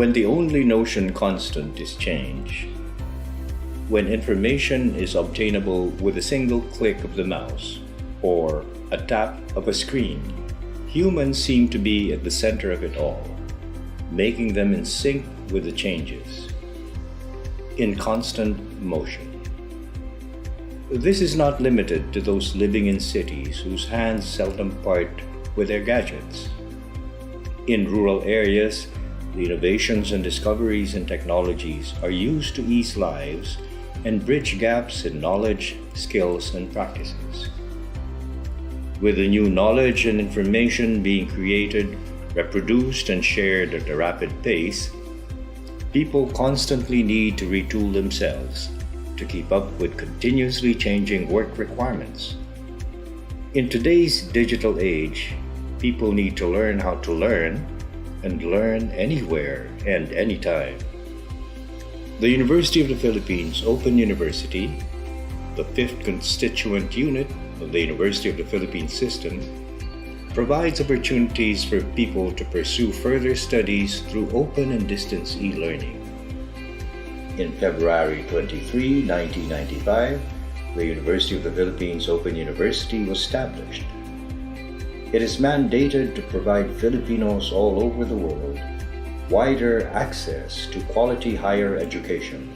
when the only notion constant is change, when information is obtainable with a single click of the mouse or a tap of a screen, humans seem to be at the center of it all, making them in sync with the changes, in constant motion. This is not limited to those living in cities whose hands seldom part with their gadgets. In rural areas, the innovations and discoveries in technologies are used to ease lives and bridge gaps in knowledge, skills, and practices. With the new knowledge and information being created, reproduced, and shared at a rapid pace, people constantly need to retool themselves to keep up with continuously changing work requirements. In today's digital age, people need to learn how to learn and learn anywhere and anytime. The University of the Philippines Open University, the fifth constituent unit of the University of the Philippines system, provides opportunities for people to pursue further studies through open and distance e-learning. In February 23, 1995, the University of the Philippines Open University was established. It is mandated to provide Filipinos all over the world wider access to quality higher education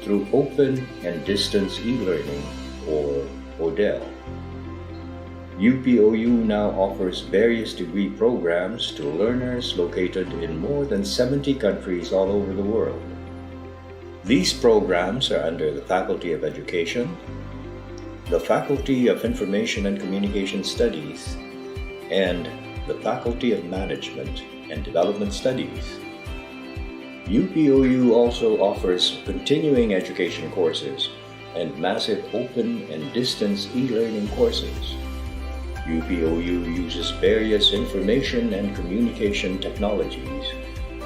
through open and distance e-learning, or ODEL. UPOU now offers various degree programs to learners located in more than 70 countries all over the world. These programs are under the Faculty of Education, the Faculty of Information and Communication Studies, and the Faculty of Management and Development Studies. UPOU also offers continuing education courses and massive open and distance e-learning courses. UPOU uses various information and communication technologies,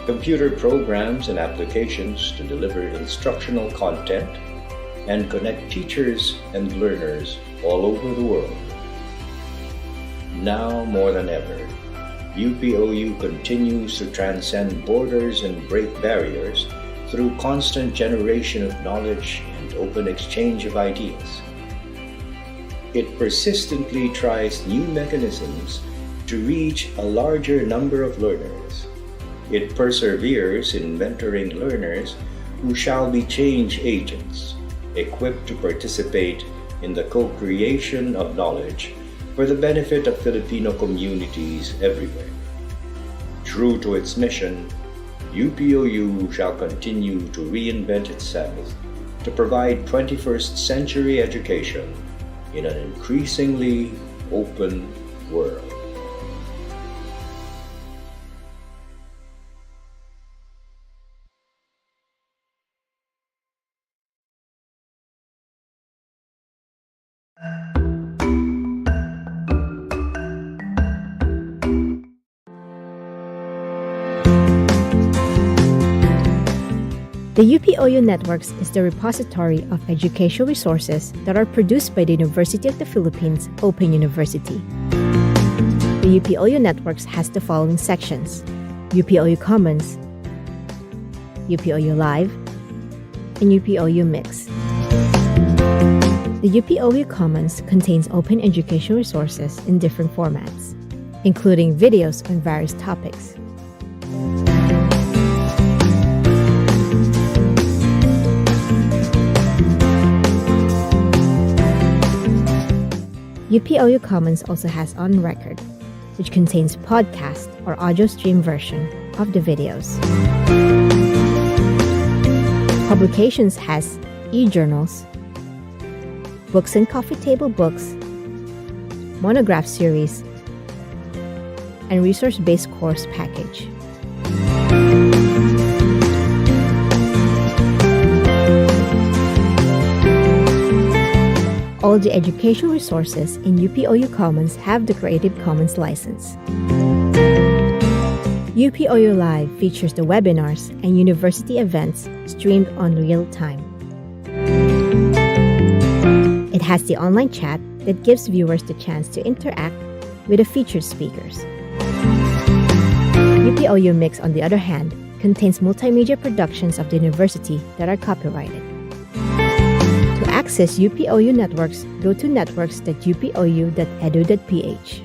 computer programs and applications to deliver instructional content and connect teachers and learners all over the world. Now more than ever, UPOU continues to transcend borders and break barriers through constant generation of knowledge and open exchange of ideas. It persistently tries new mechanisms to reach a larger number of learners. It perseveres in mentoring learners who shall be change agents, equipped to participate in the co-creation of knowledge for the benefit of Filipino communities everywhere. True to its mission, UPOU shall continue to reinvent itself to provide 21st century education in an increasingly open world. The UPOU Networks is the repository of educational resources that are produced by the University of the Philippines Open University. The UPOU Networks has the following sections: UPOU Commons, UPOU Live, and UPOU Mix. The UPOU Commons contains open educational resources in different formats, including videos on various topics. UPOU Commons also has On Record, which contains podcast or audio stream version of the videos. Publications has e-journals, books and coffee table books, monograph series, and resource-based course package. All the educational resources in UPOU Commons have the Creative Commons license. UPOU Live features the webinars and university events streamed on real time. It has the online chat that gives viewers the chance to interact with the featured speakers. UPOU Mix, on the other hand, contains multimedia productions of the university that are copyrighted. To access UPOU networks, go to networks.upou.edu.ph.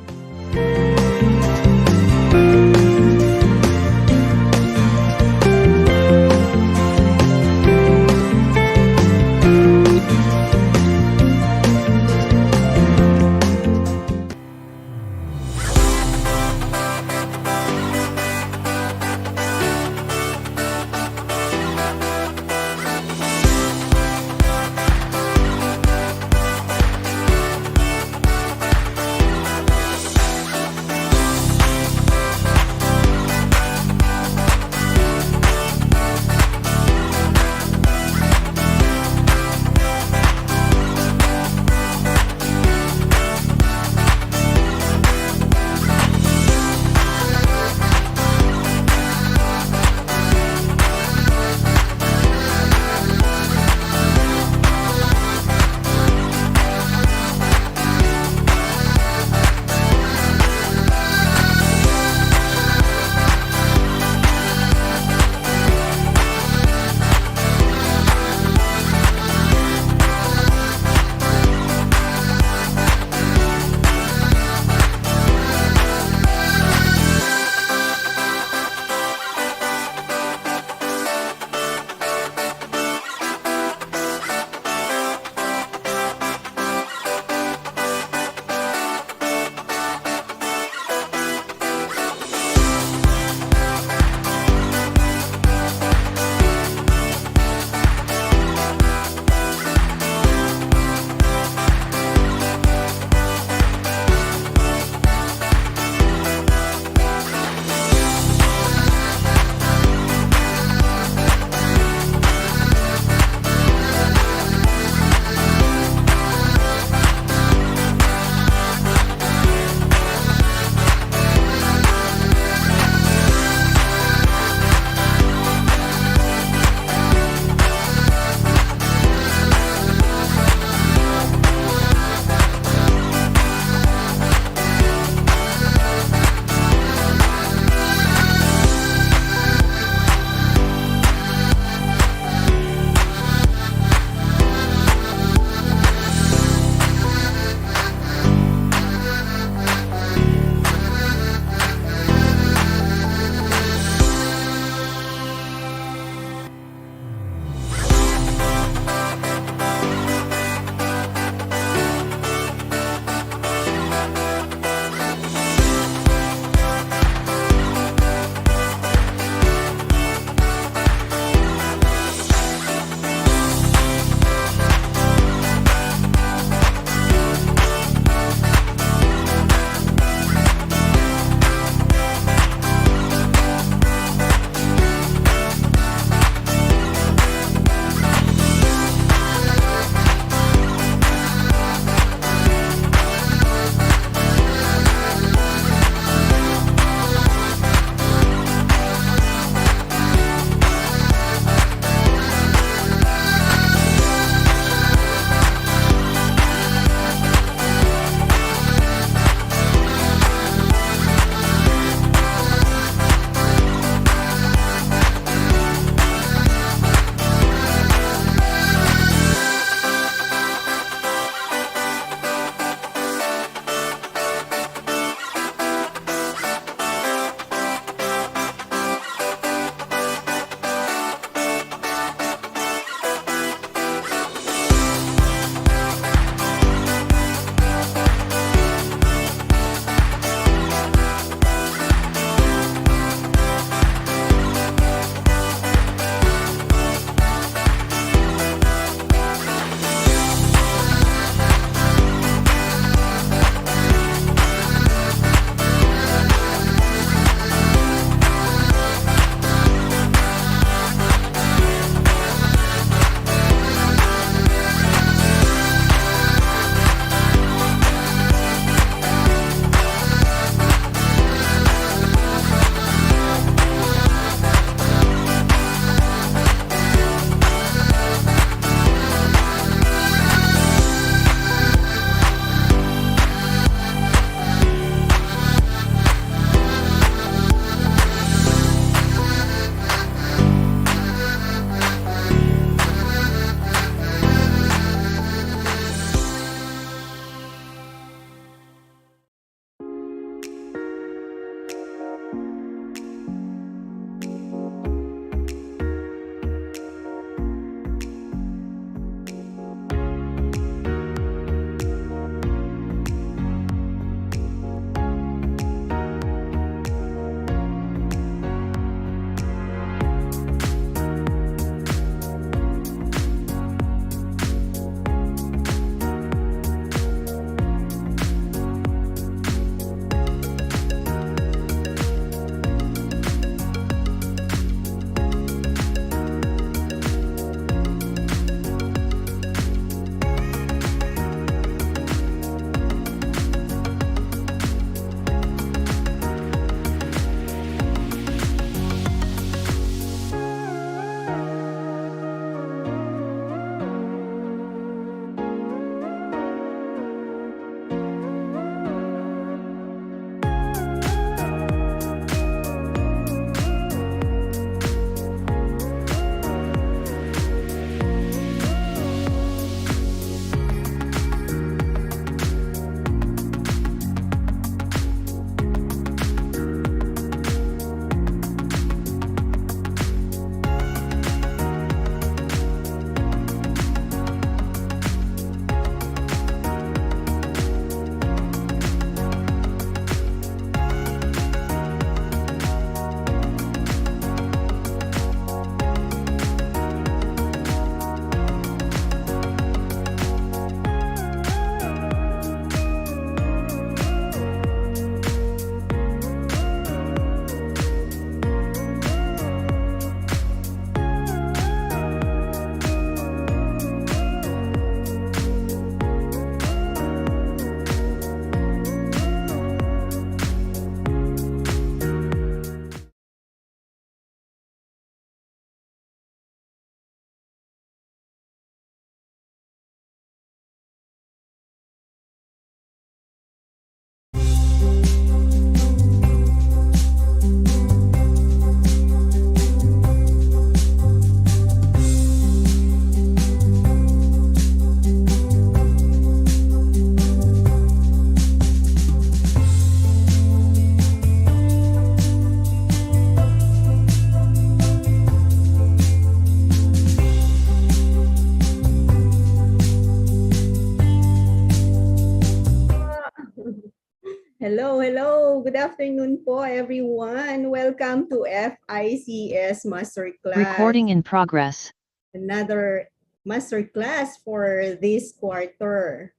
Hello, hello. Good afternoon po, everyone. Welcome to FICS Masterclass. Recording in progress. Another masterclass for this quarter.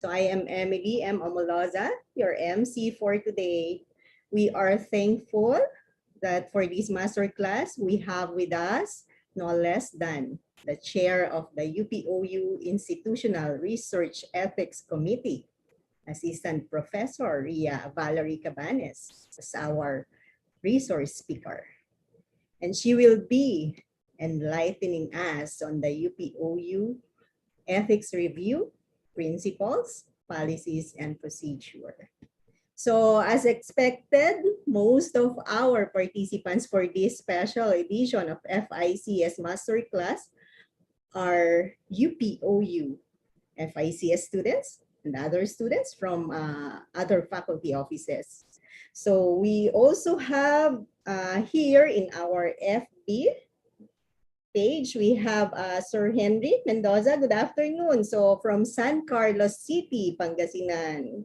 So I am Emily M. Amoloza, your MC for today. We are thankful that for this masterclass, we have with us no less than the chair of the UPOU Institutional Research Ethics Committee, Assistant Professor Ria Valerie Cabanes, as our resource speaker. And she will be enlightening us on the UPOU Ethics Review, Principles, Policies, and Procedure. So as expected, most of our participants for this special edition of FICS Masterclass are UPOU FICS students and other students from other faculty offices. So we also have here in our FB page, we have Sir Henry Mendoza. Good afternoon. So from San Carlos City, Pangasinan.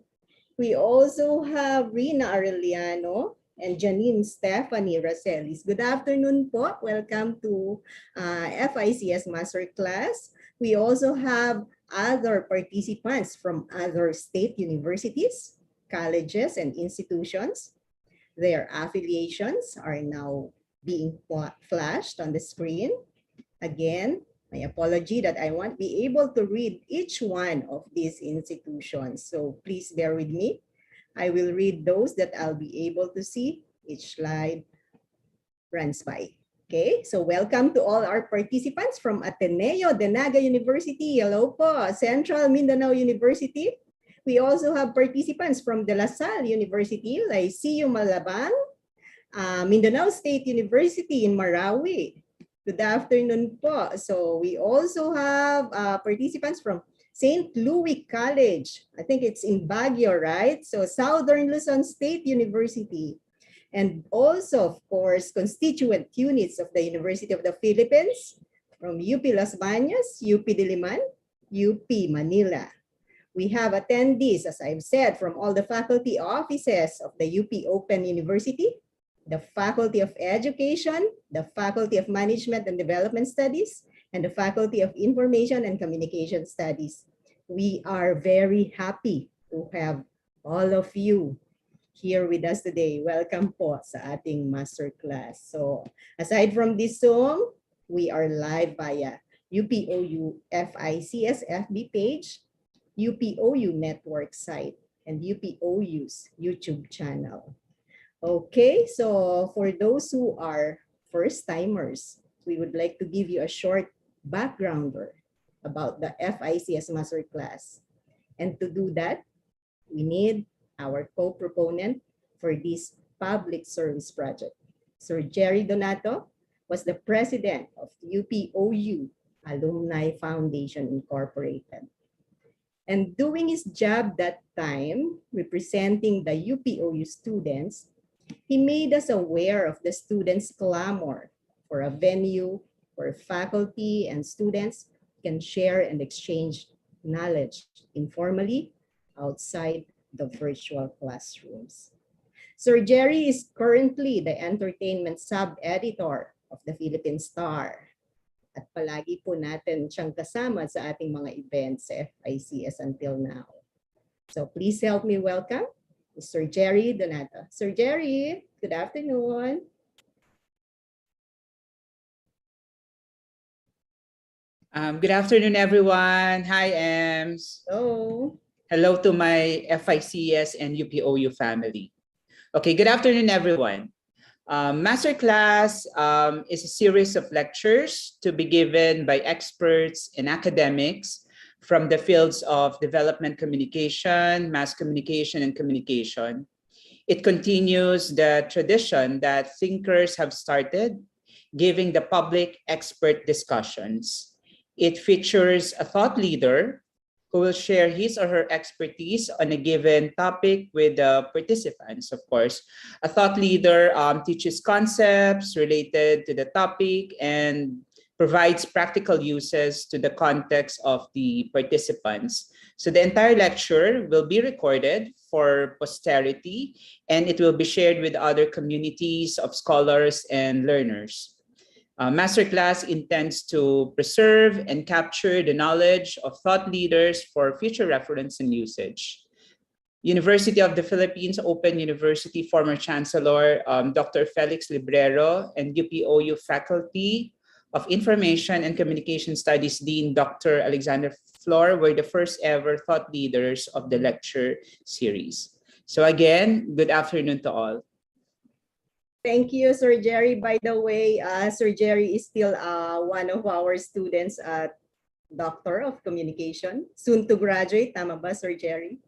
We also have Rina Arellano and Janine Stephanie Racelis. Good afternoon po. Welcome to FICS Masterclass. We also have other participants from other state universities, colleges, and institutions. Their affiliations are now being flashed on the screen. Again, my apology that I won't be able to read each one of these institutions. So please bear with me. I will read those that I'll be able to see. Each slide runs by. Okay, so welcome to all our participants from Ateneo de Naga University. Hello po, Central Mindanao University. We also have participants from De La Salle University, Lyceum Malabang, Mindanao State University in Marawi. Good afternoon po. So we also have participants from St. Louis College. I think it's in Baguio, right? So Southern Luzon State University. And also, of course, constituent units of the University of the Philippines from UP Las Bañas, UP Diliman, UP Manila. We have attendees, as I've said, from all the faculty offices of the UP Open University, the Faculty of Education, the Faculty of Management and Development Studies, and the Faculty of Information and Communication Studies. We are very happy to have all of you here with us today. Welcome po sa ating masterclass. So aside from this Zoom, we are live via UPOU FICS FB page, UPOU network site, and UPOU's YouTube channel. Okay, so for those who are first-timers, we would like to give you a short backgrounder about the FICS Masterclass. And to do that, we need our co-proponent for this public service project. Sir Jerry Donato was the president of UPOU Alumni Foundation Incorporated. And doing his job that time, representing the UPOU students, he made us aware of the students' clamor for a venue where faculty and students can share and exchange knowledge informally outside the virtual classrooms. Sir Jerry is currently the entertainment sub-editor of the Philippine Star. At palagi po natin siyang kasama sa ating mga events sa FICS until now. So please help me welcome Sir Jerry Donato. Sir Jerry, good afternoon. Good afternoon, everyone. Hi, Ems. Hello. Hello to my FICS and UPOU family. Okay, good afternoon, everyone. Masterclass is a series of lectures to be given by experts and academics from the fields of development communication, mass communication, and communication. It continues the tradition that thinkers have started, giving the public expert discussions. It features a thought leader who will share his or her expertise on a given topic with the participants, of course. A thought leader teaches concepts related to the topic and provides practical uses to the context of the participants. So the entire lecture will be recorded for posterity, and it will be shared with other communities of scholars and learners. Masterclass intends to preserve and capture the knowledge of thought leaders for future reference and usage. University of the Philippines Open University former Chancellor Dr. Felix Librero and UPOU Faculty of Information and Communication Studies Dean Dr. Alexander Flor were the first ever thought leaders of the lecture series. So again, good afternoon to all. Thank you, Sir Jerry. By the way, Sir Jerry is still one of our students at Doctor of Communication. Soon to graduate, tama ba, Sir Jerry?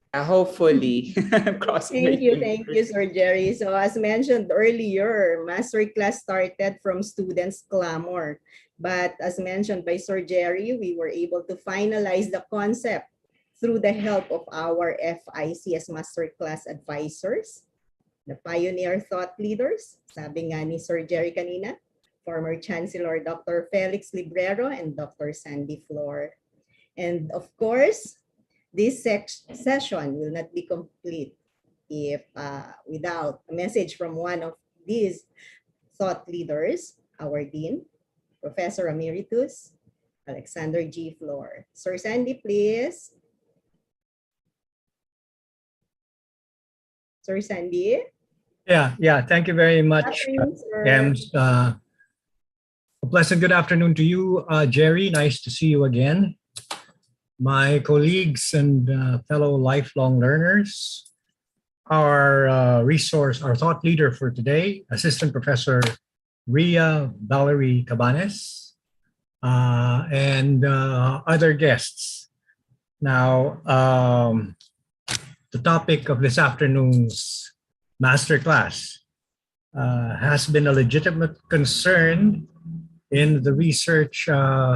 Hopefully. Thank you, Sir Jerry. So as mentioned earlier, Masterclass started from students' clamor. But as mentioned by Sir Jerry, we were able to finalize the concept through the help of our FICS Masterclass advisors, the pioneer thought leaders, sabi nga ni Sir Jerry kanina, former Chancellor Dr. Felix Librero and Dr. Sandy Flor. And of course, this session will not be complete if without a message from one of these thought leaders, our Dean, Professor Emeritus Alexander G. Flor. Sir Sandy, please. Sir Sandy? Yeah. Thank you very much, Afternoon, sir. Ems. A pleasant good afternoon to you, Jerry. Nice to see you again. My colleagues and fellow lifelong learners, our thought leader for today, Assistant Professor Ria Valerie Cabanes, and other guests. Now, the topic of this afternoon's masterclass has been a legitimate concern in the research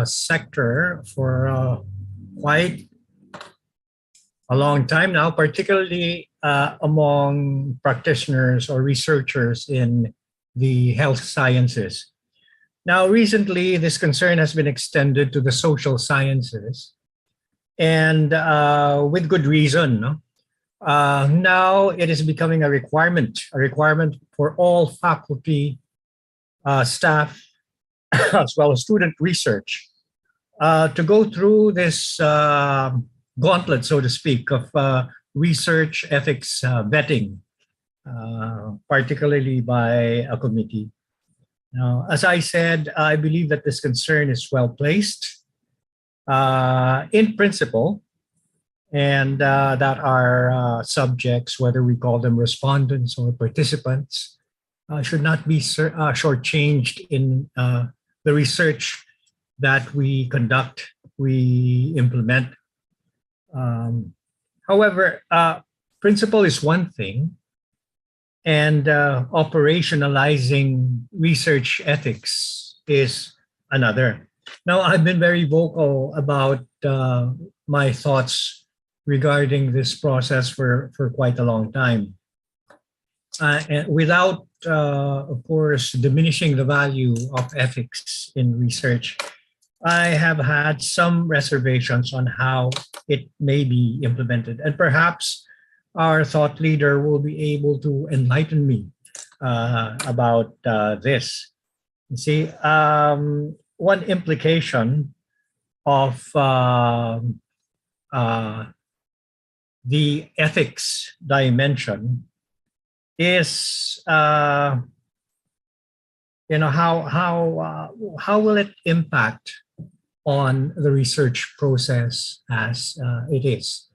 sector for quite a long time now, particularly among practitioners or researchers in the health sciences. Now, recently, this concern has been extended to the social sciences, and with good reason. No? Now it is becoming a requirement for all faculty, staff, as well as student research to go through this gauntlet, so to speak, of research ethics vetting, particularly by a committee. Now, as I said, I believe that this concern is well placed in principle, and that our subjects, whether we call them respondents or participants, should not be shortchanged in the research that we conduct, we implement. However, principle is one thing, and operationalizing research ethics is another. Now, I've been very vocal about my thoughts regarding this process for quite a long time. And without, of course, diminishing the value of ethics in research, I have had some reservations on how it may be implemented. And perhaps our thought leader will be able to enlighten me about this. You see, one implication of the ethics dimension is, how will it impact on the research process as it is?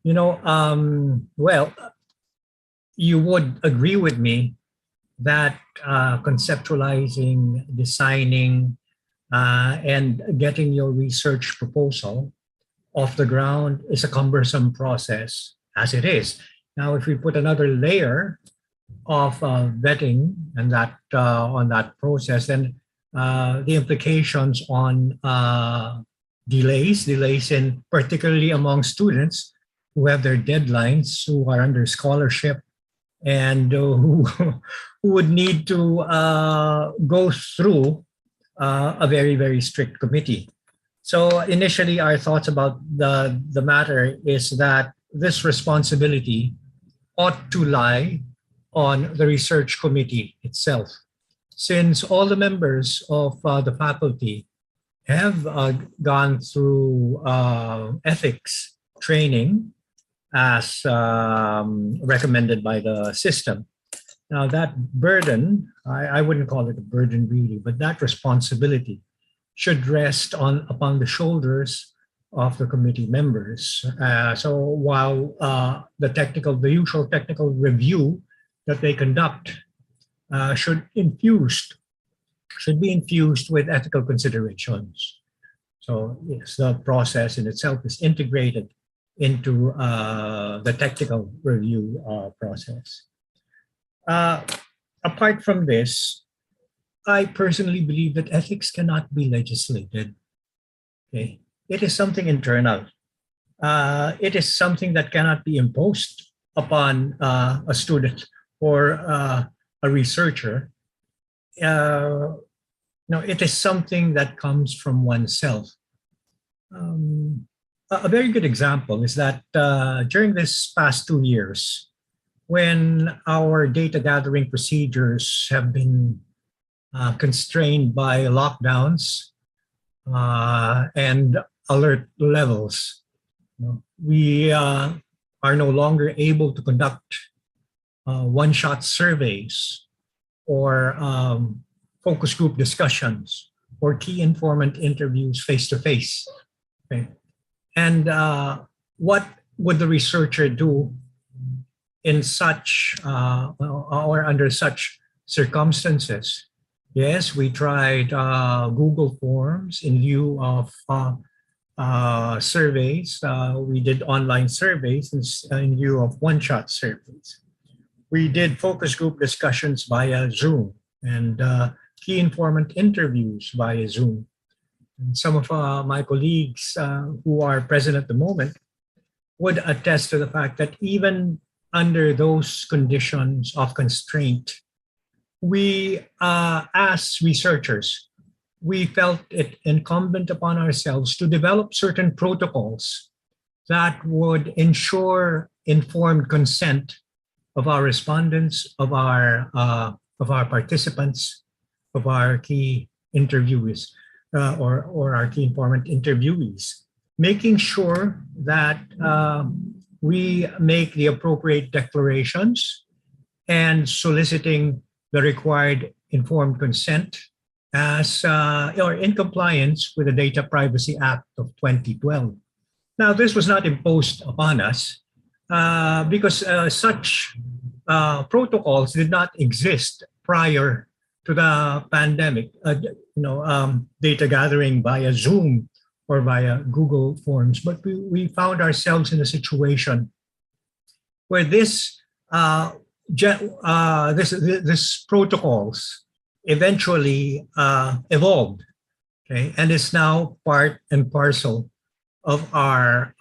Well, you would agree with me that conceptualizing, designing, and getting your research proposal off the ground is a cumbersome process as it is. Now, if we put another layer of vetting and that on that process, then the implications on delays in particularly among students who have their deadlines, who are under scholarship, and who would need to go through a very, very strict committee. So initially, our thoughts about the matter is that this responsibility ought to lie on the research committee itself, since all the members of the faculty have gone through ethics training as recommended by the system. Now, that burden, I wouldn't call it a burden really, but that responsibility should rest upon the shoulders of the committee members. So while the usual technical review that they conduct should be infused with ethical considerations. So yes, the process in itself is integrated into the technical review process. Apart from this, I personally believe that ethics cannot be legislated. Okay? It is something internal. It is something that cannot be imposed upon a student or a researcher. No, it is something that comes from oneself. A very good example is that during this past 2 years, when our data gathering procedures have been constrained by lockdowns and alert levels, we are no longer able to conduct one-shot surveys or focus group discussions or key informant interviews face-to-face. Okay? And what would the researcher do in such or under such circumstances? Yes, we tried Google Forms in lieu of surveys. We did online surveys in lieu of one-shot surveys. We did focus group discussions via Zoom and key informant interviews via Zoom. And some of my colleagues who are present at the moment would attest to the fact that even under those conditions of constraint, we, as researchers, we felt it incumbent upon ourselves to develop certain protocols that would ensure informed consent of our respondents, of our participants, of our key interviewees, or our key informant interviewees, making sure that we make the appropriate declarations and soliciting the required informed consent as or in compliance with the Data Privacy Act of 2012. Now, this was not imposed upon us because such protocols did not exist prior to the pandemic. Data gathering via Zoom or via Google Forms, but we found ourselves in a situation where this protocols eventually evolved, okay, and is now part and parcel of our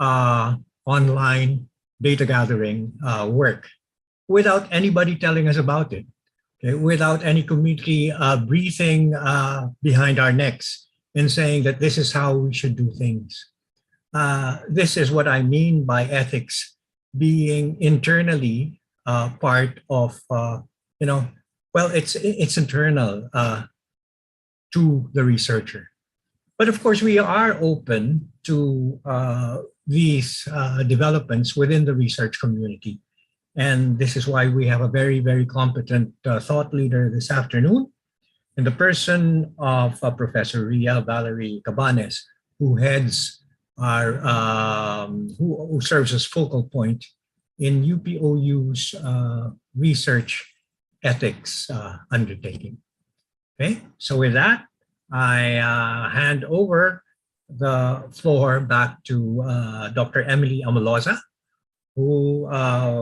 online data gathering work without anybody telling us about it, okay, without any community breathing behind our necks and saying that this is how we should do things. This is what I mean by ethics being internally part of, it's internal to the researcher. But of course, we are open to these developments within the research community. And this is why we have a very, very competent thought leader this afternoon, in the person of Professor Ria Valerie Cabanes, who heads our, who serves as focal point in UPOU's research ethics undertaking. Okay, so with that, I hand over the floor back to Dr. Emily Amoloza, who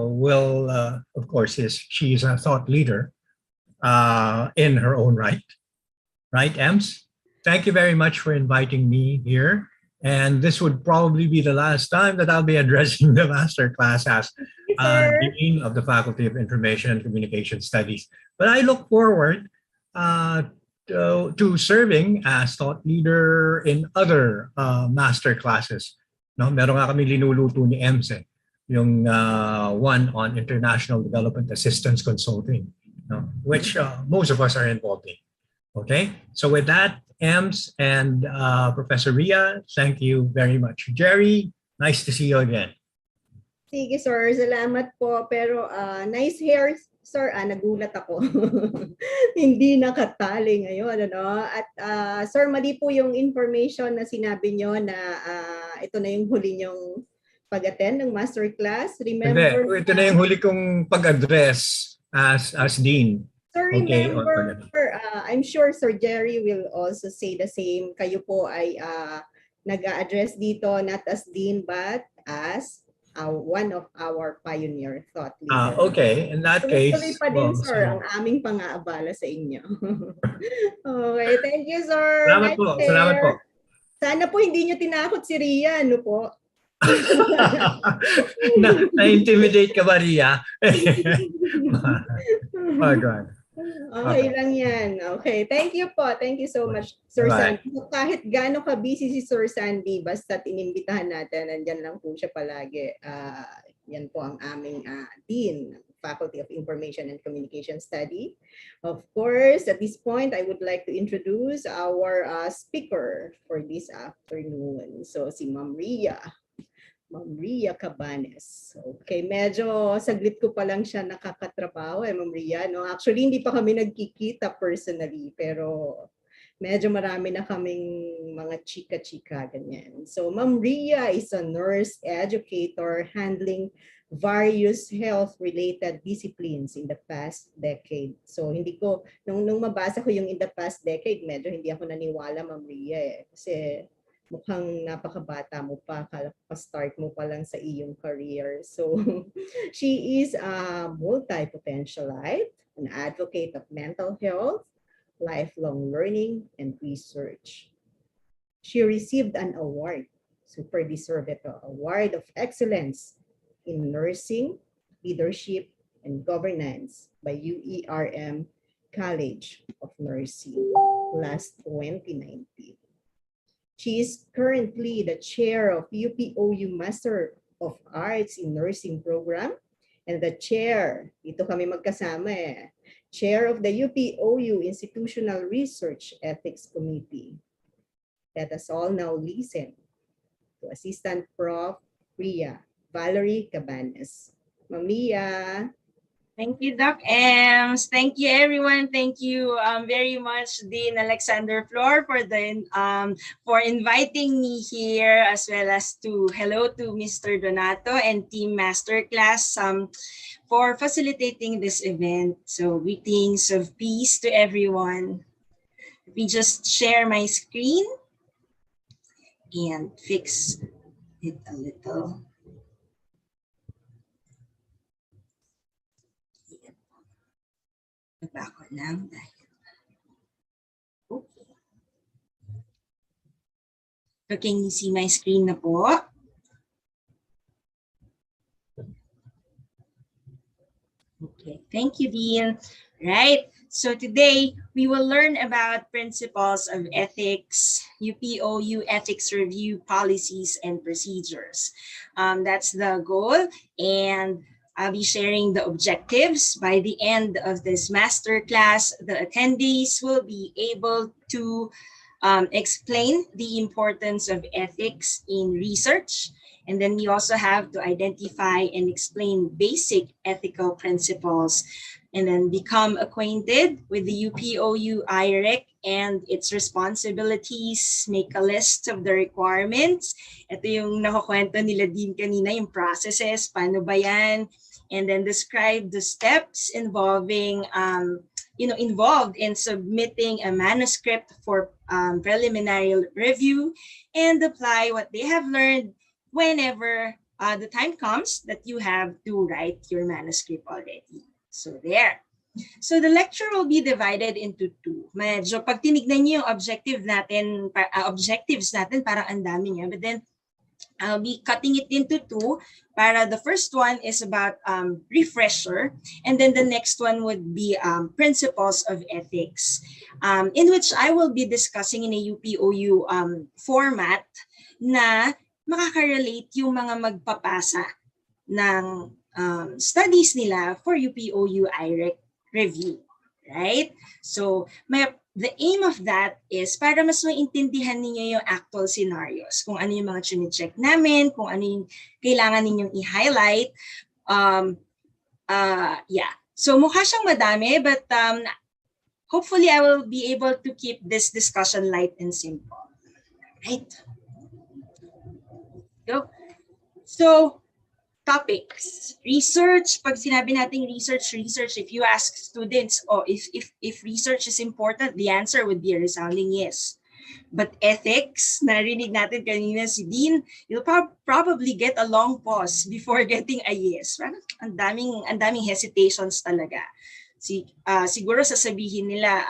will, of course, she's a thought leader in her own right. Right, Ems? Thank you very much for inviting me here. And this would probably be the last time that I'll be addressing the Masterclass as Dean of the Faculty of Information and Communication Studies. But I look forward to serving as thought leader in other master classes. No, meron nga kami linuluto ni EMS yung one on international development assistance consulting, no, which most of us are involved in. Okay, so with that, EMS and Professor Ria, thank you very much. Jerry, nice to see you again. Sige, sir. Salamat po. Pero nice hair, sir. Nagulat ako. Hindi nakatali ngayon. Ano? At sir, mali po yung information na sinabi nyo na ito na yung huli nyong pag-attend ng masterclass. Remember, hindi, ito na yung huli kong pag-address as Dean. Sir, Okay, remember, I'm sure Sir Jerry will also say the same. Kayo po ay nag-a-address dito not as Dean but as one of our pioneer thought leaders. Okay, in that case, tuloy pa din, sir, ang aming pang-aabala sa inyo. Okay, thank you, sir. Salamat po, salamat po. Sana po hindi nyo tinakot si Ria, ano po? Na-intimidate ka ba, Ria? Oh, God. Okay lang yan. Okay. Thank you po. Thank you so much, Sir Sandy. Kahit gaano ka-busy si Sir Sandy, basta inimbitahan natin, nandyan lang po siya palagi. Yan po ang aming Dean, Faculty of Information and Communication Study. Of course, at this point, I would like to introduce our speaker for this afternoon. So, si Ma'am Ria. Ma'am Ria Cabanes. Okay, medyo saglit ko pa lang siya nakakatrabaho Ma'am Ria. No? Actually, hindi pa kami nagkikita personally, pero medyo marami na kaming mga chika-chika, ganyan. So, Ma'am Ria is a nurse educator handling various health-related disciplines in the past decade. So, hindi ko, nung mabasa ko yung in the past decade, medyo hindi ako naniwala, Ma'am Ria. Kasi mukhang napakabata mo pa, start mo pa lang sa iyong career. So, she is a multi-potentialite, an advocate of mental health, lifelong learning, and research. She received an award, super deserved award of excellence in nursing, leadership, and governance by UERM College of Nursing last 2019. She is currently the chair of UPOU Master of Arts in Nursing Program and the chair, dito kami magkasama chair of the UPOU Institutional Research Ethics Committee. Let us all now listen to Assistant Prof. Ria Valerie Cabanes. Ma'am Ria. Thank you, Doc Ems. Thank you, everyone. Thank you very much, Dean Alexander Flor, for inviting me here, as well as hello to Mr. Donato and Team Masterclass for facilitating this event. So greetings of peace to everyone. Let me just share my screen and fix it a little. Ako lang dahil. Okay. So can you see my screen na po? Okay, thank you, Dean. Right, so today we will learn about principles of ethics, UPOU ethics review policies and procedures. That's the goal, and I'll be sharing the objectives. By the end of this masterclass, the attendees will be able to explain the importance of ethics in research. And then we also have to identify and explain basic ethical principles, and then become acquainted with the UPOU IREC and its responsibilities, make a list of the requirements. Ito yung nakakwento nila din kanina, yung processes, paano ba yan? And then describe the steps involved in submitting a manuscript for preliminary review, and apply what they have learned whenever the time comes that you have to write your manuscript already. So there. So the lecture will be divided into two. Medyo pag tinignan niyo yung objectives natin, parang ang dami niya. But then I'll be cutting it into two. Para the first one is about refresher, and then the next one would be principles of ethics, in which I will be discussing in a UPOU format na makaka-relate yung mga magpapasa ng studies nila for UPOU IREC review, right? So the aim of that is para mas maintindihan ninyo yung actual scenarios, kung ano yung mga chine-check namin, kung ano yung kailangan ninyong i-highlight. Yeah. So mukha siyang madami, but hopefully I will be able to keep this discussion light and simple. Right? Go. So, topics. Research, pag sinabi nating research, if you ask students, if research is important, the answer would be a resounding yes. But ethics, narinig natin kanina si Dean, you'll probably get a long pause before getting a yes. Ang daming hesitations talaga. Siguro sasabihin nila,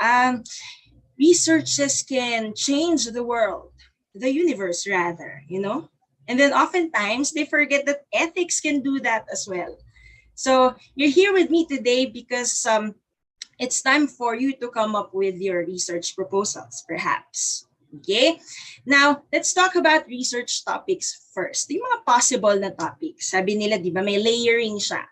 researches can change the world, the universe rather, you know? And then oftentimes they forget that ethics can do that as well. So you're here with me today because it's time for you to come up with your research proposals, perhaps. Okay? Now, let's talk about research topics first. Yung mga possible na topics. Sabi nila, di ba, may layering siya.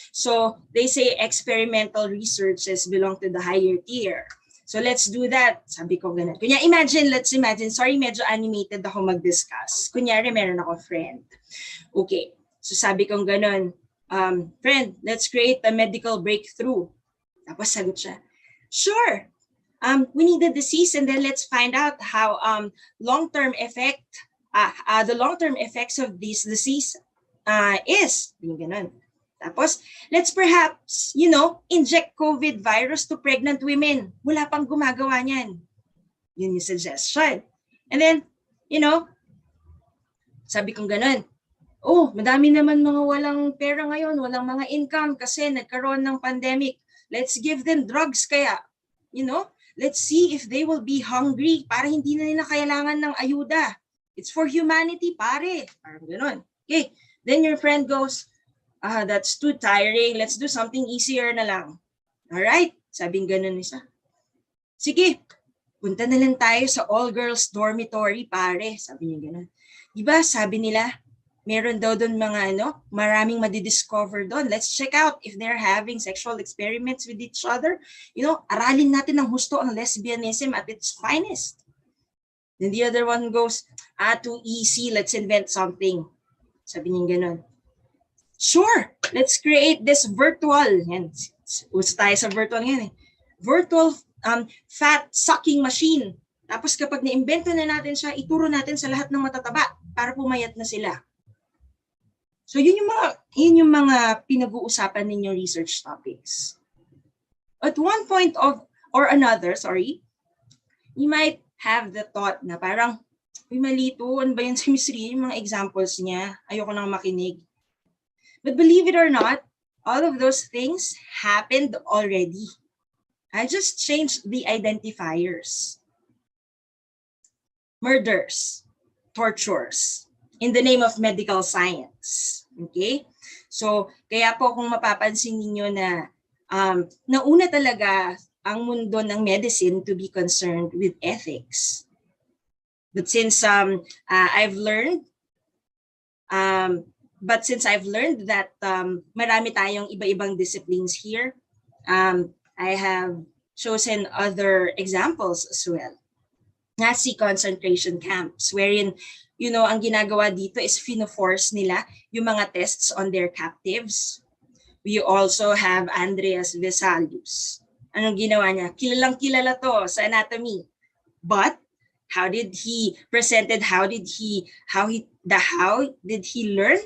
So they say experimental researches belong to the higher tier. So let's do that. Sabi ko ganun. Let's imagine, sorry, medyo animated ako mag-discuss. Kunyari, meron ako friend. Okay. So sabi ko ganun, friend, let's create a medical breakthrough. Tapos sagot siya, sure. We need the disease and then let's find out how the long-term effects of this disease is. Ganun. Tapos, let's perhaps, inject COVID virus to pregnant women. Wala pang gumagawa niyan. Yun yung suggestion. And then, sabi kong ganun, madami naman mga walang pera ngayon, walang mga income kasi nagkaroon ng pandemic. Let's give them drugs kaya. Let's see if they will be hungry para hindi na nila kailangan ng ayuda. It's for humanity, pare. Parang ganun. Okay. Then your friend goes, that's too tiring. Let's do something easier na lang. Alright? Sabing ganun isa. Sige, punta na lang tayo sa all-girls dormitory, pare. Sabi niya ganun. Diba, sabi nila, meron daw doon mga maraming madidiscover doon. Let's check out if they're having sexual experiments with each other. Aralin natin ng husto ang lesbianism at its finest. Then the other one goes, too easy. Let's invent something. Sabi niya ganun. Sure, let's create this virtual, and uso tayo sa virtual ngayon virtual fat sucking machine. Tapos kapag na-invento na natin siya, ituro natin sa lahat ng matataba para pumayat na sila. So yun yung mga pinag-uusapan ninyong research topics. At one point or another, you might have the thought na parang, malito, ano ba yan si Ms. Ria, yung mga examples niya, ayoko nang makinig. But believe it or not, all of those things happened already. I just changed the identifiers. Murders, tortures, in the name of medical science. Okay? So, kaya po kung mapapansin ninyo na nauna talaga ang mundo ng medicine to be concerned with ethics. But since I've learned that marami tayong iba-ibang disciplines here, I have chosen other examples as well. Nazi concentration camps, wherein, ang ginagawa dito is fino-force nila yung mga tests on their captives. We also have Andreas Vesalius. Anong ginawa niya? Kilalang-kilala to sa anatomy. But how did he learn?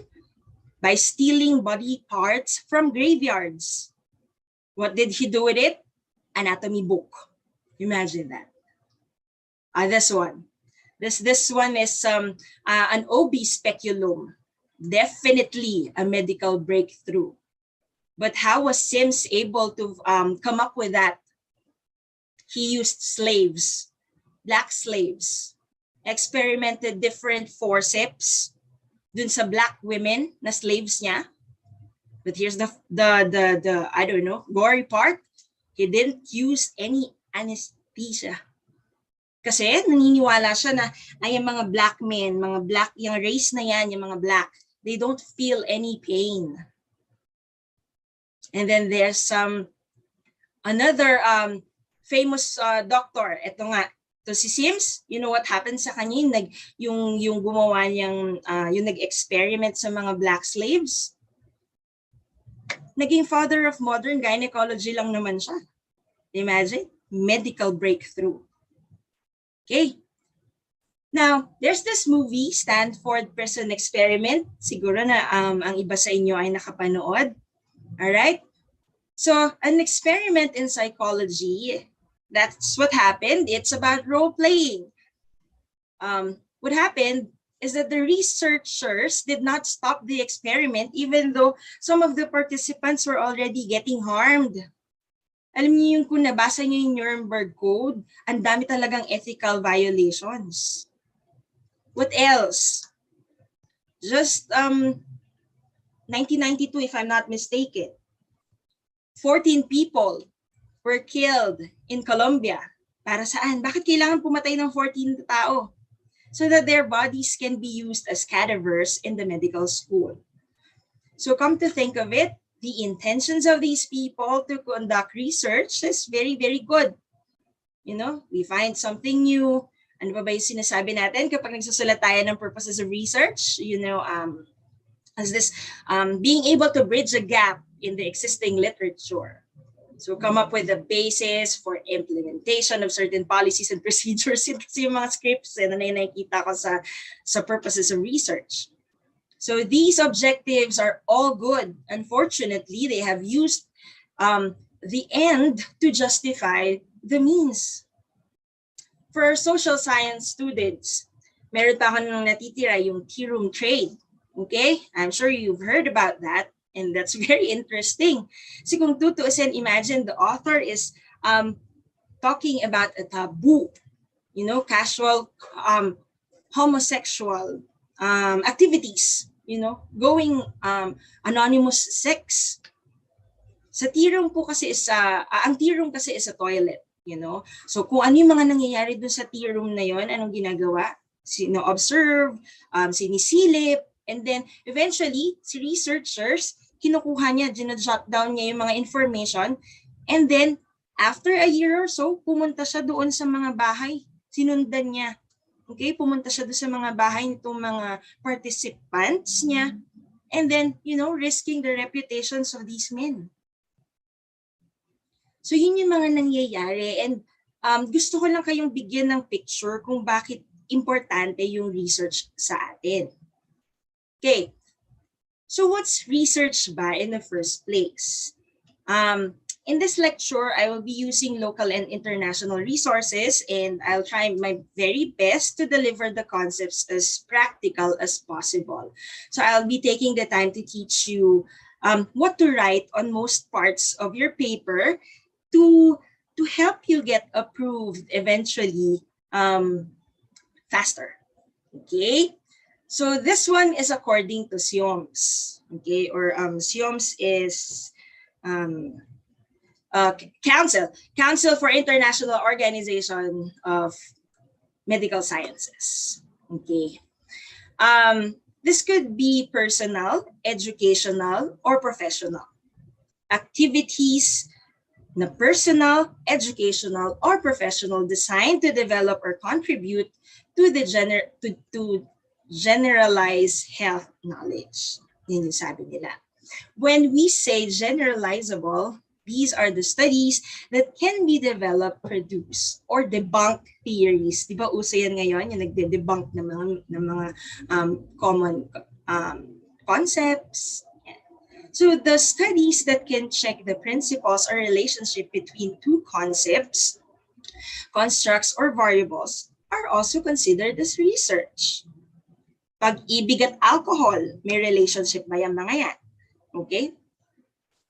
By stealing body parts from graveyards. What did he do with it? Anatomy book. Imagine that. This one. This one is an OB speculum. Definitely a medical breakthrough. But how was Sims able to come up with that? He used slaves, black slaves, experimented different forceps, dun sa black women na slaves niya. But here's the I don't know, gory part. He didn't use any anesthesia. Kasi naniniwala siya na ay yung mga black men, mga black, yung race na yan, yung mga black, they don't feel any pain. And then there's another famous doctor. Ito nga, to si Sims, you know what happened sa kanya? Yung gumawa niyang, yung nag-experiment sa mga black slaves. Naging father of modern gynecology lang naman siya. Imagine, medical breakthrough. Okay. Now, there's this movie, Stanford Prison Experiment. Siguro na ang iba sa inyo ay nakapanood. Alright? So, an experiment in psychology, that's what happened. It's about role-playing. What happened is that the researchers did not stop the experiment even though some of the participants were already getting harmed. Alam niyo yung kung nabasa niyo yung Nuremberg Code, ang dami talagang ethical violations. What else? Just 1992, if I'm not mistaken, 14 people were killed in Colombia. Para saan? Bakit kailangan pumatay ng 14 tao? So that their bodies can be used as cadavers in the medical school. So come to think of it, the intentions of these people to conduct research is very, very good. You know, we find something new. Ano ba yung sinasabi natin kapag nagsusulat tayo ng purposes of research? You know, as this being able to bridge a gap in the existing literature. So come up with a basis for implementation of certain policies and procedures. Kasi yung mga scripts na nakikita ko sa purposes of research. So these objectives are all good. Unfortunately, they have used the end to justify the means. For social science students, meron pa ako nung natitira yung tea room trade. Okay? I'm sure you've heard about that. And that's very interesting. So kung tutuusin, imagine the author is talking about a taboo, you know, casual homosexual activities, you know, going anonymous sex. Sa tea room po kasi ang tea room kasi is a toilet, you know. So kung ano yung mga nangyayari dun sa tea room na yon, anong ginagawa? Sino-observe, sinisilip, and then eventually, si researchers, kinukuha niya, ginajot down niya yung mga information, and then after a year or so, pumunta siya doon sa mga bahay, sinundan niya. Okay, pumunta siya doon sa mga bahay nitong mga participants niya, and then, you know, risking the reputations of these men. So yun yung mga nangyayari, and gusto ko lang kayong bigyan ng picture kung bakit importante yung research sa atin. Okay, so what's research ba in the first place? In this lecture, I will be using local and international resources, and I'll try my very best to deliver the concepts as practical as possible. So I'll be taking the time to teach you what to write on most parts of your paper to help you get approved eventually faster. Okay? So this one is according to SIOMS, okay, or SIOMS is Council for International Organization of Medical Sciences, okay. This could be personal, educational, or professional. Activities na personal, educational, or professional designed to develop or contribute to the generalized health knowledge. Yun yung sabi nila. When we say generalizable, these are the studies that can be developed, produced, or debunk theories. Di ba uso yan ngayon, yung nagde-debunk ng mga common concepts. So the studies that can check the principles or relationship between two concepts, constructs, or variables are also considered as research. Pag-ibig at alcohol, may relationship ba yung mga yan? Okay?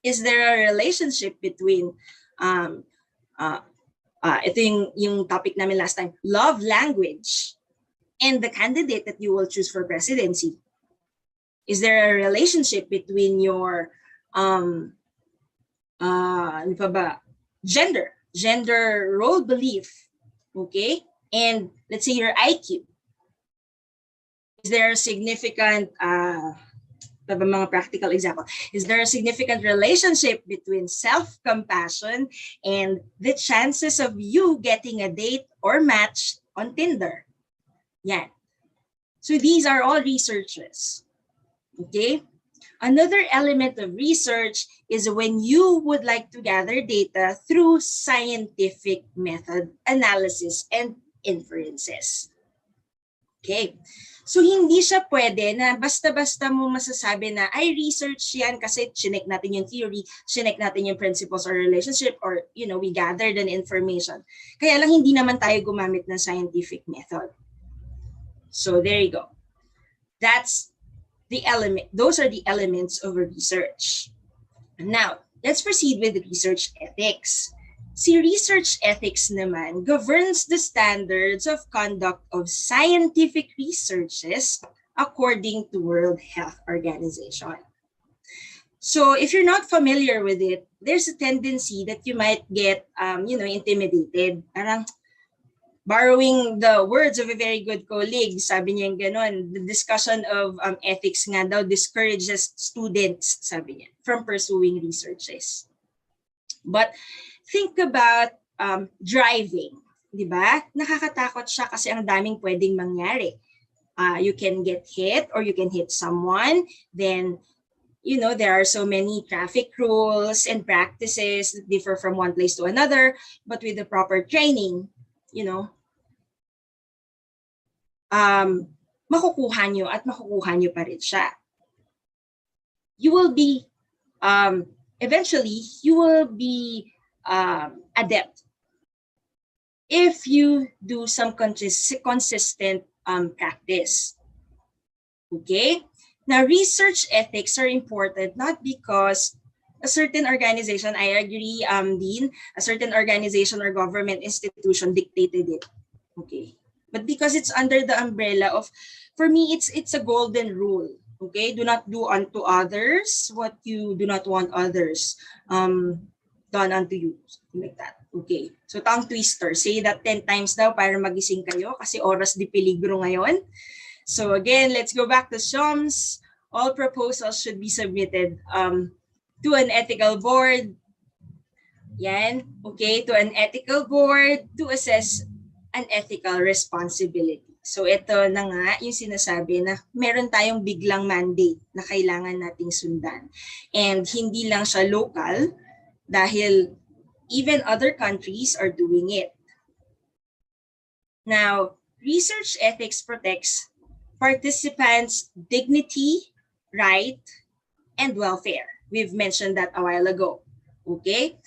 Is there a relationship between, ito yung topic namin last time, love language and the candidate that you will choose for presidency? Is there a relationship between your ano pa ba? Gender role belief, okay? And let's say your IQ. Is there a significant mga practical example? Is there a significant relationship between self-compassion and the chances of you getting a date or match on Tinder? Yan. So these are all researches. Okay? Another element of research is when you would like to gather data through scientific method analysis and inferences. Okay. So hindi siya pwede na basta-basta mo masasabi na ay research yan kasi chinek natin yung theory, chinek natin yung principles or relationship, or we gathered an information. Kaya lang hindi naman tayo gumamit ng scientific method. So there you go. That's the element. Those are the elements of a research. Now, let's proceed with research ethics. Si research ethics naman governs the standards of conduct of scientific researches according to World Health Organization. So if you're not familiar with it, there's a tendency that you might get, intimidated. Parang borrowing the words of a very good colleague, sabi niya ganon, the discussion of ethics nga daw discourages students, sabi niya, from pursuing researches. But think about driving, di ba? Nakakatakot siya kasi ang daming pwedeng mangyari. You can get hit or you can hit someone. Then, there are so many traffic rules and practices that differ from one place to another. But with the proper training, makukuha nyo at makukuha nyo pa rin siya. You will be, eventually, you will be adept if you do some consistent practice. Okay? Now, research ethics are important not because a certain organization, I agree, Dean, a certain organization or government institution dictated it. Okay? But because it's under the umbrella of, for me, it's a golden rule. Okay? Do not do unto others what you do not want others done unto you, something like that. Okay. So tongue twister, say that 10 times daw para magising kayo kasi oras di peligro ngayon. So again, let's go back to SHOMS. All proposals should be submitted to an ethical board. Yan. Okay, to an ethical board to assess an ethical responsibility. So ito na nga yung sinasabi na meron tayong biglang mandate na kailangan nating sundan. And hindi lang siya local, dahil even other countries are doing it. Now, research ethics protects participants' dignity, right, and welfare. We've mentioned that a while ago. Okay?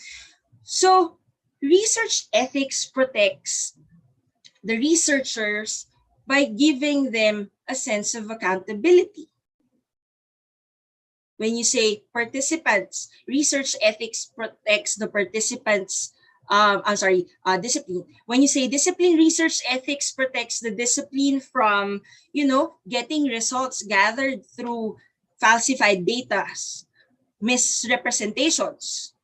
So, research ethics protects the researchers by giving them a sense of accountability. When you say participants, research ethics protects the participants, discipline. When you say discipline, research ethics protects the discipline from, getting results gathered through falsified data, misrepresentations,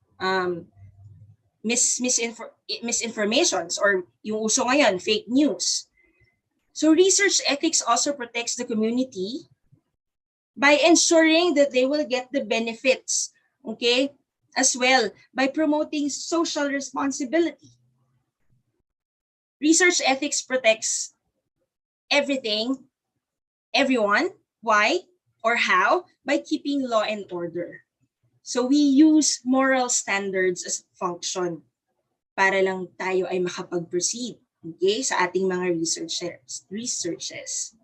misinformations, or yung uso ngayon, fake news. So research ethics also protects the community by ensuring that they will get the benefits, okay, as well, by promoting social responsibility. Research ethics protects everything, everyone. Why or how? By keeping law and order. So we use moral standards as function para lang tayo ay makapag-proceed, okay, sa ating mga researches.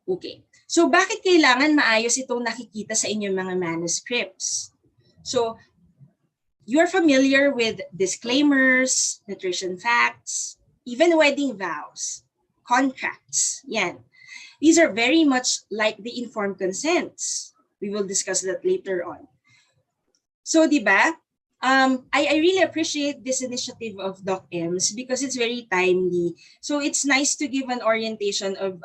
Okay. So bakit kailangan maayos itong nakikita sa inyong mga manuscripts? So you're familiar with disclaimers, nutrition facts, even wedding vows, contracts. Yan. These are very much like the informed consents. We will discuss that later on. So, di ba? I really appreciate this initiative of Doc Ems because it's very timely. So it's nice to give an orientation of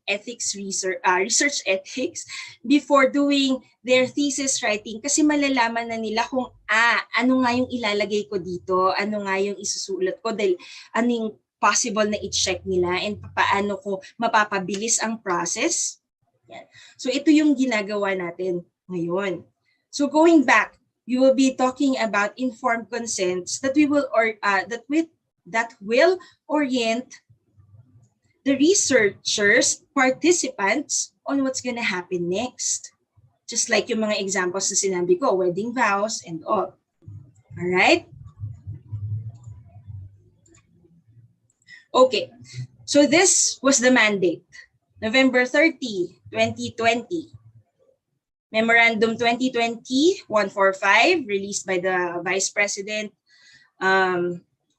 ethics research, research ethics before doing their thesis writing kasi malalaman na nila kung ano nga yung ilalagay ko dito, ano nga yung isusulat ko dahil ano yung possible na i-check nila and paano ko mapapabilis ang process. Yan. So ito yung ginagawa natin ngayon. So going back, you will be talking about informed consents that will orient the researchers, participants on what's going to happen next. Just like yung mga examples na sinabi ko, wedding vows and all. All right? Okay, so this was the mandate. November 30, 2020. Memorandum 2020-145 released by the Vice President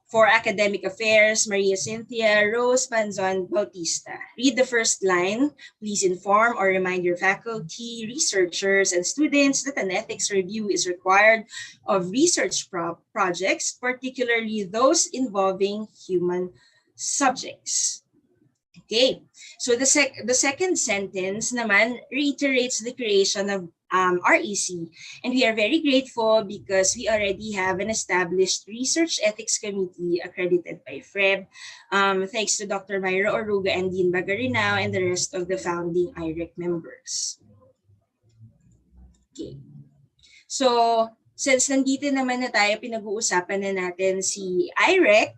for Academic Affairs, Maria Cynthia Rose Panzon Bautista. Read the first line. Please inform or remind your faculty, researchers, and students that an ethics review is required of research projects, particularly those involving human subjects. Okay, so the second sentence naman reiterates the creation of REC, and we are very grateful because we already have an established research ethics committee accredited by FREB. Thanks to Dr. Myra Oruga and Dean Bagarinao and the rest of the founding IREC members. Okay, so since nandito naman na tayo, pinag-uusapan na natin si IREC.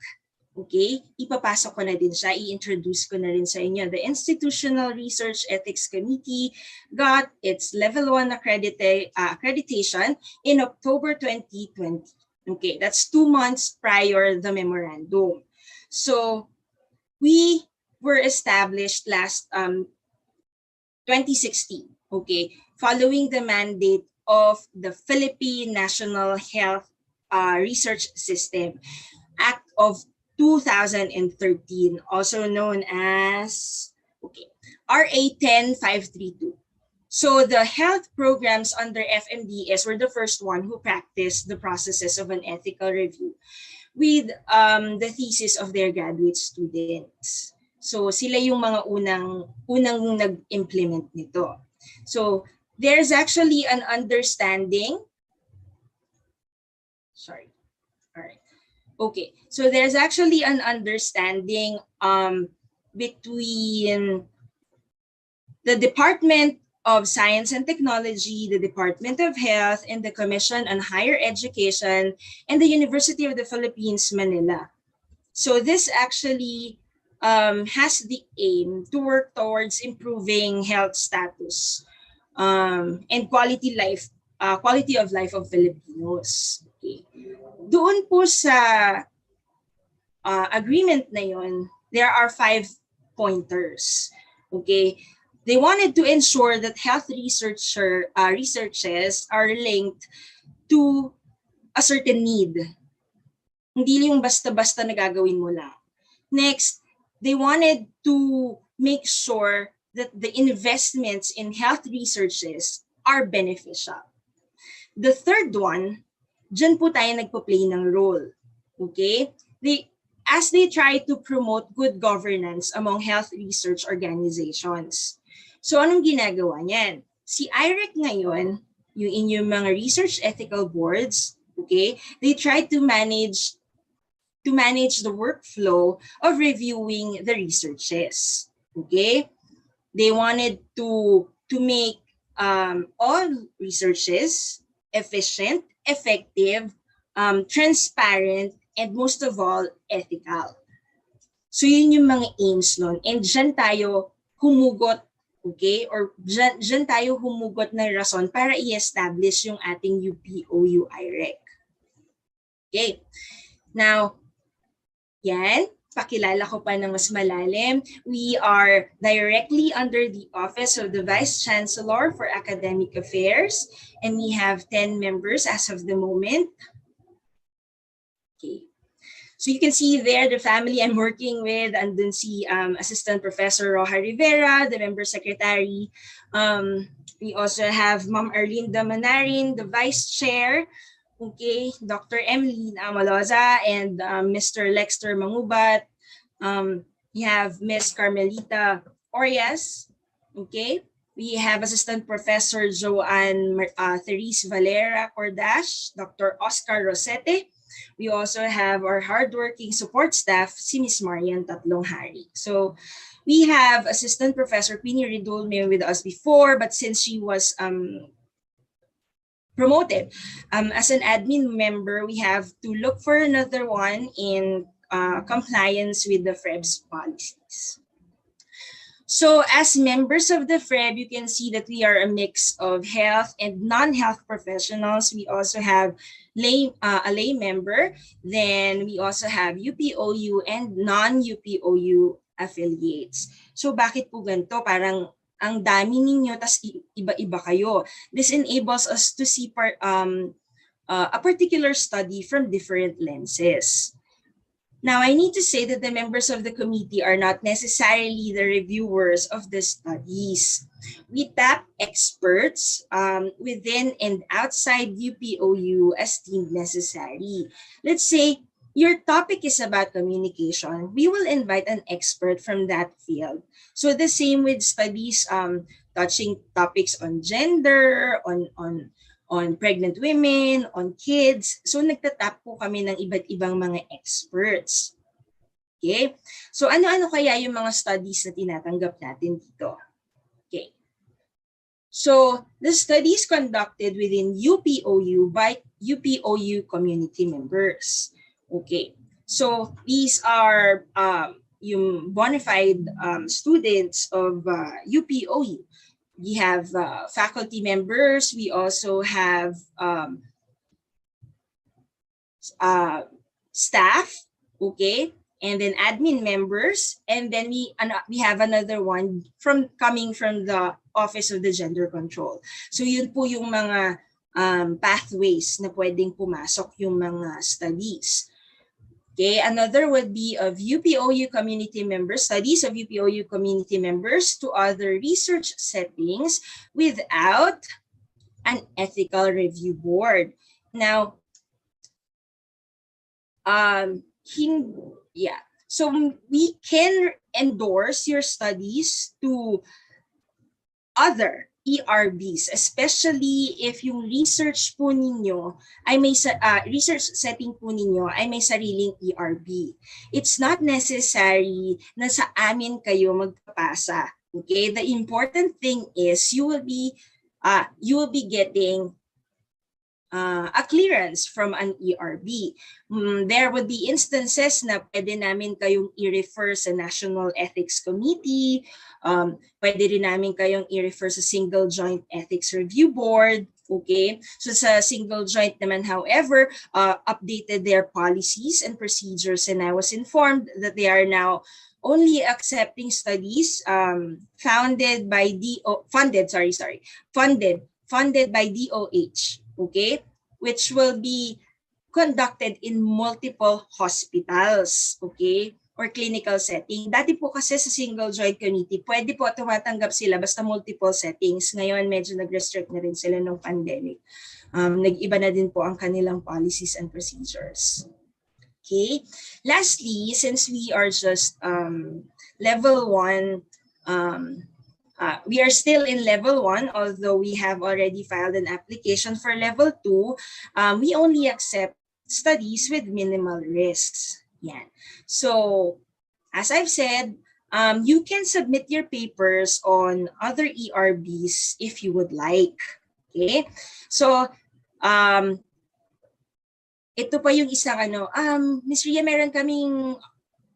Okay, ipapasok ko na din siya, i-introduce ko na rin sa inyo. The Institutional Research Ethics Committee got its Level 1 accreditation in October 2020. Okay, that's 2 months prior the memorandum. So, we were established last 2016, okay, following the mandate of the Philippine National Health Research System, Act of 2013, also known as RA 10532. So the health programs under FMDS were the first one who practiced the processes of an ethical review with the thesis of their graduate students. So sila yung mga unang nag-implement nito. So there's actually an understanding. Sorry. All right. Okay, so there's actually an understanding between the Department of Science and Technology, the Department of Health, and the Commission on Higher Education, and the University of the Philippines, Manila. So this actually has the aim to work towards improving health status and quality of life of Filipinos. Okay. Doon po sa agreement na yun, there are 5 pointers. Okay, they wanted to ensure that health researches are linked to a certain need. Hindi yung basta-basta na gagawin mo lang. Next, they wanted to make sure that the investments in health researches are beneficial. The third one, dyan po tayo nagpo-play ng role. Okay? As they try to promote good governance among health research organizations. So anong ginagawa niyan? Si IREC ngayon, yung inyong mga research ethical boards, okay, they try to manage the workflow of reviewing the researches. Okay? They wanted to make all researches efficient, effective, transparent, and most of all, ethical. So yun yung mga aims nun. And dyan tayo humugot, okay? Or dyan tayo humugot ng rason para i-establish yung ating UPOU IREC. Okay. Now, yan. Pakilala ko pa ng mas malalim. We are directly under the Office of the Vice Chancellor for Academic Affairs, and we have 10 members as of the moment. Okay. So you can see there the family I'm working with, and then si Assistant Professor Roja Rivera, the Member Secretary. We also have Ma'am Arlinda Manarin, the Vice Chair. Okay, Dr. Emily Amaloza and Mr. Lexter Mangubat. We have Miss Carmelita Orias. Okay, we have Assistant Professor Joanne Therese Valera Cordash, Dr. Oscar Rosete. We also have our hardworking support staff, si Miss Marian Tatlonghari. So we have Assistant Professor Queenie Ridulme with us before, but since she was promoted as an admin member, we have to look for another one in compliance with the FREB's policies. So as members of the FREB, you can see that we are a mix of health and non-health professionals. We also have a lay member. Then we also have UPOU and non-UPOU affiliates. So bakit po ganito? Parang ang dami ninyo, tas iba-iba kayo. This enables us to see a particular study from different lenses. Now, I need to say that the members of the committee are not necessarily the reviewers of the studies. We tap experts within and outside UPOU as deemed necessary. Let's say your topic is about communication. We will invite an expert from that field. So the same with studies touching topics on gender, on pregnant women, on kids. So nagtatap po kami ng iba't ibang mga experts. Okay? So ano-ano kaya yung mga studies na tinatanggap natin dito? Okay. So the studies conducted within UPOU by UPOU community members. Okay. So these are yung bona fide students of UPOU. We have faculty members. We also have staff, okay, and then admin members, and then we have another one coming from the Office of the Gender Control. So yun po yung mga pathways na pwedeng pumasok yung mga studies. Okay, another would be of UPOU community members, studies of UPOU community members to other research settings without an ethical review board. Now, so we can endorse your studies to other ERBs, especially if yung research po ninyo ay may research setting po ninyo ay may sariling ERB. It's not necessary na sa amin kayo magpapasa. Okay? The important thing is you will be getting a clearance from an ERB. There would be instances na pwede namin kayong i-refer sa National Ethics Committee, pwede rin namin kayong i-refer sa Single Joint Ethics Review Board. Okay, so sa Single Joint naman, however, updated their policies and procedures, and I was informed that they are now only accepting studies funded by DOH. Okay, which will be conducted in multiple hospitals, okay, or clinical setting. Dati po kasi sa Single Joint Committee, pwede po tumatanggap sila basta multiple settings. Ngayon, medyo nag-restrict na rin sila ng pandemic. Nag-iba na din po ang kanilang policies and procedures. Okay. Lastly, since we are just level 1, we are still in level 1, although we have already filed an application for level 2. We only accept studies with minimal risks. Yeah. So, as I've said, you can submit your papers on other ERBs if you would like. Okay. So, ito pa yung isang Ms. Ria, meron kaming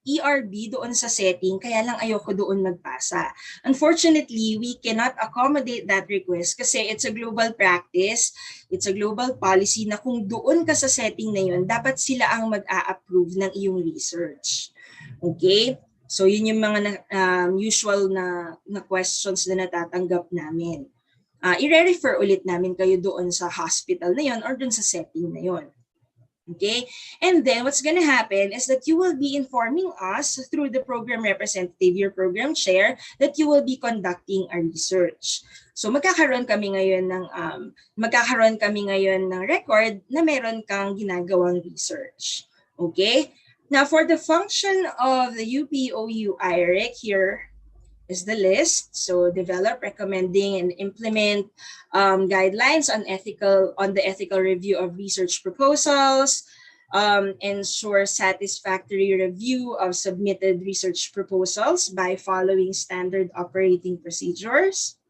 ERB doon sa setting, kaya lang ayoko doon magpasa. Unfortunately, we cannot accommodate that request kasi it's a global practice, it's a global policy na kung doon ka sa setting na yun, dapat sila ang mag-a-approve ng iyong research. Okay? So yun yung mga usual na questions na natatanggap namin. I-refer ulit namin kayo doon sa hospital na yun or doon sa setting na yun. Okay, and then what's going to happen is that you will be informing us through the program representative, your program chair, that you will be conducting a research. So magkakaroon kami ngayon ng record na meron kang ginagawang research. Okay? Now for the function of the UPOU IREC, here is the list. So develop, recommending, and implement guidelines on the ethical review of research proposals, ensure satisfactory review of submitted research proposals by following standard operating procedures,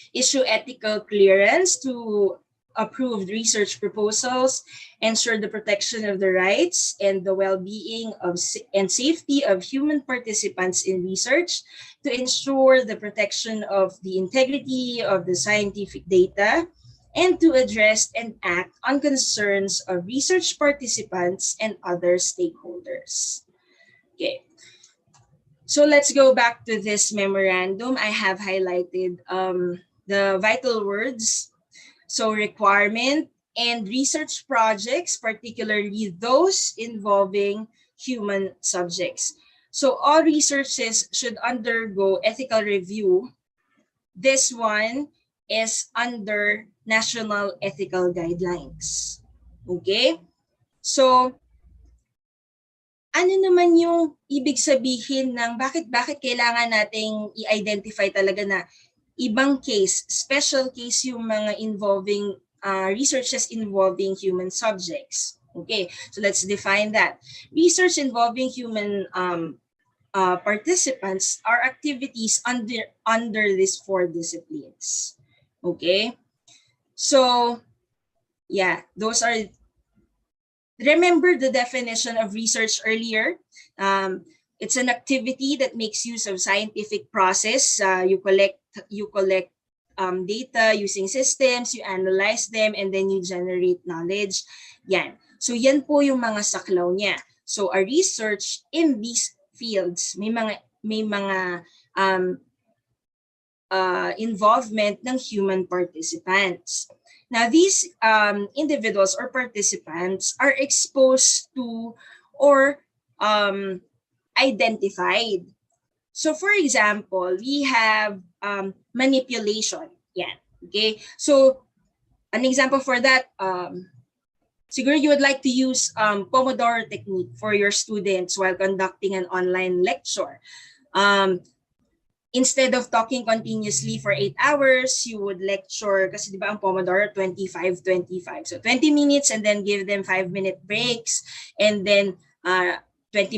issue ethical clearance to approved research proposals, ensure the protection of the rights and the well-being and safety of human participants in research, to ensure the protection of the integrity of the scientific data, and to address and act on concerns of research participants and other stakeholders. Okay. So let's go back to this memorandum. I have highlighted the vital words. So requirement and research projects, particularly those involving human subjects. So all researches should undergo ethical review. This one is under national ethical guidelines. Okay? So, ano naman yung ibig sabihin ng bakit kailangan nating i-identify talaga na ibang case, special case yung mga involving researches involving human subjects. Okay, so let's define that. Research involving human participants are activities under these 4 disciplines. Okay, so yeah, those are. Remember the definition of research earlier. It's an activity that makes use of scientific process. You collect data using systems, you analyze them, and then you generate knowledge. Yan. So yan po yung mga saklaw niya. So a research in these fields, may mga involvement ng human participants. Now these individuals or participants are exposed to or identified. So for example, we have manipulation. Yeah. Okay. So an example for that, siguro you would like to use Pomodoro technique for your students while conducting an online lecture. Instead of talking continuously for 8 hours, you would lecture, kasi di ba ang Pomodoro 25-25. So 20 minutes and then give them 5-minute breaks, and then 20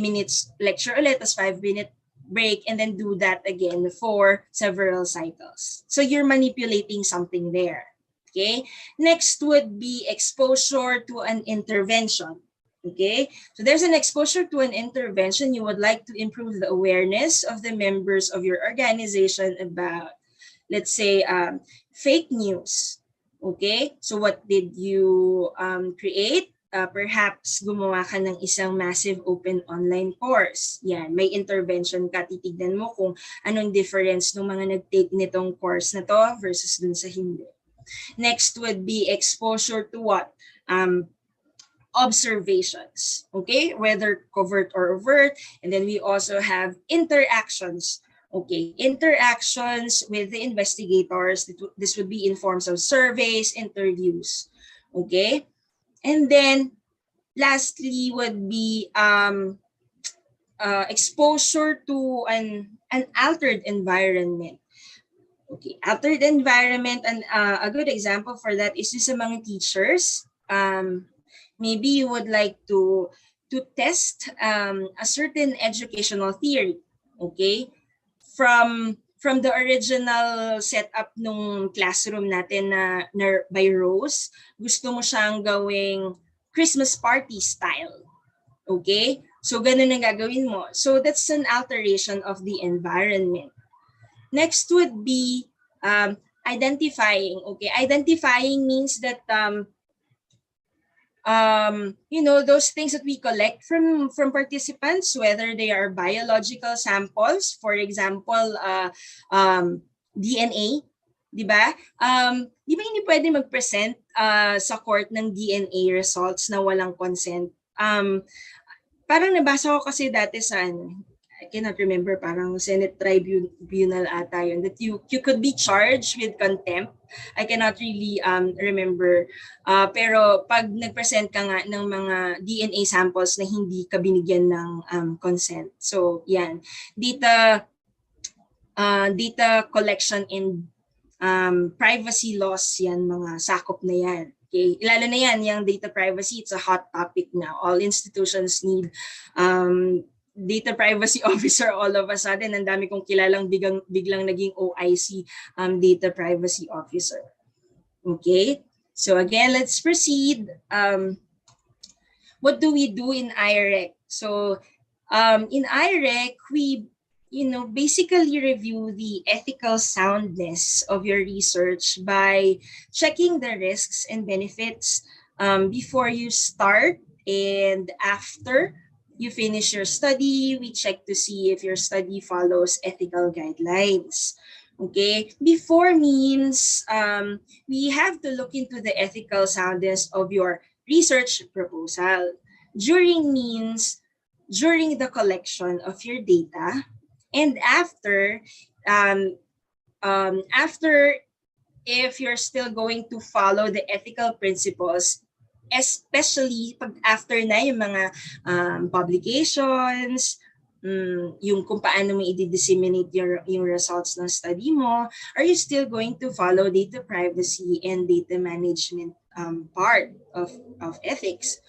minutes lecture ulit, tas 5-minute break, and then do that again for several cycles. So you're manipulating something there. Okay. Next would be exposure to an intervention. Okay, so there's an exposure to an intervention. You would like to improve the awareness of the members of your organization about, let's say, fake news. Okay, so what did you create? Perhaps gumawa ka ng isang massive open online course. Yan, may intervention ka, titignan mo kung anong difference ng mga nag-take nitong course na to versus dun sa hindi. Next would be exposure to what? Observations, okay, whether covert or overt. And then we also have interactions. Okay, interactions with the investigators. This would be in forms of surveys, interviews. Okay, and then lastly would be exposure to an altered environment. Okay, altered environment, and a good example for that is sa mga teachers. Maybe you would like to test a certain educational theory, okay? From the original setup nung classroom natin na by rows, gusto mo siyang gawing Christmas party style, okay? So ganun ang gagawin mo. So that's an alteration of the environment. Next would be identifying, okay? Identifying means that you know, those things that we collect from participants, whether they are biological samples, for example, DNA, Di ba? Di ba hindi pwede mag-present sa court ng DNA results na walang consent? Parang nabasa ko kasi dati sa I cannot remember, parang Senate Tribunal ata yun, that you could be charged with contempt. I cannot really remember. Pero pag nag-present ka nga ng mga DNA samples na hindi ka binigyan ng consent. So, yan. Data collection and privacy laws, yan, mga sakop na yan. Okay, lalo na yan, yung data privacy, it's a hot topic now. All institutions need data privacy officer all of a sudden. Ang dami kong kilalang biglang naging OIC data privacy officer. Okay, so again, let's proceed. What do we do in IREC? So in IREC, we basically review the ethical soundness of your research by checking the risks and benefits before you start and after you finish your study. We check to see if your study follows ethical guidelines. Okay, before means we have to look into the ethical soundness of your research proposal. During means during the collection of your data, and after if you're still going to follow the ethical principles, especially pag after na yung mga publications, yung kung paano mo i-disseminate yung results ng study mo, are you still going to follow data privacy and data management part of ethics?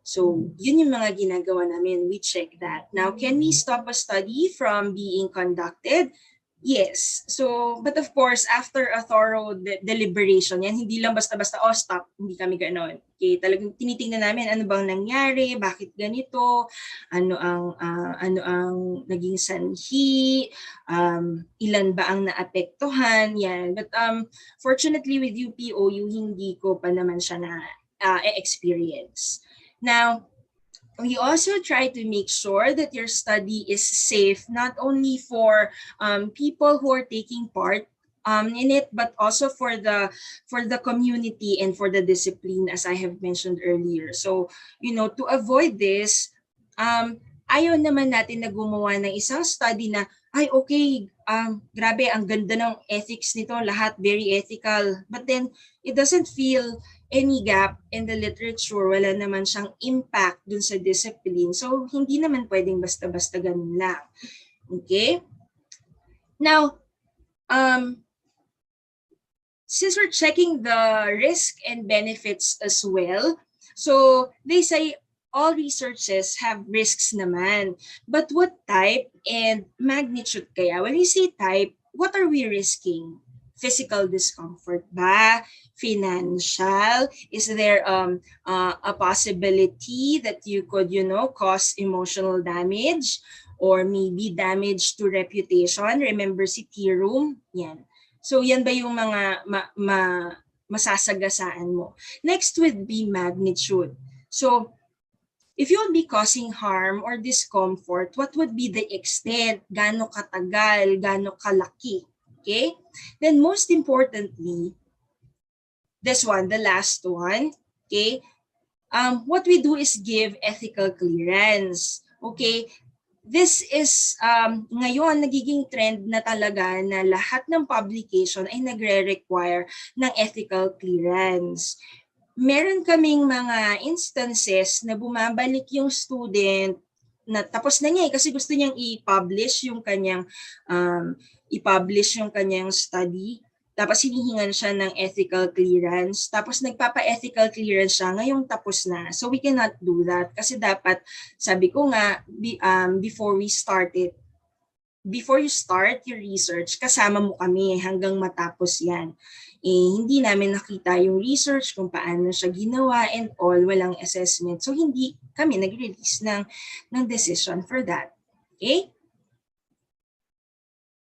So, yun yung mga ginagawa namin. We check that. Now, can we stop a study from being conducted? Yes. So, but of course, after a thorough deliberation, yan, hindi lang basta-basta, stop, hindi kami ganon. Okay, talagang tinitingnan namin ano bang nangyari, bakit ganito, ano ang naging sanhi, ilan ba ang naapektuhan, yan. But fortunately with UPOU, hindi ko pa naman siya na experience. Now, we also try to make sure that your study is safe, not only for people who are taking part in it, but also for the community and for the discipline, as I have mentioned earlier. So, to avoid this, ayaw naman natin na gumawa ng isang study na, ay okay, grabe, ang ganda ng ethics nito, lahat very ethical. But then, it doesn't feel any gap in the literature, wala naman siyang impact dun sa discipline. So, hindi naman pwedeng basta-basta ganun lang. Okay? Now, since we're checking the risk and benefits as well, so they say all researches have risks naman. But what type and magnitude kaya? When we say type, what are we risking? Physical discomfort ba? Financial? Is there a possibility that you could, cause emotional damage or maybe damage to reputation? Remember si tea room? Yan. So yan ba yung mga masasagasaan mo? Next would be magnitude. So if you would be causing harm or discomfort, what would be the extent? Gaano katagal? Gaano kalaki? Okay? Then most importantly, this one, the last one, okay? What we do is give ethical clearance. Okay? This is, ngayon, nagiging trend na talaga na lahat ng publication ay nagre-require ng ethical clearance. Meron kaming mga instances na bumabalik yung student na tapos na niya kasi gusto niyang i-publish yung kanyang study. Tapos hinihingan siya ng ethical clearance. Tapos nagpapa-ethical clearance siya ngayong tapos na. So we cannot do that kasi dapat, sabi ko nga, before you start your research, kasama mo kami hanggang matapos yan. Hindi namin nakita yung research kung paano siya ginawa and all, walang assessment. So hindi kami nag-release ng decision for that. Okay?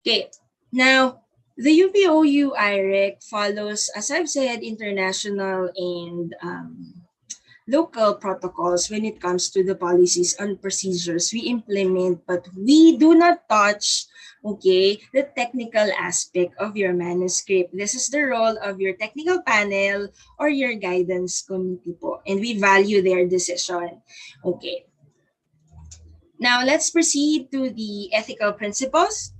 Okay. Now, the UPOU IREC follows, as I've said, international and local protocols when it comes to the policies and procedures we implement, but we do not touch, okay, the technical aspect of your manuscript. This is the role of your technical panel or your guidance committee po, and we value their decision. Okay. Now let's proceed to the ethical principles,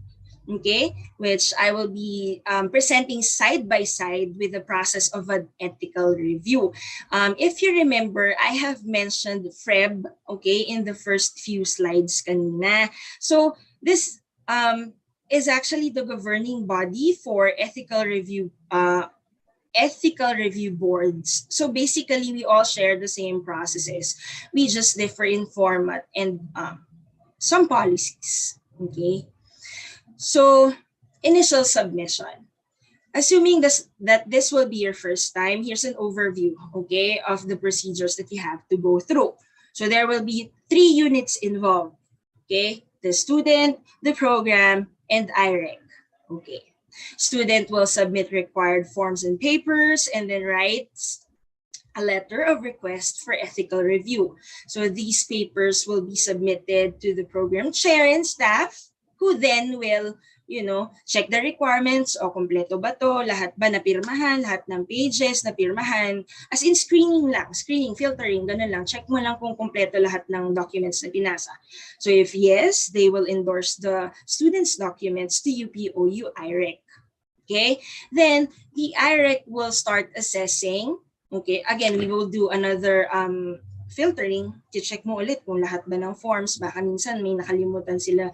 okay, which I will be presenting side by side with the process of an ethical review. If you remember, I have mentioned FREB, okay, in the first few slides kanina. So this is actually the governing body for ethical review boards. So basically, we all share the same processes. We just differ in format and some policies, okay? So, initial submission. Assuming that this will be your first time, here's an overview, okay, of the procedures that you have to go through. So there will be 3 units involved, okay? The student, the program, and IREC, okay? Student will submit required forms and papers and then writes a letter of request for ethical review. So these papers will be submitted to the program chair and staff, who then will, check the requirements, o kompleto ba to, lahat ba napirmahan, lahat ng pages napirmahan, as in screening, filtering, ganun lang, check mo lang kung kompleto lahat ng documents na pinasa. So if yes, they will endorse the students' documents to UPOU IREC. Okay, then the IREC will start assessing. Okay, again, we will do another filtering to check mo ulit kung lahat ba ng forms, baka minsan may nakalimutan sila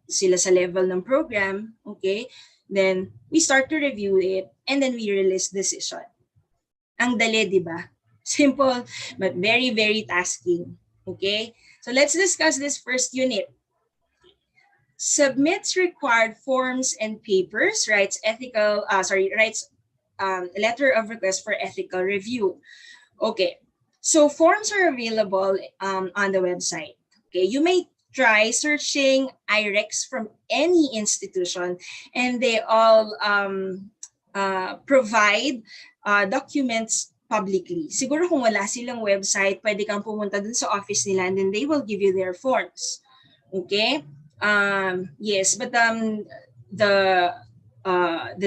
sa level ng program. Okay, then we start to review it and then we release decision. Ang dali, di ba? Simple but very, very tasking. Okay, so let's discuss this first unit. Submits required forms and papers, writes letter of request for ethical review. Okay, so forms are available on the website. Okay, you may try searching IRECs from any institution, and they all provide documents publicly. Siguro kung wala silang website, pwede kang pumunta dun sa office nila and then they will give you their forms. Okay? Yes, but the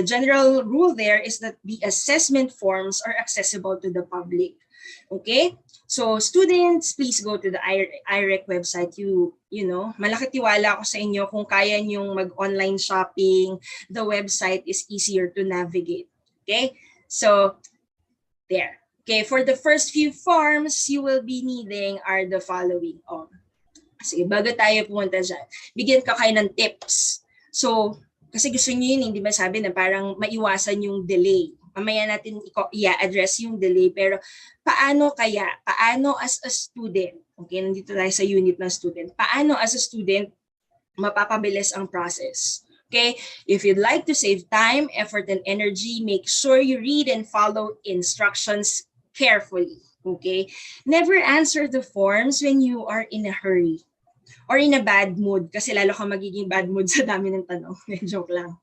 general rule there is that the assessment forms are accessible to the public. Okay, so students, please go to the IREC website. Malaki tiwala ako sa inyo kung kaya niyong mag-online shopping. The website is easier to navigate. Okay, so there. Okay, for the first few forms you will be needing are the following. Sige, bago tayo pumunta dyan, bigyan ka kayo ng tips. So, kasi gusto nyo yun, hindi ba sabi na parang maiwasan yung delay. Mamaya natin i-address yung delay, pero paano as a student, okay, nandito tayo sa unit ng student, paano as a student mapapabilis ang process? Okay, if you'd like to save time, effort, and energy, make sure you read and follow instructions carefully. Okay, never answer the forms when you are in a hurry or in a bad mood, kasi lalo kang magiging bad mood sa dami ng tanong. Joke lang.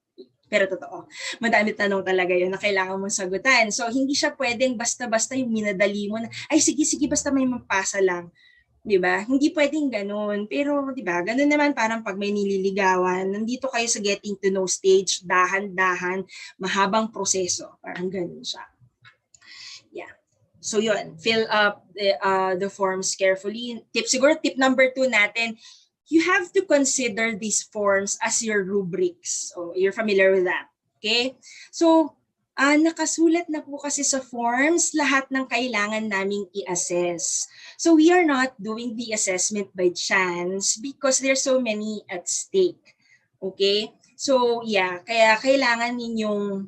Pero totoo, madami tanong talaga yun na kailangan mong sagutan. So, hindi siya pwedeng basta-basta yung minadali mo na, ay sige, basta may mapasa lang. Diba? Hindi pwedeng ganun. Pero, diba, ganun naman parang pag may nililigawan, nandito kayo sa getting to know stage, dahan-dahan, mahabang proseso. Parang ganun siya. Yeah. So yun, fill up the forms carefully. Tip number 2 natin, you have to consider these forms as your rubrics. So you're familiar with that. Okay? So, nakasulat na po kasi sa forms lahat ng kailangan naming i-assess. So we are not doing the assessment by chance because there's so many at stake. Okay? So yeah, kaya kailangan ninyong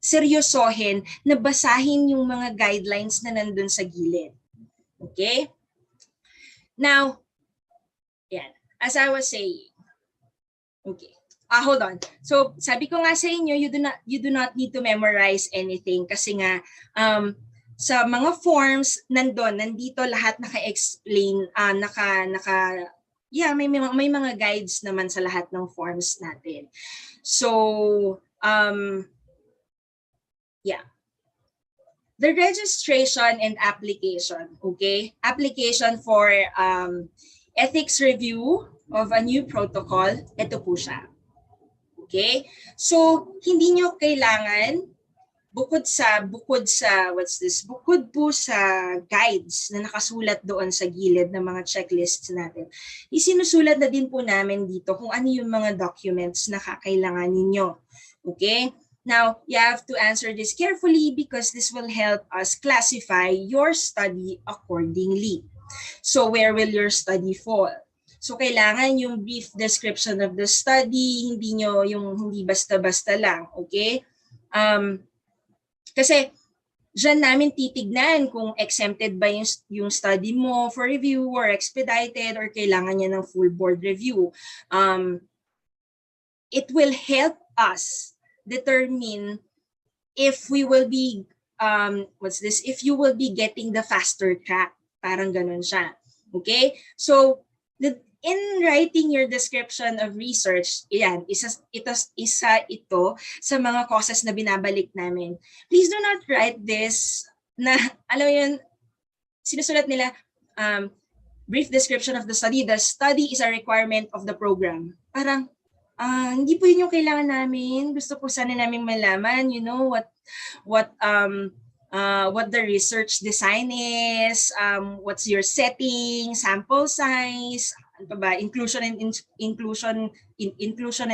seryosohin na basahin yung mga guidelines na nandun sa gilid. Okay? Now, yan. As I was saying, okay. Hold on. So, sabi ko nga sa inyo, you do not need to memorize anything kasi nga sa mga forms nandito lahat naka-explain, may mga guides naman sa lahat ng forms natin. So, Yeah. The registration and application, okay? Application for ethics review of a new protocol, ito po siya. Okay? So, hindi nyo kailangan bukod sa bukod po sa guides na nakasulat doon sa gilid ng mga checklists natin, isinusulat na din po namin dito kung ano yung mga documents na kakailangan ninyo. Okay? Now, you have to answer this carefully because this will help us classify your study accordingly. So, where will your study fall? So, kailangan yung brief description of the study, hindi nyo yung hindi basta-basta lang, okay? Kasi dyan namin titignan kung exempted ba yung study mo for review or expedited or kailangan niya ng full board review. It will help us determine if we will be, if you will be getting the faster track. Parang ganun siya. Okay? So, in writing your description of research, isa ito sa mga causes na binabalik namin. Please do not write this na, alam mo yun, sinusulat nila, brief description of the study. The study is a requirement of the program. Parang, hindi po yun yung kailangan namin. Gusto po sana namin malaman, you know, what the research design is, what's your setting, sample size, inclusion and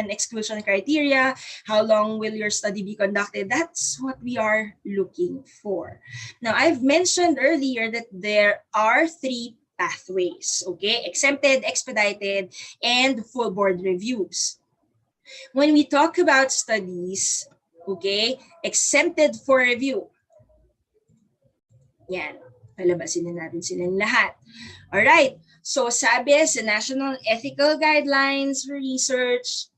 exclusion criteria, how long will your study be conducted. That's what we are looking for. Now, I've mentioned earlier that there are 3 pathways, okay? Exempted, expedited, and full board reviews. When we talk about studies, okay, exempted for review, yan, palabasin na natin silang lahat. Alright, so sabi sa National Ethical Guidelines for Research,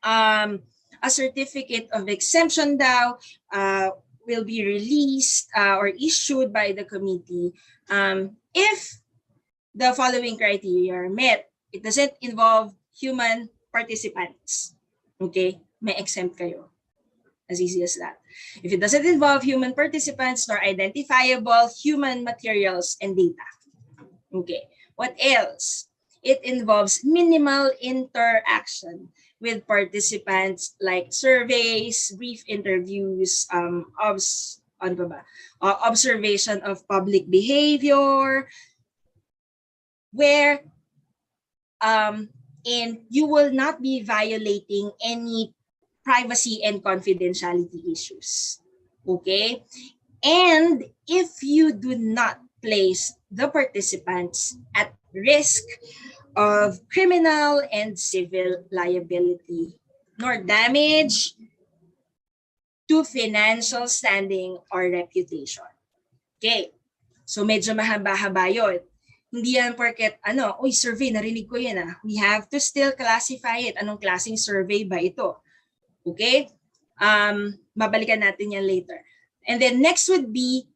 a certificate of exemption daw will be released or issued by the committee if the following criteria are met. It doesn't involve human participants. Okay, may exempt kayo. As easy as that. If it doesn't involve human participants nor identifiable human materials and data. Okay, what else? It involves minimal interaction with participants like surveys, brief interviews, observation of public behavior, where and you will not be violating any privacy and confidentiality issues. Okay? And if you do not place the participants at risk of criminal and civil liability, nor damage to financial standing or reputation. Okay? So medyo mahaba-haba yun. Hindi yan porket, survey, narinig ko yan . We have to still classify it. Anong klaseng survey ba ito? Okay? Babalikan natin yan later. And then next would be,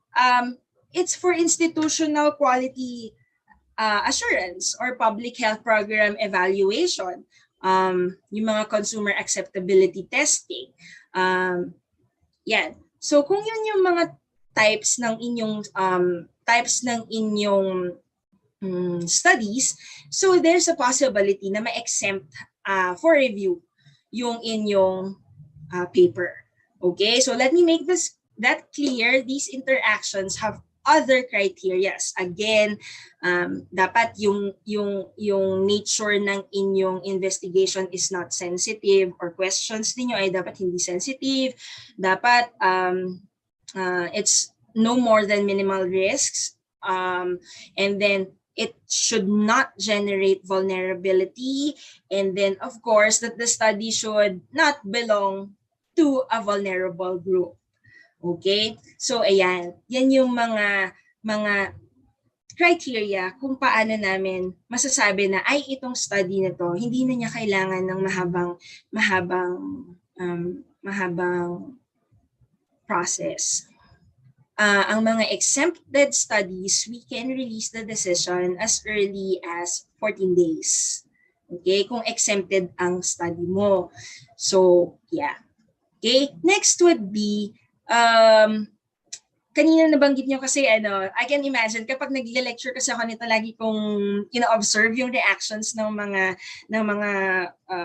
it's for institutional quality assurance or public health program evaluation. Yung mga consumer acceptability testing. Yan. So kung yun yung mga types ng inyong studies, so there's a possibility na ma-exempt for review yung inyong paper. Okay, so let me make that clear. These interactions have other criterias. Again, dapat yung nature ng inyong investigation is not sensitive, or questions niyo ay dapat hindi sensitive. Dapat it's no more than minimal risks, and then it should not generate vulnerability, and then of course that the study should not belong to a vulnerable group. Okay? So ayan, yan yung mga criteria kung paano namin masasabi na ay itong study na to hindi na niya kailangan ng mahabang process. Ang mga exempted studies, we can release the decision as early as 14 days. Okay? Kung exempted ang study mo. So, yeah. Okay? Next would be Kanina nabanggit niyo kasi I can imagine kapag nagle-lecture kasi ako nito, lagi kong ina-observe yung reactions ng mga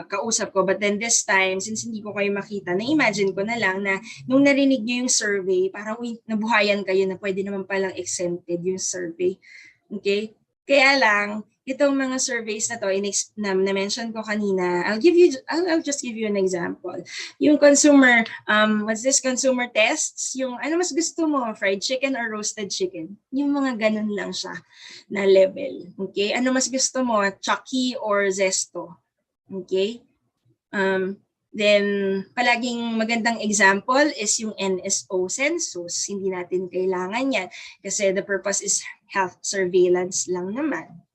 kausap ko. But then this time, since hindi ko kayo makita, na-imagine ko na lang na nung narinig niyo yung survey, parang nabuhayan kayo na pwede naman palang exempted yung survey. Okay? Kaya lang, itong mga surveys na to, na-mention ko kanina, I'll just give you an example. Yung consumer, what's this, consumer tests, yung ano mas gusto mo, fried chicken or roasted chicken? Yung mga ganun lang siya na level. Okay? Ano mas gusto mo, Chucky or Zesto? Okay? Then, palaging magandang example is yung NSO census. Hindi natin kailangan yan kasi the purpose is health surveillance lang naman.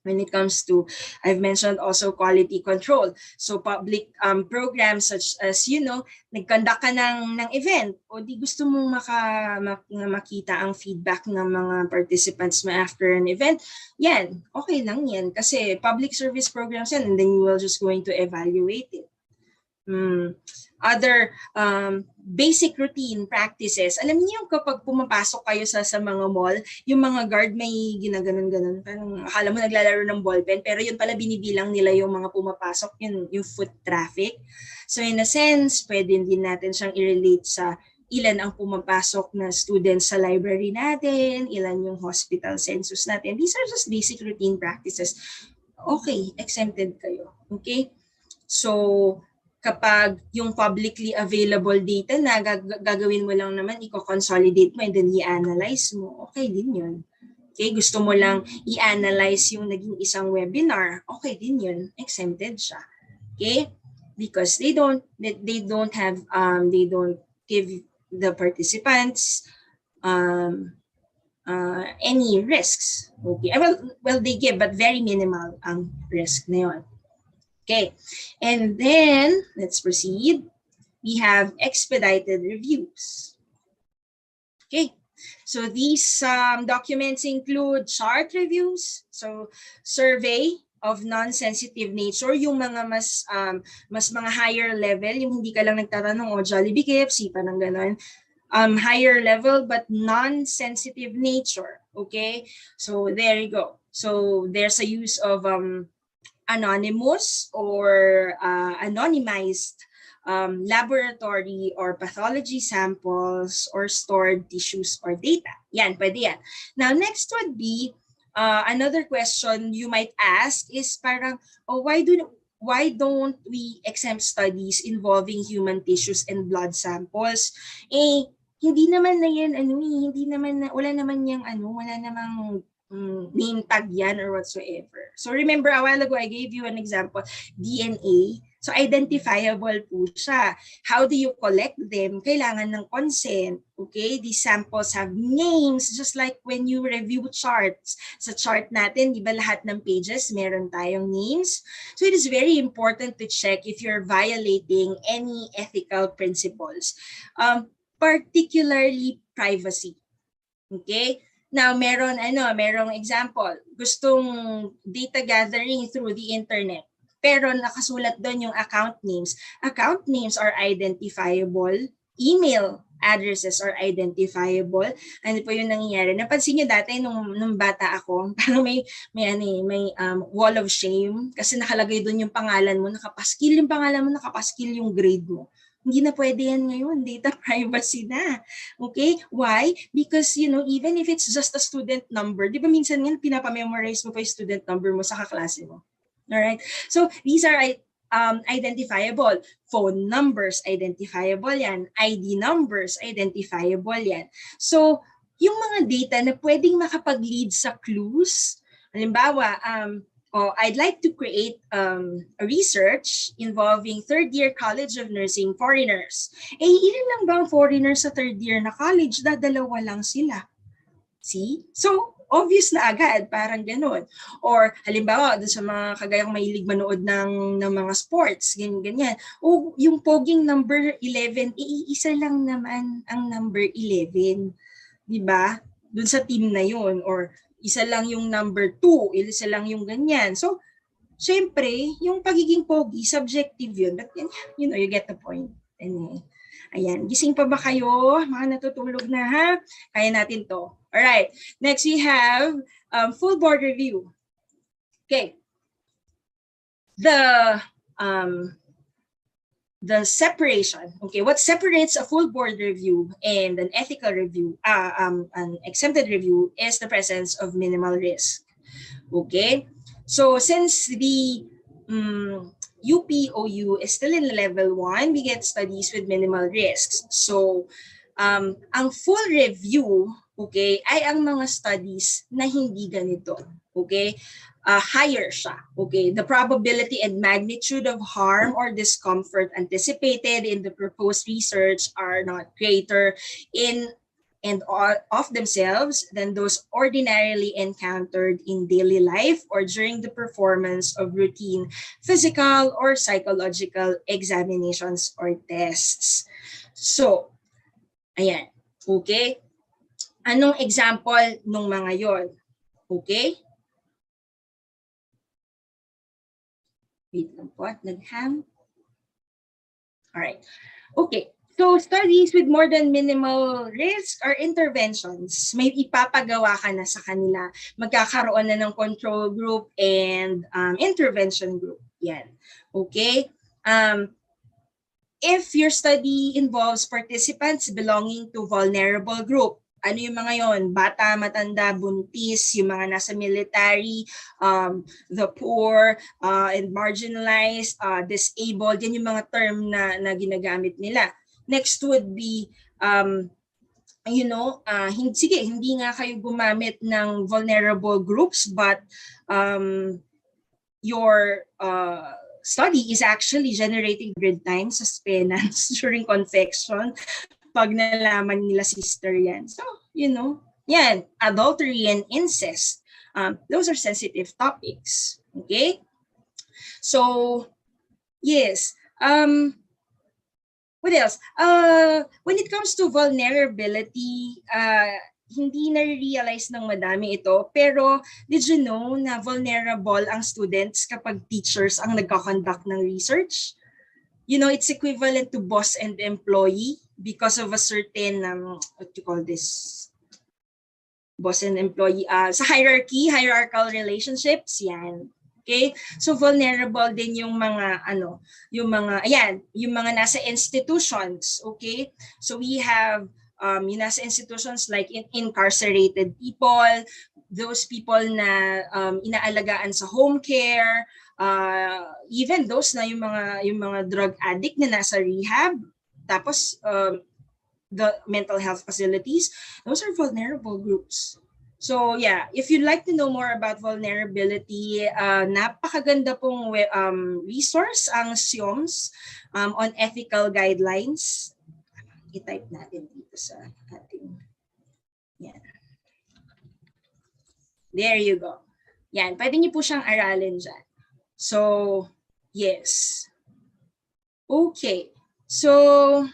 When it comes to, I've mentioned also quality control. So public programs such as, nag-conduct ka ng event o di gusto mong makita ang feedback ng mga participants mo after an event, yan, okay lang yan kasi public service programs yan, and then you will just going to evaluate it. Other basic routine practices. Alam niyo kapag pumapasok kayo sa mga mall, yung mga guard may ginaganon-ganon. Parang akala mo naglalaro ng ballpen, pero yun pala binibilang nila yung mga pumapasok, yung foot traffic. So in a sense, pwede din natin siyang i-relate sa ilan ang pumapasok na students sa library natin, ilan yung hospital census natin. These are just basic routine practices. Okay, exempted kayo. Okay? So, kapag yung publicly available data na gagawin mo lang naman, i-consolidate mo and then i-analyze mo, okay din yun. Okay, gusto mo lang i-analyze yung naging isang webinar, okay din yun, exempted siya. Okay? Because they don't give the participants any risks. Okay? Well, they give, but very minimal ang risk na yun. Okay, and then let's proceed. We have expedited reviews. Okay, so these documents include chart reviews, so survey of non-sensitive nature, yung mga mas mga higher level, yung hindi ka lang nagtatanong o Jollibee, KFC, parang ganon. Higher level but non-sensitive nature. Okay, so there you go. So there's a use of anonymous or anonymized laboratory or pathology samples or stored tissues or data. Yan, pwede yan. Now, next would be another question you might ask is parang, why don't we exempt studies involving human tissues and blood samples? Hindi naman na yan, wala namang name tag yan or whatsoever. So remember a while ago, I gave you an example, DNA. So identifiable po siya. How do you collect them? Kailangan ng consent. Okay? These samples have names, just like when you review charts. Sa chart natin, di ba lahat ng pages, meron tayong names? So it is very important to check if you're violating any ethical principles, particularly privacy. Okay? Now, merong example. Gustong data gathering through the internet. Pero nakasulat doon yung account names. Account names are identifiable. Email addresses are identifiable. Ano po yung nangyayari? Napansin niyo dati nung bata ako, parang may wall of shame kasi nakalagay doon yung pangalan mo, nakapaskil yung pangalan mo, nakapaskil yung grade mo. Hindi na pwede yan ngayon. Data privacy na. Okay? Why? Because, even if it's just a student number, di ba minsan yan, pinapamemorize mo pa yung student number mo sa kaklase mo. Alright? So, these are identifiable. Phone numbers, identifiable yan. ID numbers, identifiable yan. So, yung mga data na pwedeng makapag-lead sa clues, halimbawa, I'd like to create a research involving third-year College of Nursing foreigners. Ilan lang ba ang foreigners sa third-year na college? Dalawa lang sila. See? So, obvious na agad, parang ganun. Or, halimbawa, dun sa mga kagayang mahilig manood ng mga sports, ganyan. O, yung poging number 11, isa lang naman ang number 11. Diba? Dun sa team na yun. Or, isa lang yung number 2, isa lang yung ganyan. So, syempre, yung pagiging pogi, subjective yun. But, you get the point. Anyway. Ayan, gising pa ba kayo? Mga natutulog na ha? Kaya natin to. Alright, next we have full board review. Okay. The separation, okay, what separates a full board review and an ethical review, an exempted review, is the presence of minimal risk. Okay, so since the UPOU is still in level 1, we get studies with minimal risks. So, ang full review, okay, ay ang mga studies na hindi ganito. Okay, higher siya. Okay, the probability and magnitude of harm or discomfort anticipated in the proposed research are not greater in and of themselves than those ordinarily encountered in daily life or during the performance of routine physical or psychological examinations or tests. So, ayan. Okay? Anong example nung mga yon? Okay? Wait lang po, nag-hang. Alright. Okay. So, studies with more than minimal risk or interventions, may ipapagawa ka na sa kanila. Magkakaroon na ng control group and intervention group. Yan. Okay? If your study involves participants belonging to vulnerable group, ano yung mga yon? Bata, matanda, buntis, yung mga nasa military, the poor, and marginalized, disabled, yan yung mga term na ginagamit nila. Next would be, hindi nga kayo gumamit ng vulnerable groups, but your study is actually generating grid time sustenance during confection pag nalaman nila sister yan. So, yan, adultery and incest. Those are sensitive topics. Okay? So, yes. What else? When it comes to vulnerability, hindi na-realize ng madami ito, pero did you know na vulnerable ang students kapag teachers ang nagkakonduct ng research? It's equivalent to boss and employee because of a certain, what you call this? Boss and employee. Sa hierarchical relationships, yan. Okay? So vulnerable din yung mga yung mga nasa institutions, okay? So we have yung nasa institutions like incarcerated people, those people na inaalagaan sa home care, even those na yung mga drug addict na nasa rehab, tapos the mental health facilities, those are vulnerable groups. So yeah, if you'd like to know more about vulnerability, napakaganda pong resource ang SIOMS on ethical guidelines. I-type natin dito sa ating, yan. There you go. Yan, pwede niyo po siyang aralin dyan. So, yes. Okay. So,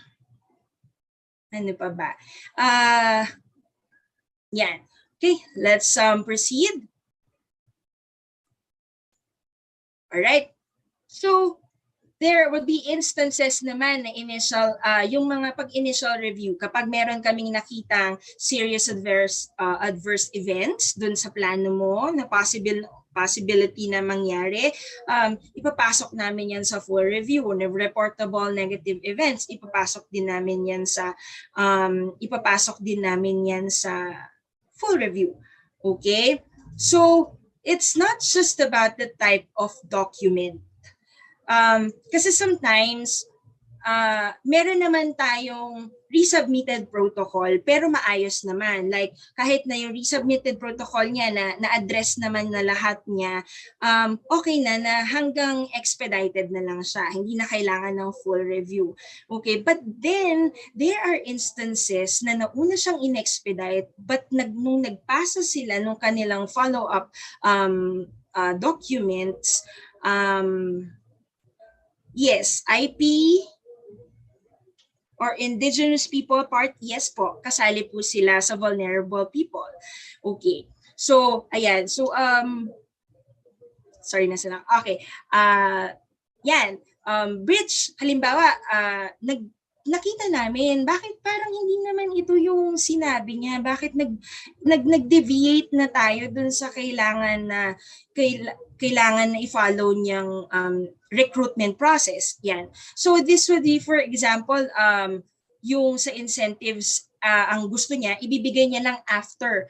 ano pa ba? Yan. Okay, let's proceed. All right. So, there would be instances naman na initial, yung mga pag-initial review, kapag meron kaming nakitang serious adverse events dun sa plano mo na possibility na mangyari, ipapasok namin yan sa full review. Reportable negative events, ipapasok din namin yan sa full review. Okay? So, it's not just about the type of document. Kasi sometimes, meron naman tayong resubmitted protocol, pero maayos naman. Like, kahit na yung resubmitted protocol niya na-address naman na lahat niya, okay na hanggang expedited na lang siya. Hindi na kailangan ng full review. Okay, but then, there are instances na nauna siyang in-expedite, but nung nagpasa sila nung kanilang follow-up documents, yes, IP or indigenous people part, yes po, kasali po sila sa vulnerable people. Okay. So, ayan. So, sorry na sila. Okay. Yan. Bridge, halimbawa, nakita namin, bakit parang hindi naman ito yung sinabi niya? Bakit nag-deviate na tayo dun sa kailangan na i-follow niyang recruitment process? Yan. So this would be, for example, yung sa incentives, ang gusto niya, ibibigay niya lang after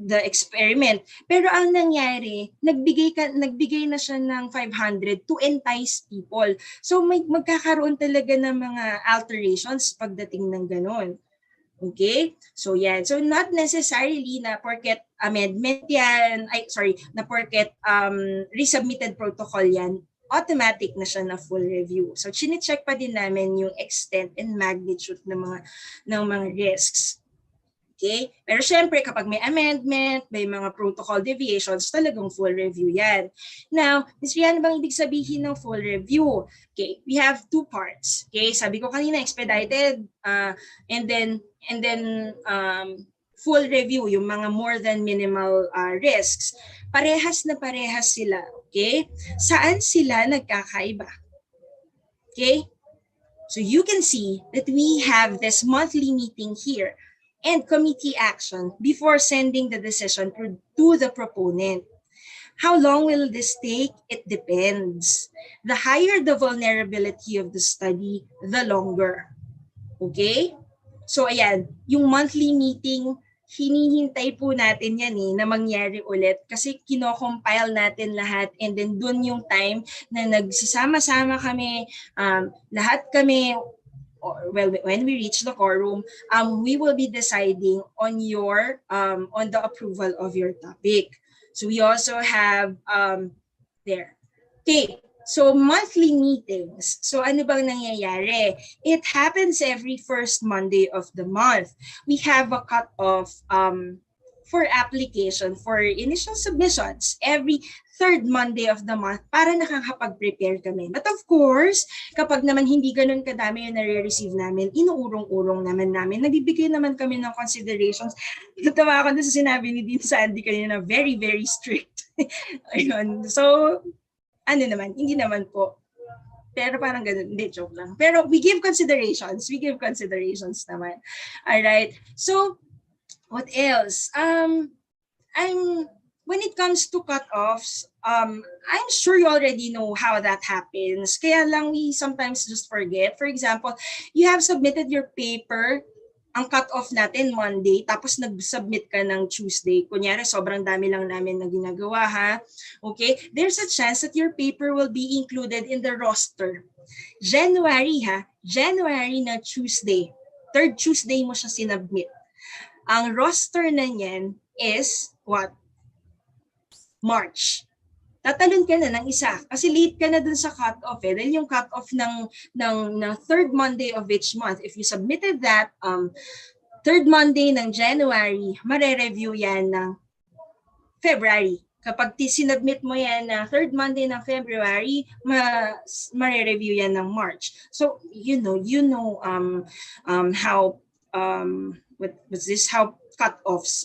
the experiment. Pero ang nangyari, nagbigay na siya ng 500 to entice people. So magkakaroon talaga ng mga alterations pagdating ng ganon. Okay? So yan. So not necessarily na porket amendment yan, na porket resubmitted protocol yan, automatic na siya na full review. So chine-check pa din namin yung extent and magnitude ng mga risks. Okay? Pero syempre, kapag may amendment, may mga protocol deviations, talagang full review yan. Now, Ms. Rihanna, bang ibig sabihin ng full review? Okay, we have two parts. Okay, sabi ko kanina, expedited, and then full review, yung mga more than minimal risks. Parehas na parehas sila. Okay? Saan sila nagkakaiba? Okay? So you can see that we have this monthly meeting here and committee action before sending the decision to the proponent. How long will this take? It depends. The higher the vulnerability of the study, the longer. Okay? So ayan, yung monthly meeting, hinihintay po natin yan na mangyari ulit kasi kino-compile natin lahat, and then dun yung time na nagsasama-sama kami, lahat kami, when we reach the quorum, we will be deciding on on the approval of your topic. So we also have there. Okay, so monthly meetings. So ano bang nangyayari? It happens every first Monday of the month. We have a cutoff for application for initial submissions every third Monday of the month para nakakapag-prepare kami. But of course, kapag naman hindi ganun kadami yung nare-receive namin, inuurong-urong naman namin. Nagbibigay naman kami ng considerations. Natawa ako na sa sinabi ni Dean Sandy kanina na very, very strict. Ayun. So, ano naman, hindi naman po. Pero parang ganun, hindi, joke lang. Pero we give considerations. We give considerations naman. Alright. So, what else? When it comes to cutoffs, I'm sure you already know how that happens. Kaya lang we sometimes just forget. For example, you have submitted your paper, ang cutoff natin Monday, tapos nag-submit ka ng Tuesday. Kunyari, sobrang dami lang namin na ginagawa, ha? Okay? There's a chance that your paper will be included in the roster. January, ha? January na Tuesday. Third Tuesday mo siya sinubmit. Ang roster na niyan is what? March. Tatalon ka na ng isa kasi late ka na dun sa cut-off dahil yung cut-off ng third Monday of each month, if you submitted that third Monday ng January, mare-review yan ng February. Kapag sinubmit mo yan na third Monday ng February, mare-review yan ng March. So you know how what's this, how cut-offs,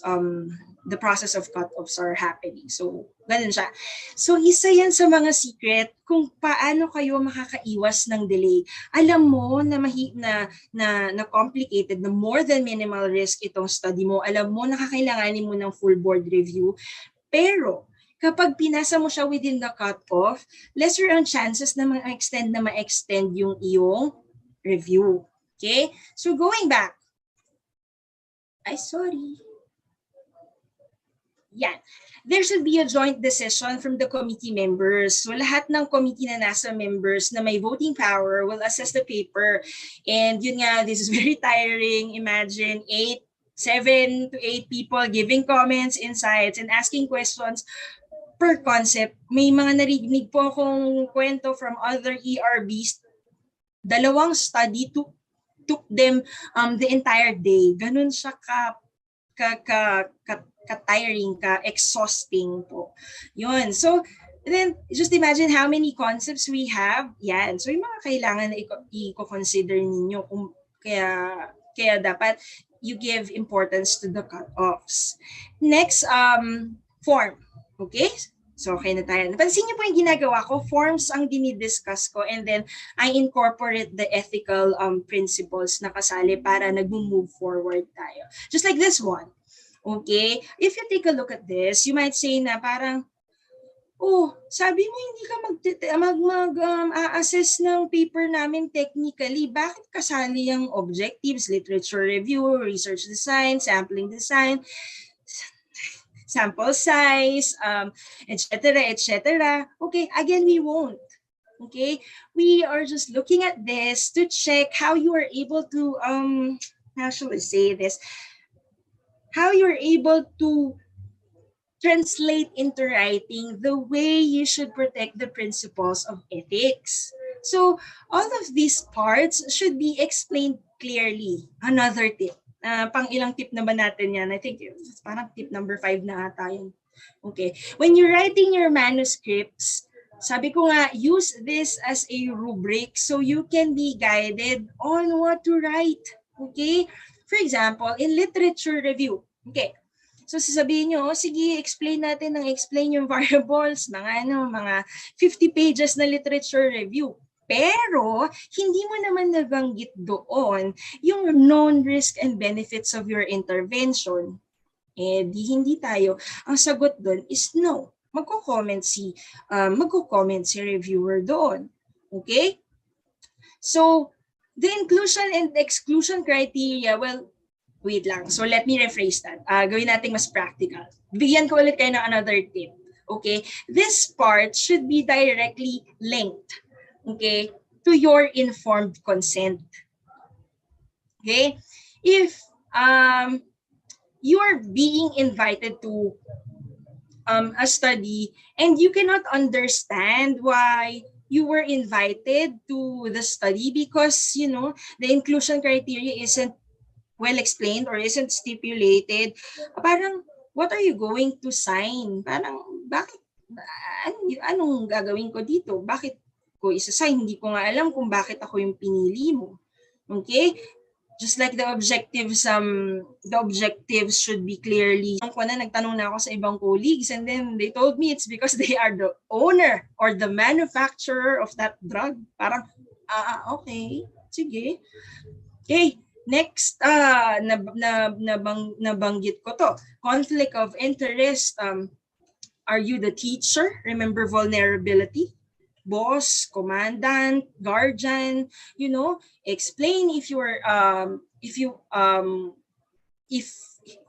the process of cut-offs are happening. So, ganun siya. So, isa yan sa mga secret kung paano kayo makakaiwas ng delay. Alam mo na complicated, na more than minimal risk itong study mo. Alam mo na kakailanganin mo ng full board review. Pero, kapag pinasa mo siya within the cut-off, lesser ang chances na ma-extend yung iyong review. Okay? So, going back. Sorry. Yan. There should be a joint decision from the committee members. So lahat ng committee na nasa members na may voting power will assess the paper. And yun nga, this is very tiring. Imagine 7 to 8 people giving comments, insights, and asking questions per concept. May mga narinig po akong kwento from other ERBs. 2 study took them the entire day. Ganun siya ka-tiring, ka-exhausting po. Yun. So, then, just imagine how many concepts we have. Yan. So, yung mga kailangan na i-consider ninyo. Kaya dapat you give importance to the cut-offs. Next, form. Okay? So, okay na tayo. Napansin niyo po yung ginagawa ko, forms ang dinidiscuss ko, and then I incorporate the ethical principles na kasali para nag-move forward tayo. Just like this one. Okay? If you take a look at this, you might say na parang, oh, sabi mo hindi ka mag-assess ng paper namin technically. Bakit kasali yung objectives, literature review, research design, sampling design, sample size, etc., etc. Okay, again, we won't. Okay, we are just looking at this to check how you are able to, how shall I say this? How you're able to translate into writing the way you should protect the principles of ethics. So all of these parts should be explained clearly. Another tip. Pang ilang tip na ba natin yan? I think parang tip number 5 na ata yun. Okay. When you're writing your manuscripts, sabi ko nga, use this as a rubric so you can be guided on what to write. Okay? For example, in literature review. Okay. So sasabihin nyo, sige, explain natin yung variables, mga 50 pages na literature review. Pero, hindi mo naman nabanggit doon yung known risk and benefits of your intervention. Eh, hindi tayo. Ang sagot doon is no. Magko-comment si reviewer doon. Okay? So, the inclusion and exclusion criteria, well, wait lang. So, let me rephrase that. Gawin natin mas practical. Bigyan ko ulit kayo ng another tip. Okay? This part should be directly linked, okay, to your informed consent. Okay? If you are being invited to a study and you cannot understand why you were invited to the study because, you know, the inclusion criteria isn't well explained or isn't stipulated, parang, what are you going to sign? Parang, bakit, anong gagawin ko dito? Bakit ko isa-sign? Hindi ko nga alam kung bakit ako yung pinili mo. Okay? Just like the objectives should be clearly. Nagtanong na ako sa ibang colleagues and then they told me it's because they are the owner or the manufacturer of that drug. Parang, okay, sige. Okay, next, nabanggit ko to. Conflict of interest. Are you the teacher? Remember vulnerability? Boss, commandant, guardian, you know, explain if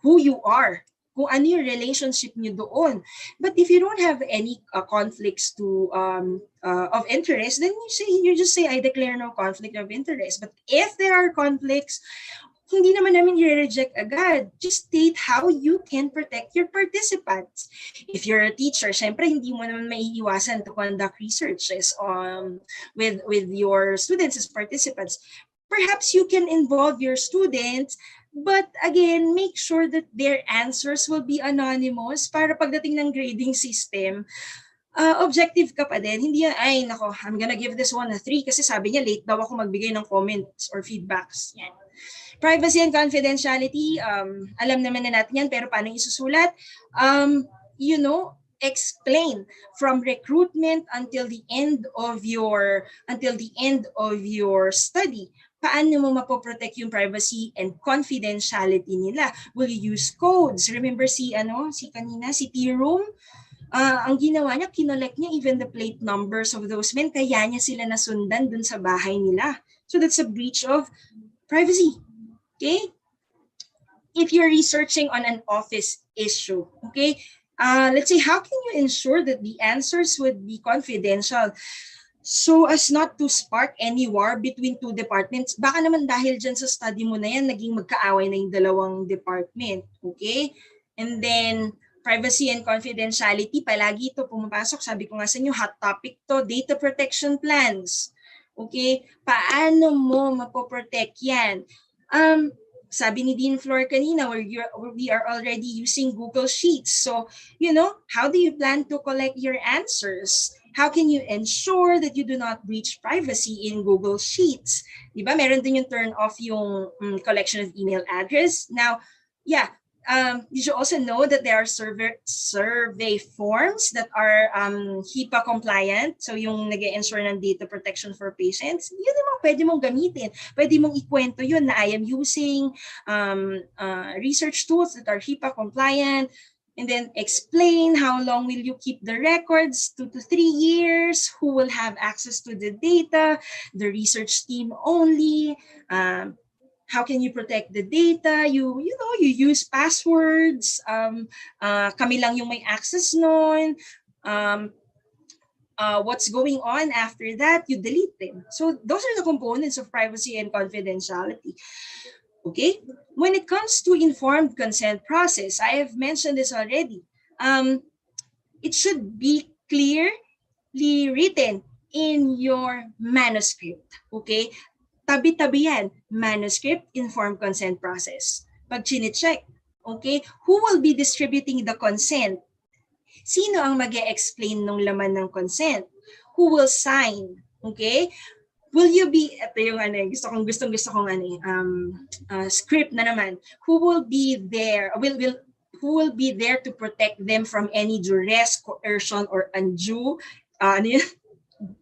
who you are, kung ano yung relationship niyo doon. But if you don't have any conflicts of interest, then you just say, I declare no conflict of interest. But if there are conflicts, hindi naman namin i-reject agad. Just state how you can protect your participants. If you're a teacher, syempre hindi mo naman maiiwasan to conduct researches with your students as participants. Perhaps you can involve your students, but again, make sure that their answers will be anonymous para pagdating ng grading system, objective ka pa din. Hindi yan, ay nako, I'm gonna give this one a 3 kasi sabi niya late daw ako magbigay ng comments or feedbacks. Yan. Privacy and confidentiality, alam naman na natin yan, pero paano isusulat? You know, explain from recruitment until the end of your study. Paano mo mapoprotect yung privacy and confidentiality nila? Will you use codes? Remember si T-Room? Ang ginawa niya, kinolect niya even the plate numbers of those men, kaya niya sila nasundan dun sa bahay nila. So that's a breach of privacy. Okay? If you're researching on an office issue, okay? Let's say, how can you ensure that the answers would be confidential so as not to spark any war between two departments? Baka naman dahil dyan sa study mo na yan, naging magkaaway na yung dalawang department, okay? And then, privacy and confidentiality, palagi ito pumapasok. Sabi ko nga sa inyo, hot topic to, data protection plans. Okay? Paano mo mapoprotect yan? Sabi ni Dean Flor kanina, we are already using Google Sheets. So, you know, how do you plan to collect your answers? How can you ensure that you do not breach privacy in Google Sheets? Diba? Meron din yung turn off yung collection of email address. Now, yeah, Did you also know that there are survey forms that are HIPAA compliant? So yung nag-ensure ng data protection for patients, yun naman pwede mong gamitin. Pwede mong ikwento yun na I am using research tools that are HIPAA compliant, and then explain how long will you keep the records, 2 to 3 years, who will have access to the data, the research team only, how can you protect the data? You use passwords. Kami lang yung may access nun. What's going on after that? You delete them. So those are the components of privacy and confidentiality. Okay. When it comes to informed consent process, I have mentioned this already. It should be clearly written in your manuscript. Okay. Tabi-tabi yan, manuscript, informed consent process. Pag chine-check, okay, who will be distributing the consent? Sino ang mag-e-explain ng laman ng consent? Who will sign? Okay? Will you be, ito yung gustong script na naman. Who will be there, who will be there to protect them from any duress, coercion, or undue,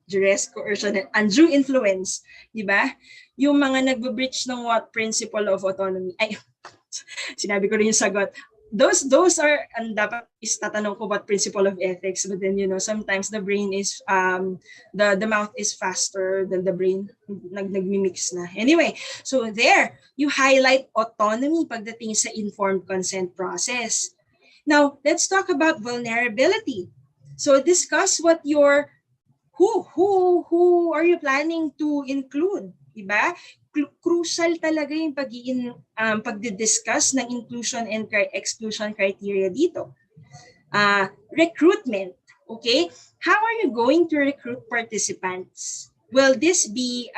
duress, coercion, and undue influence, di ba? Yung mga nagbe-breach ng what principle of autonomy. Ay, sinabi ko rin yung sagot. Those are, and dapat is tatanong ko what principle of ethics, but then, sometimes the brain is, the mouth is faster than the brain. Nagmimix na. Anyway, so there, you highlight autonomy pagdating sa informed consent process. Now, let's talk about vulnerability. So discuss what your who are you planning to include, diba? Crucial talaga yung pagdi-discuss ng inclusion and exclusion criteria dito. Recruitment, okay? How are you going to recruit participants? Will this be,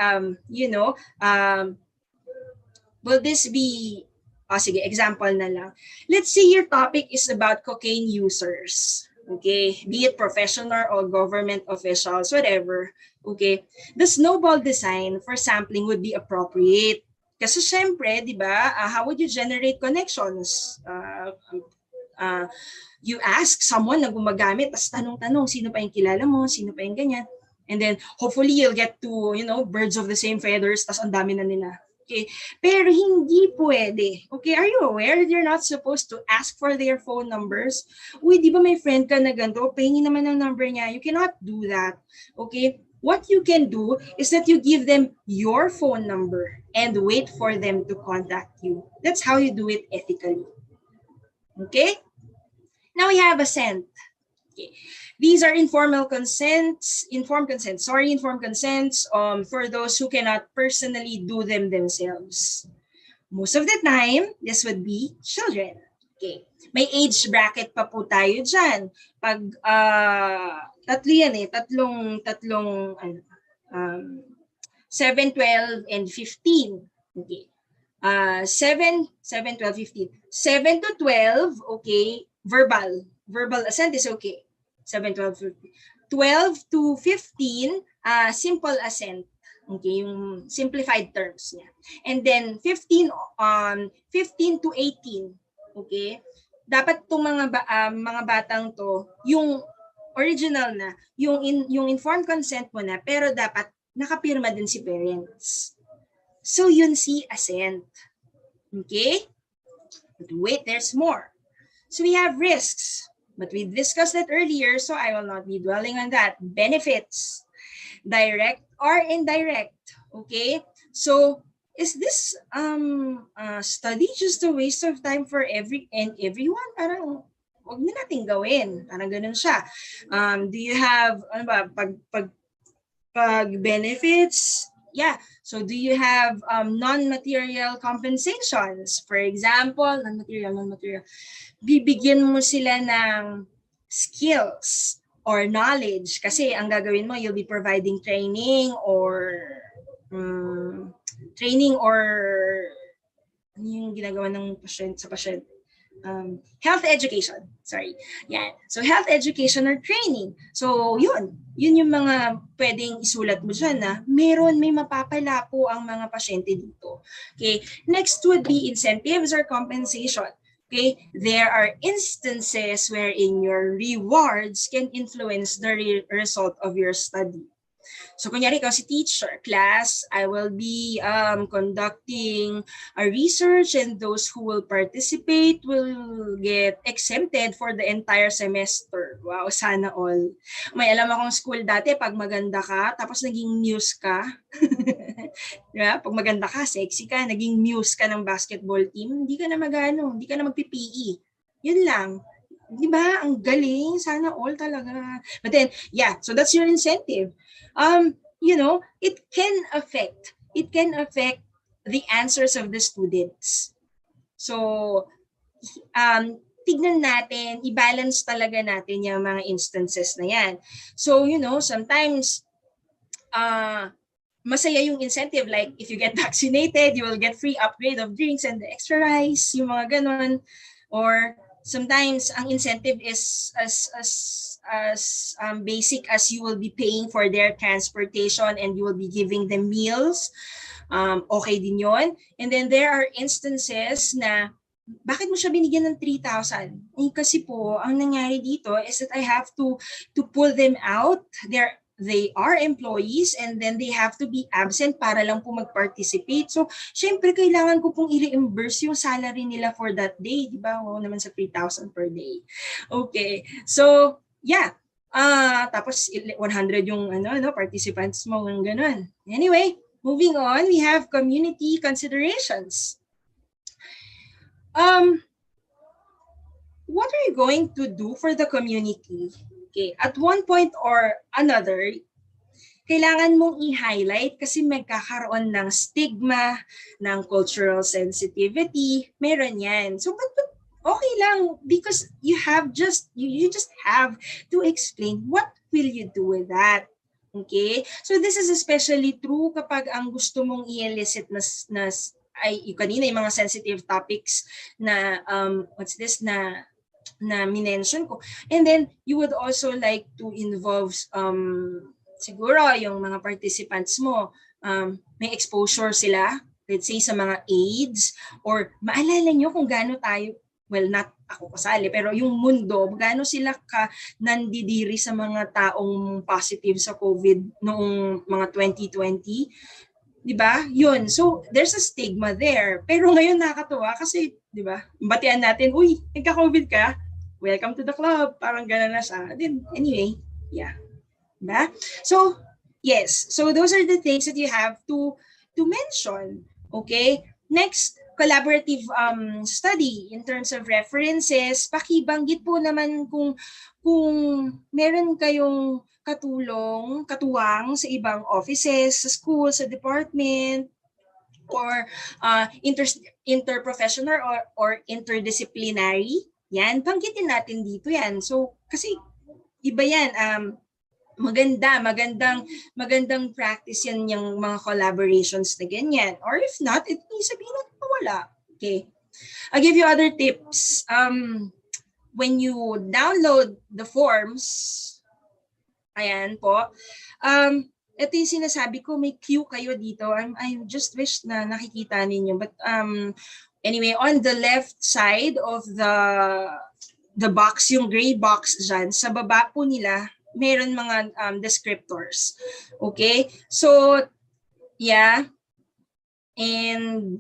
sige, example na lang. Let's say your topic is about cocaine users. Okay, be it professional or government officials, whatever. Okay, the snowball design for sampling would be appropriate. Kasi syempre, di ba, how would you generate connections? You ask someone na gumagamit, tapos tanong-tanong, sino pa yung kilala mo, sino pa yung ganyan. And then, hopefully, you'll get to, birds of the same feathers, tapos ang dami na nila. Okay, pero hindi pwede. Okay, are you aware that you're not supposed to ask for their phone numbers? Uy, di ba may friend ka na ganito? Pahingin naman ang number niya. You cannot do that. Okay, what you can do is that you give them your phone number and wait for them to contact you. That's how you do it ethically. Okay, now we have assent. Okay. These are informed consents for those who cannot personally do them themselves. Most of the time, this would be children. Okay. May age bracket pa po tayo dyan. Pag, tatlo yan eh, tatlong 7, 12, and 15. Okay. 7, 12, 15. 7 to 12, okay, verbal assent is okay. 7, 12, 15. 12 to 15, simple assent. Okay, yung simplified terms niya. And then 15 to 18. Okay? Dapat itong mga batang to, yung original na, yung informed consent mo na, pero dapat nakapirma din si parents. So yun si assent. Okay? But wait, there's more. So we have risks. But we discussed that earlier, so I will not be dwelling on that. Benefits, direct or indirect. Okay, so is this study just a waste of time for everyone? Parang wag na nating gawin. Parang ganun siya. Do you have pag benefits? Yeah. So do you have non-material compensations? For example, non-material. Bibigyan mo sila ng skills or knowledge kasi ang gagawin mo, you'll be providing training or ano yung ginagawa ng patient. Health education. Sorry. Yan. So health education or training. So yun yung mga pwedeng isulat mo dyan na may mapapala po ang mga pasyente dito. Okay. Next would be incentives or compensation. Okay, there are instances wherein your rewards can influence the result of your study. So kunyari ikaw si teacher, class, I will be conducting a research and those who will participate will get exempted for the entire semester. Wow, sana all. May alam akong school dati, pag maganda ka, tapos naging muse ka. Diba? Pag maganda ka, sexy ka, naging muse ka ng basketball team, hindi ka na hindi ka na mag-PPE. Yun lang. Di ba? Ang galing. Sana all talaga. But then, yeah, so that's your incentive. You know, it can affect the answers of the students. So, tignan natin, i-balance talaga natin yung mga instances na yan. So, you know, sometimes, masaya yung incentive, like if you get vaccinated, you will get free upgrade of drinks and the extra rice, yung mga ganon. Or sometimes ang incentive is as basic as you will be paying for their transportation and you will be giving them meals. Okay din yon. And then there are instances na bakit mo siya binigyan ng 3,000? Kasi po, ang nangyari dito is that I have to pull them out. They are employees and then they have to be absent para lang po mag-participate. So, syempre, kailangan ko pong i-reimburse yung salary nila for that day. Di ba? Oo naman sa 3,000 per day. Okay. So, yeah. Tapos, 100 yung participants mo, ng ganun. Anyway, moving on, we have community considerations. What are you going to do for the community? Okay, at one point or another, kailangan mong i-highlight kasi magkakaroon ng stigma, ng cultural sensitivity, meron yan. So, but okay lang because you just have to explain what will you do with that. Okay? So, this is especially true kapag ang gusto mong i-elicit yung kanina yung mga sensitive topics na, na minention ko. And then, you would also like to involve, siguro, yung mga participants mo, may exposure sila, let's say sa mga AIDS, or maalala nyo kung gaano tayo, well, not ako kasali, pero yung mundo, gaano sila nandidiri sa mga taong positive sa COVID noong mga 2020. Diba? Yun. So, there's a stigma there. Pero ngayon nakakatuwa kasi, diba, batian natin, uy, nagka-COVID ka? Welcome to the club. Parang gano'n na siya. Then, anyway, yeah. Diba? So, yes. So, those are the things that you have to mention. Okay? Next, collaborative study in terms of references. Pakibanggit po naman kung meron kayong katuwang sa ibang offices, sa school, sa department, or interprofessional or interdisciplinary. Yan, banggitin natin dito yan. So, kasi iba yan. Magandang practice yan yung mga collaborations na ganyan. Or if not, it may sabihin natin wala. Okay. I'll give you other tips. When you download the forms, ayan po, ito yung sinasabi ko, may cue kayo dito. I just wish na nakikita ninyo. But anyway, on the left side of the box, yung gray box dyan, sa baba po nila, meron mga descriptors. Okay? So, yeah. And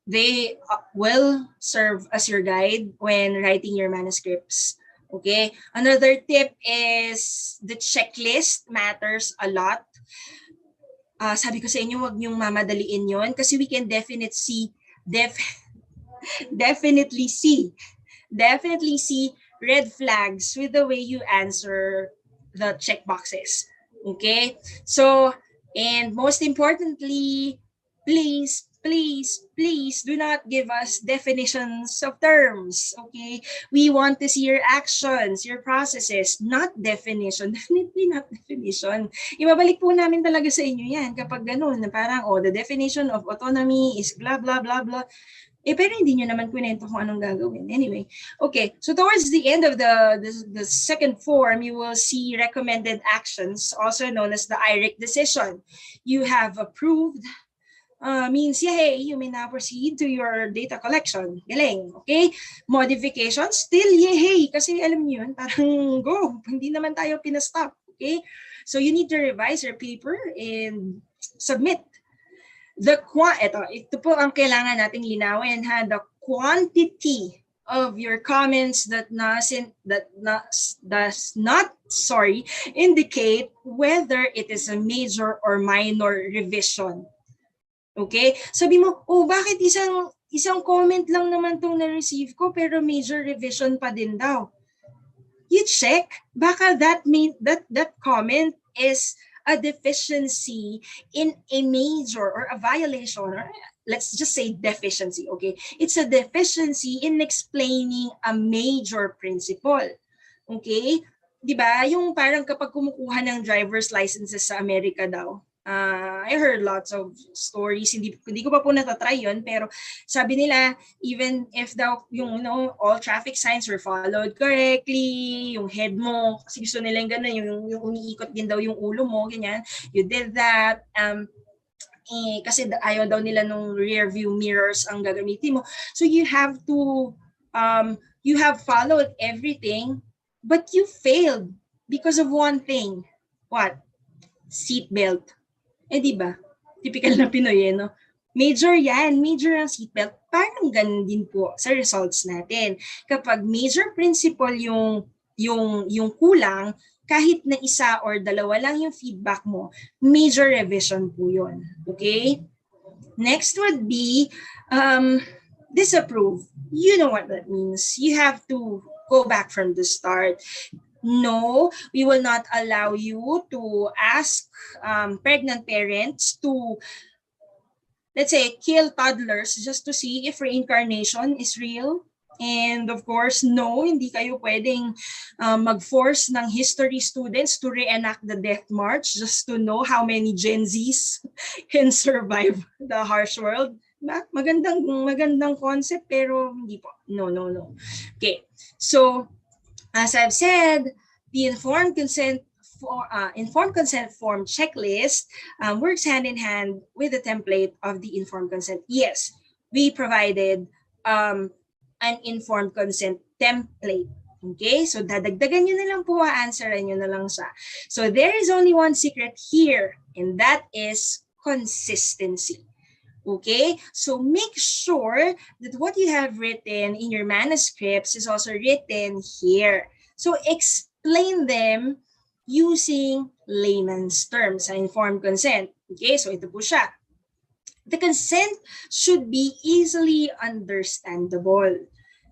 they will serve as your guide when writing your manuscripts. Okay? Another tip is the checklist matters a lot. Sabi ko sa inyo, wag niyong mamadaliin yon kasi we can definitely see red flags with the way you answer the checkboxes. Okay? So, and most importantly, please do not give us definitions of terms. Okay? We want to see your actions, your processes, not definition. Definitely not definition. Ibabalik po namin talaga sa inyo yan kapag ganun, na parang, the definition of autonomy is blah, blah, blah, blah. Pero hindi nyo naman kwento kung anong gagawin. Anyway, okay. So towards the end of the second form, you will see recommended actions, also known as the IRIC decision. You have approved means yay, you may now proceed to your data collection. Galing, okay? Modification, still yay, kasi alam niyo yun, parang go, hindi naman tayo pinastop, okay? So you need to revise your paper and submit. Ito po ang kailangan nating linawin, ha? The quantity of your comments does not indicate whether it is a major or minor revision. Okay? Sabi mo, oh, bakit isang comment lang naman tong na-receive ko pero major revision pa din daw. You check, baka that comment is a deficiency in a major or a violation, or let's just say deficiency, okay? It's a deficiency in explaining a major principle, okay? Diba, yung parang kapag kumukuha ng driver's licenses sa Amerika daw, I heard lots of stories, hindi ko pa po natatry yun, pero sabi nila, even if daw yung all traffic signs were followed correctly, yung head mo, kasi gusto nila yung gano'n, yung umiikot din daw yung ulo mo, ganyan, you did that, kasi ayaw daw nila nung rear view mirrors ang gagamitin mo. So you have to, you have followed everything, but you failed because of one thing. What? Seatbelt. Di ba? Typical na Pinoy, no? Major yan. Major ang seatbelt. Parang ganun din po sa results natin. Kapag major principle yung kulang, kahit na isa or dalawa lang yung feedback mo, major revision po yun. Okay? Next would be disapprove. You know what that means. You have to go back from the start. No, we will not allow you to ask pregnant parents to, let's say, kill toddlers just to see if reincarnation is real. And of course, no, hindi kayo pwedeng mag-force ng history students to reenact the death march just to know how many Gen Zs can survive the harsh world. Magandang concept, pero hindi po. No. Okay, so as I've said, the informed consent form checklist works hand in hand with the template of the informed consent. Yes, we provided an informed consent template. Okay, so dadagdagan nyo na lang po, answeran nyo na lang siya. So there is only one secret here, and that is consistency. Okay, so make sure that what you have written in your manuscripts is also written here. So explain them using layman's terms sa informed consent. Okay, so ito po siya. The consent should be easily understandable.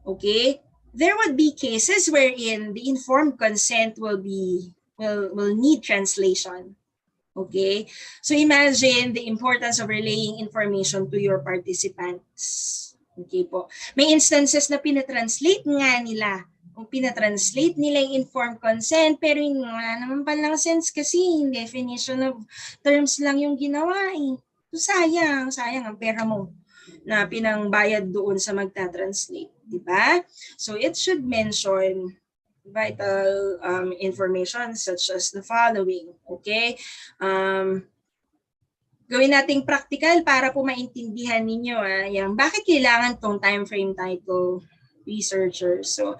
Okay, there would be cases wherein the informed consent will need translation. Okay, so imagine the importance of relaying information to your participants. Okay po. May instances na pinatranslate nga nila. Kung pinatranslate nila yung informed consent, pero wala naman palang sense kasi definition of terms lang yung ginawa eh. So sayang ang pera mo na pinangbayad doon sa magta-translate, di ba? So it should mention vital information such as the following. Okay? Gawin nating practical para po maintindihan ninyo yung bakit kailangan tong time frame title researcher. So,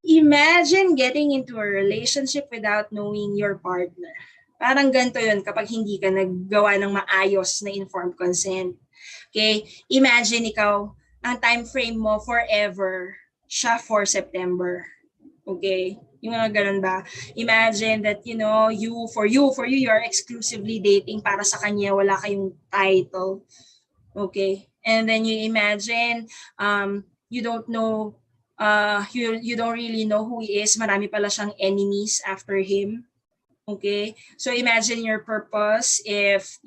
imagine getting into a relationship without knowing your partner. Parang ganito yun kapag hindi ka naggawa ng maayos na informed consent. Okay? Imagine ikaw, ang time frame mo forever siya for September. Okay? Yung mga ganun ba? Imagine that, you are exclusively dating para sa kanya, wala kayong title. Okay? And then you imagine, you don't know, you don't really know who he is. Marami pala siyang enemies after him. Okay? So imagine your purpose if,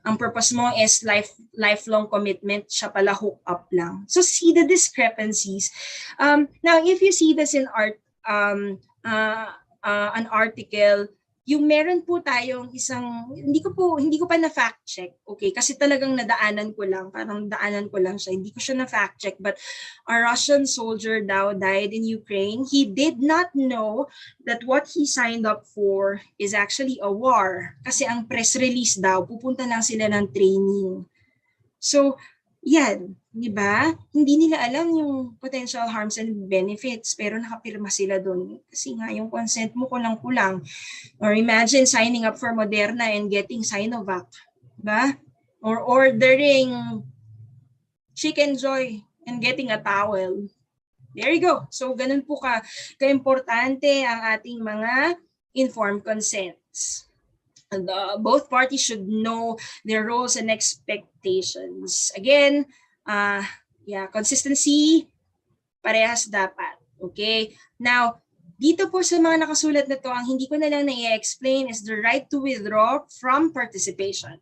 ang purpose mo is lifelong commitment, siya pala hook up lang. So see the discrepancies. Now, if you see this in an article, yung meron po tayong isang, hindi ko pa na fact check, okay, kasi talagang nadaanan ko lang, parang daanan ko lang siya, hindi ko siya na fact check, but a Russian soldier daw died in Ukraine. He did not know that what he signed up for is actually a war, kasi ang press release daw, pupunta lang sila ng training. So, yan, di ba? Hindi nila alam yung potential harms and benefits, pero nakapirma sila doon. Kasi nga, yung consent mo kulang-kulang. Or imagine signing up for Moderna and getting Sinovac, ba? Or ordering Chicken Joy and getting a towel. There you go. So, ganun po ka-importante ang ating mga informed consents. And, both parties should know their roles and expectations. Again, consistency, parehas dapat. Okay? Now, dito po sa mga nakasulat na to, ang hindi ko na lang na-explain is the right to withdraw from participation.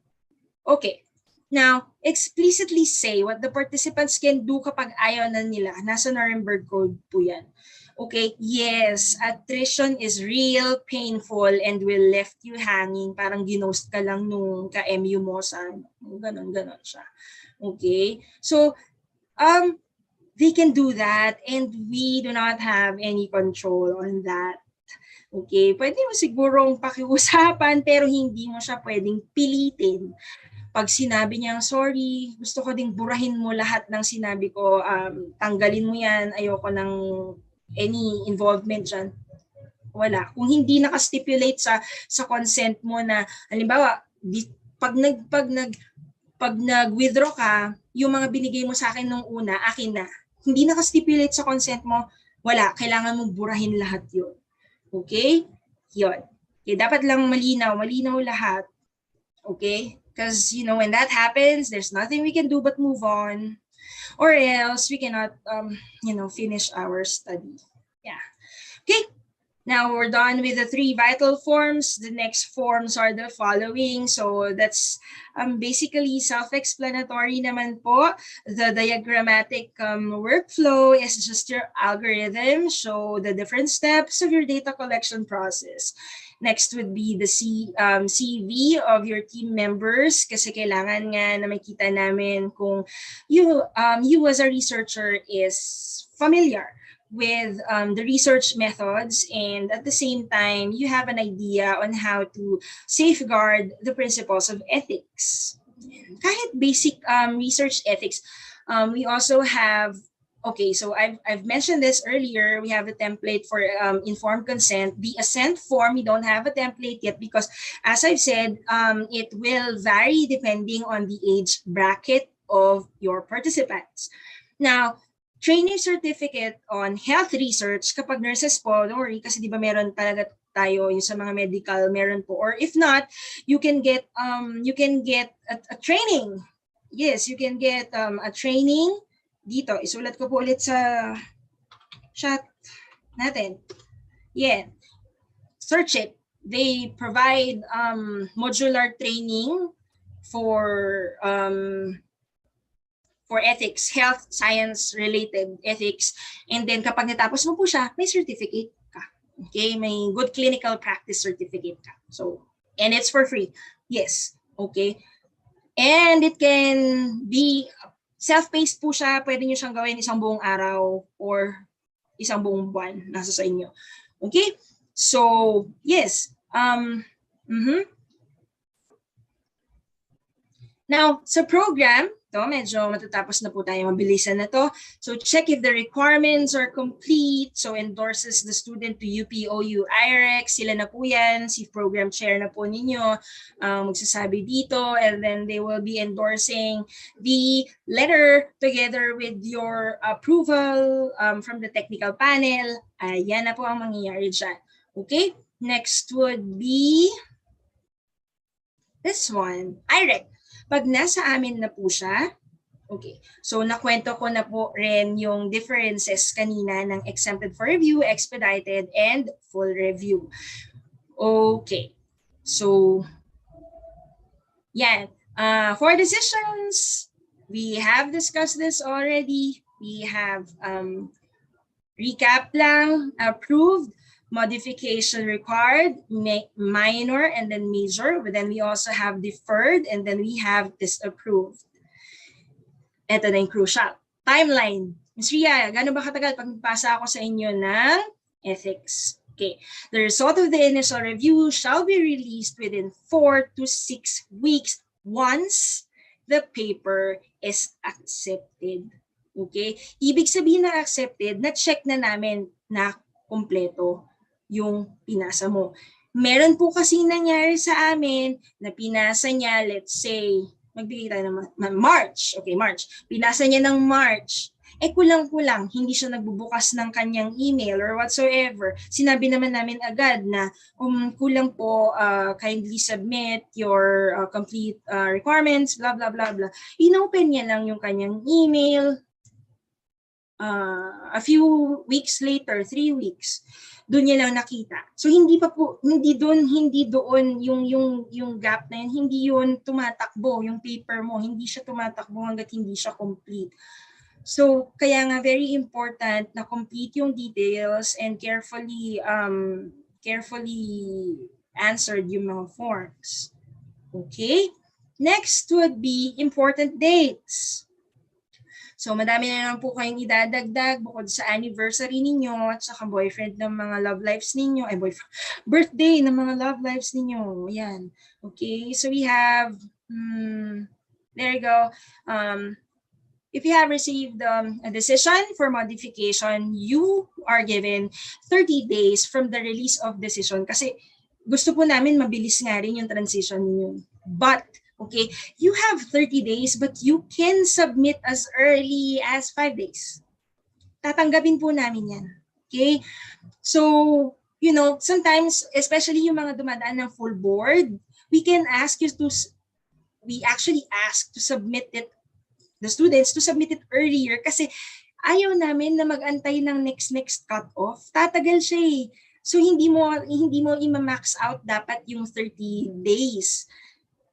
Okay. Now, explicitly say what the participants can do kapag ayaw na nila. Nasa Nuremberg Code po yan. Okay, yes, attrition is real, painful, and will left you hanging. Parang ginost ka lang nung ka-MU mo sa ganon siya. Okay, so they can do that and we do not have any control on that. Okay, pwede mo sigurong pakiusapan pero hindi mo siya pwedeng pilitin. Pag sinabi niya, sorry, gusto ko ding burahin mo lahat ng sinabi ko, tanggalin mo yan, ayoko ng any involvement dyan, wala. Kung hindi naka-stipulate sa consent mo na, halimbawa, pag nag-withdraw ka, yung mga binigay mo sa akin nung una, akin na. Hindi naka-stipulate sa consent mo, wala. Kailangan mong burahin lahat yun. Okay? Yun. Okay, dapat lang malinaw lahat. Okay? Because, when that happens, there's nothing we can do but move on. Or else we cannot, finish our study. Yeah. Okay. Now we're done with the 3 vital forms. The next forms are the following. So that's basically self-explanatory naman po. The diagrammatic workflow is just your algorithm. Show the different steps of your data collection process. Next would be the CV of your team members kasi kailangan nga na makita namin kung you as a researcher is familiar with the research methods and at the same time you have an idea on how to safeguard the principles of ethics. Kahit basic research ethics, we also have. Okay, so I've mentioned this earlier. We have a template for informed consent. The assent form, we don't have a template yet because, as I've said, it will vary depending on the age bracket of your participants. Now, training certificate on health research, kapag nurses po, don't worry, kasi di ba meron talaga tayo yung sa mga medical, meron po. Or if not, you can get a training. Yes, you can get a training. Dito, isulat ko po ulit sa chat natin. Yeah. Search it. They provide modular training for ethics, health, science related ethics. And then kapag natapos mo po siya, may certificate ka. Okay? May good clinical practice certificate ka. So, and it's for free. Yes. Okay? And it can be self-paced po siya, pwede nyo siyang gawin isang buong araw or isang buong buwan, nasa sa inyo. Okay? So, yes. Now, sa program, to medyo matatapos na po tayo, mabilisan na to. So, check if the requirements are complete. So, endorses the student to UPOU IREX. Sila na po yan. Si program chair na po ninyo magsasabi dito. And then they will be endorsing the letter together with your approval from the technical panel. Yan na po ang mangyayari dyan. Okay? Next would be this one, IREX. Pag nasa amin na po siya, okay, so nakwento ko na po rin yung differences kanina ng exempted for review, expedited, and full review. Okay, so yan. For decisions, we have discussed this already. We have recap lang, approved, modification required, minor, and then major. But then we also have deferred, and then we have disapproved. Ito na yung crucial. Timeline. Ms. Ria, gano'n ba katagal pag nagpasa ako sa inyo ng ethics? Okay. The result of the initial review shall be released within 4 to 6 weeks once the paper is accepted. Okay? Ibig sabihin na accepted, na-check na namin na kumpleto yung pinasa mo. Meron po kasi nangyari sa amin na pinasa niya, let's say, magbigay tayo ng March. Okay, March. Pinasa niya ng March. Kulang-kulang, hindi siya nagbubukas ng kanyang email or whatsoever. Sinabi naman namin agad na kulang po, kindly submit your complete requirements, blah, blah, blah, blah. Inopen niya lang yung kanyang email. A few weeks later, 3 weeks, doon niya lang nakita. So hindi doon yung gap na yun, hindi yun tumatakbo, yung paper mo, hindi siya tumatakbo hanggat hindi siya complete. So, kaya nga very important na complete yung details and carefully answered yung mga forms. Okay? Next would be important dates. So, madami na naman po kayong idadagdag bukod sa anniversary ninyo at saka boyfriend ng mga love lives ninyo, birthday ng mga love lives ninyo. Ayan. Okay? So, we have, there you go. If you have received a decision for modification, you are given 30 days from the release of decision. Kasi gusto po namin mabilis nga rin yung transition niyo. But, okay, you have 30 days but you can submit as early as 5 days. Tatanggapin po namin yan. Okay? So, you know, sometimes, especially yung mga dumadaan ng full board, we actually ask to submit it, the students to submit it earlier kasi ayaw namin na mag-antay ng next cut-off. Tatagal siya eh. So hindi mo i-max out dapat yung 30 days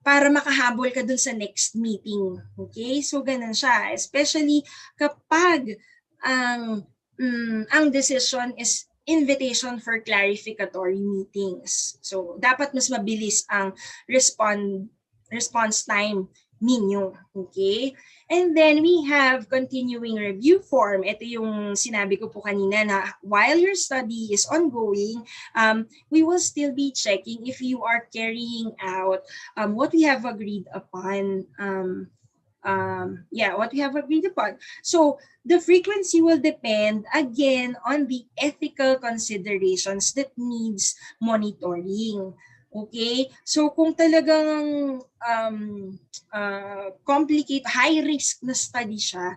para makahabol ka dun sa next meeting. Okay? So ganun siya. Especially kapag ang decision is invitation for clarificatory meetings. So dapat mas mabilis ang response time ninyo. Okay? And then we have continuing review form. Ito yung sinabi ko po kanina na while your study is ongoing, we will still be checking if you are carrying out what we have agreed upon. What we have agreed upon. So the frequency will depend again on the ethical considerations that needs monitoring. Okay? So kung talagang complicate, high risk na study siya,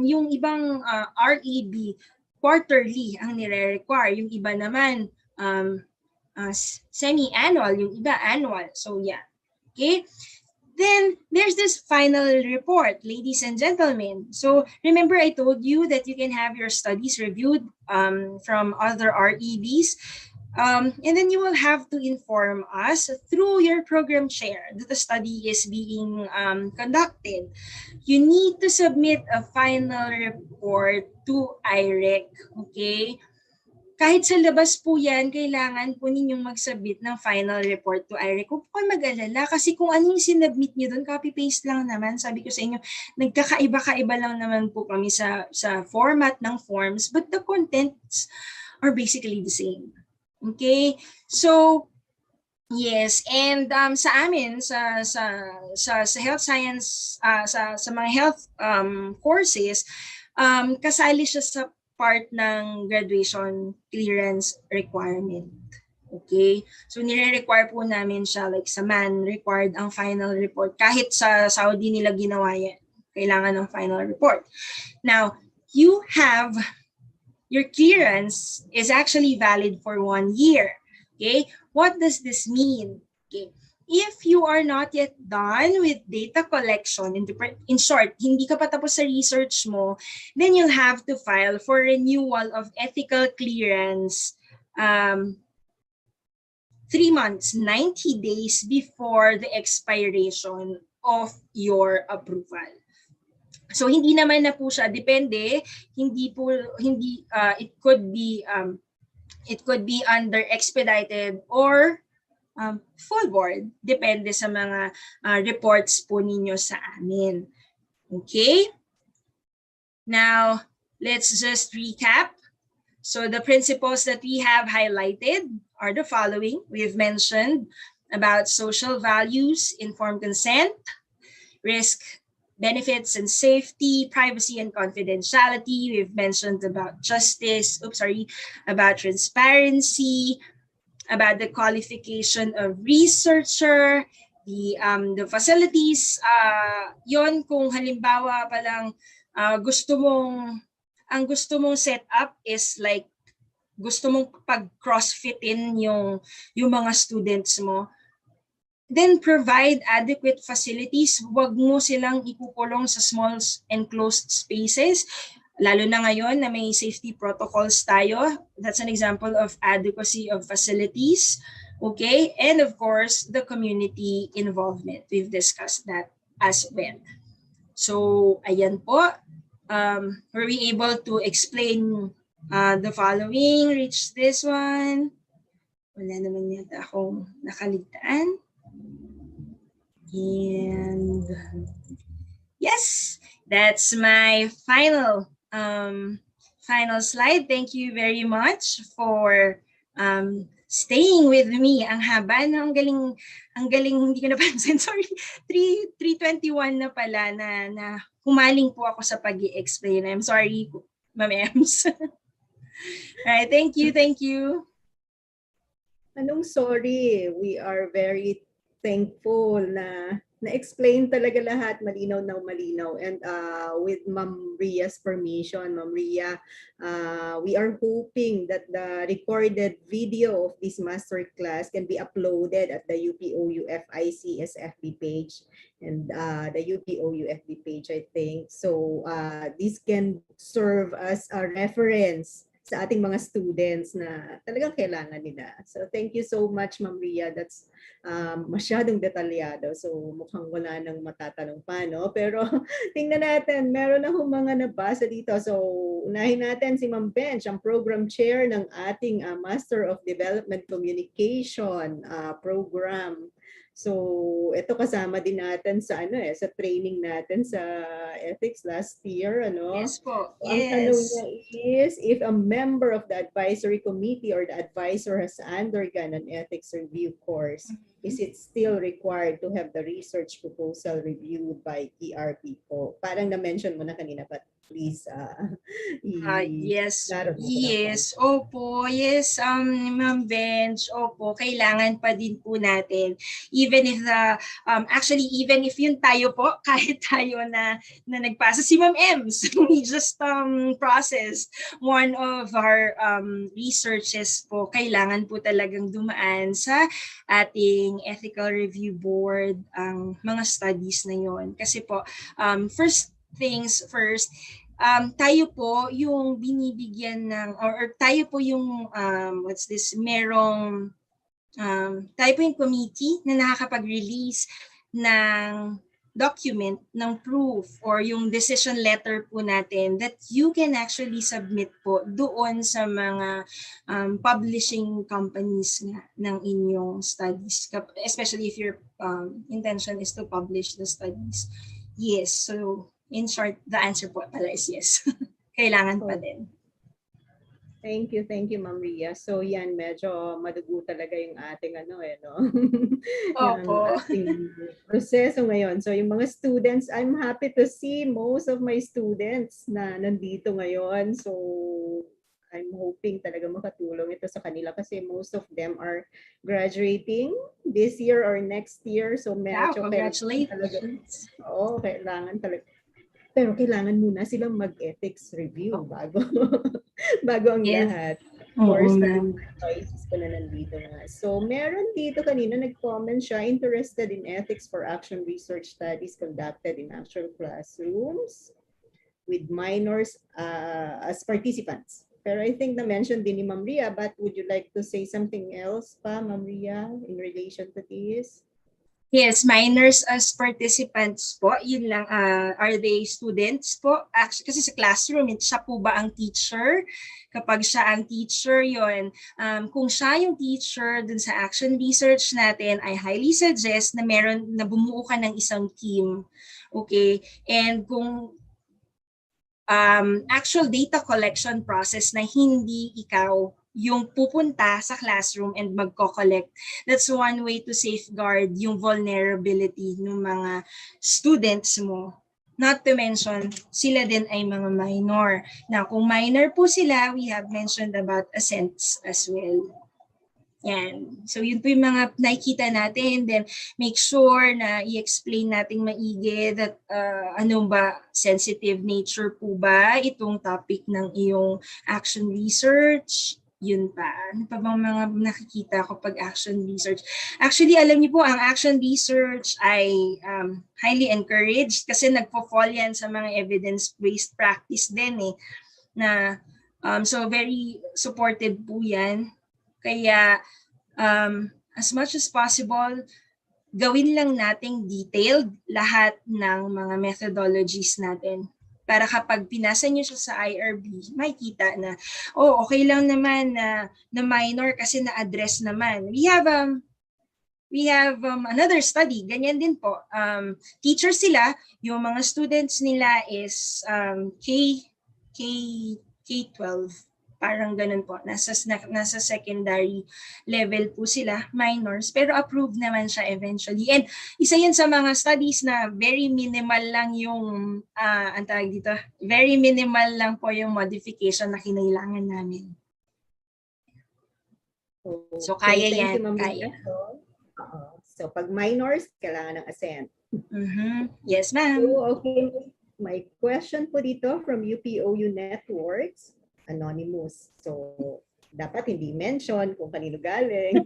yung ibang REB quarterly ang nire-require, yung iba naman semi-annual, yung iba annual. So yeah. Okay? Then there's this final report, ladies and gentlemen. So remember I told you that you can have your studies reviewed from other REBs. And then you will have to inform us through your program chair that the study is being conducted. You need to submit a final report to IREC. Okay? Kahit sa labas po yan, kailangan po ninyong mag-submit ng final report to IREC. Huwag po mag-alala kasi kung ano yung sinubmit nyo doon, copy-paste lang naman. Sabi ko sa inyo, nagkakaiba-kaiba lang naman po kami sa format ng forms, but the contents are basically the same. Okay, so yes, and sa amin sa health science, sa mga health courses, kasali siya sa part ng graduation clearance requirement. Okay, so nire-require po namin siya, like sa MAN, required ang final report. Kahit sa Saudi nila ginawa yan, kailangan ng final report. Now, your clearance is actually valid for 1 year. Okay, what does this mean? Okay, if you are not yet done with data collection, in short, hindi ka pa tapos sa research mo, then you'll have to file for renewal of ethical clearance 3 months, 90 days before the expiration of your approval. So hindi naman na po siya depende, it could be It could be under expedited or full board. Depende sa mga reports po ninyo sa amin. Okay? Now, let's just recap. So the principles that we have highlighted are the following. We've mentioned about social values, informed consent, risk, benefits and safety, privacy and confidentiality. We've mentioned about justice, about transparency, about the qualification of researcher, the facilities. Yon kung halimbawa palang ang gusto mong setup is like gusto mong pag-crossfitin yung mga students mo, then provide adequate facilities. Huwag mo silang ikukulong sa small enclosed spaces. Lalo na ngayon na may safety protocols tayo. That's an example of adequacy of facilities. Okay? And of course, the community involvement. We've discussed that as well. So, ayan po. Were we able to explain the following? Reach this one. Wala naman yata akong nakaligtaan. And yes, that's my final slide. Thank you very much for staying with me. Ang haba, no? Ang galing, hindi ko napansin. Sorry, 3:21 na pala na humaling po ako sa pag-i-explain. I'm sorry, Ma'am Ems. Alright, thank you. Anong sorry? We are very thankful na na-explain talaga lahat malinaw na malinaw. And with Ma'am Ria's permission, Ma'am Ria, we are hoping that the recorded video of this masterclass can be uploaded at the UPOU FICS FB page and the UPOU FB page, I think. So this can serve as a reference sa ating mga students na talagang kailangan nila. So thank you so much, Ma'am Ria. That's masyadong detalyado. So mukhang wala nang matatanong pa, no? Pero tingnan natin, meron na mga nabasa dito. So unahin natin si Ma'am Bench, ang program chair ng ating Master of Development Communication program. So ito kasama din natin sa sa training natin sa ethics last year, ano? Yes po. So, ang tanong niya is if a member of the advisory committee or the advisor has undergone an ethics review course, is it still required to have the research proposal reviewed by ERP po? Parang na-mention mo na kanina, but please yes. Opo, yes, Ma'am Bench, opo, kailangan pa din po natin. Even if actually, even if yun tayo po, kahit tayo na nagpasa si Ma'am Ems, we just processed one of our researches po, kailangan po talagang dumaan sa ating ethical review board ang mga studies na yon. Kasi po, first things first, tayo po yung binibigyan ng or tayo po yung tayo po yung committee na nakakapag-release ng document, ng proof or yung decision letter po natin that you can actually submit po doon sa mga publishing companies ng inyong studies, especially if your intention is to publish the studies. Yes, so in short, the answer po pala is yes. Kailangan pa din. Thank you, Ma'am Ria. So yan, medyo madugo talaga yung ating no? Opo. Yung ating proseso ngayon. So yung mga students, I'm happy to see most of my students na nandito ngayon. So I'm hoping talaga makatulong ito sa kanila kasi most of them are graduating this year or next year. So medyo congratulations. Oo, kailangan talaga. Pero kailangan muna silang mag-ethics review bago ang lahat. Of course, choices ko na nandito nga. So, meron dito kanina nag-comment siya, interested in ethics for action research studies conducted in actual classrooms with minors as participants. Pero I think na-mention din ni Ma'am Ria, but would you like to say something else pa, Ma'am Ria, in relation to this? Yes, minors as participants po, yun lang, are they students po? Actually, kasi sa classroom, siya po ba ang teacher? Kapag siya ang teacher, yun. Kung siya yung teacher dun sa action research natin, I highly suggest na bumuo ka ng isang team. Okay? And kung actual data collection process na hindi ikaw yung pupunta sa classroom and magko-collect. That's one way to safeguard yung vulnerability ng mga students mo. Not to mention, sila din ay mga minor. Now, kung minor po sila, we have mentioned about assents as well. Yan. So yun po yung mga nakikita natin. Then make sure na i-explain natin maigi that ano ba, sensitive nature po ba itong topic ng iyong action research. Yun pa. Ano pa bang mga nakikita ko pag action research? Actually, alam niyo po, ang action research ay highly encouraged kasi nagpo-fall yan sa mga evidence-based practice din eh. Na, so very supported po yan. Kaya as much as possible, gawin lang nating detailed lahat ng mga methodologies natin. Para kapag pinasa nyo siya sa IRB, makikita na, oh, okay lang naman na minor kasi na-address naman. We have another study, ganyan din po. Teachers sila, yung mga students nila is K-12. Parang ganun po. Nasa secondary level po sila, minors, pero approved naman siya eventually. And isa yun sa mga studies na very minimal lang yung, ang tawag dito, very minimal lang po yung modification na kinailangan namin. So kaya yan, kaya. So pag minors, kailangan ng assent. Yes, ma'am. So, okay, my question po dito from UPOU Networks. Anonymous. So, dapat hindi mention kung kanino galing.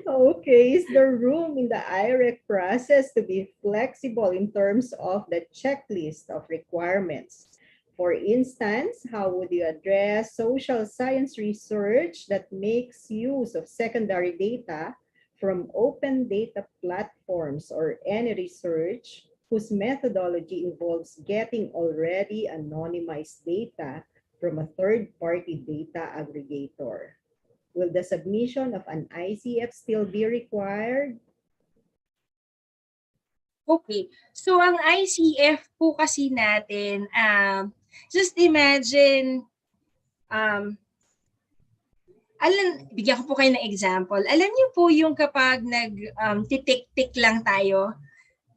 Okay, is there room in the IREC process to be flexible in terms of the checklist of requirements? For instance, how would you address social science research that makes use of secondary data from open data platforms or any research whose methodology involves getting already anonymized data from a third-party data aggregator? Will the submission of an ICF still be required? Okay. So, ang ICF po kasi natin, just imagine, bigyan ko po kayo ng example. Alam niyo po yung kapag titik-tik lang tayo,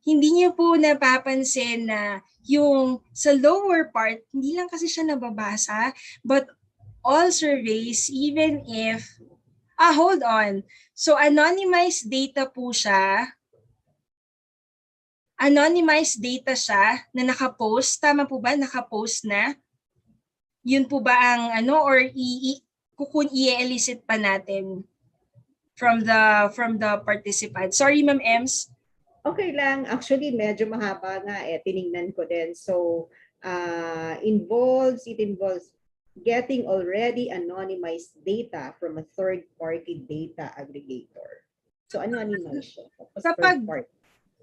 hindi niyo po napapansin na yung sa lower part, hindi lang kasi siya nababasa, but all surveys, even if, hold on. So, anonymized data po siya. Anonymized data siya na nakapost. Tama po ba? Nakapost na? Yun po ba ang or i-elicit pa natin from the participant? Sorry, Ma'am Ems. Okay lang. Actually, medyo mahaba nga tiningnan ko din. So, it involves getting already anonymized data from a third-party data aggregator. So, anonymized siya. Kapag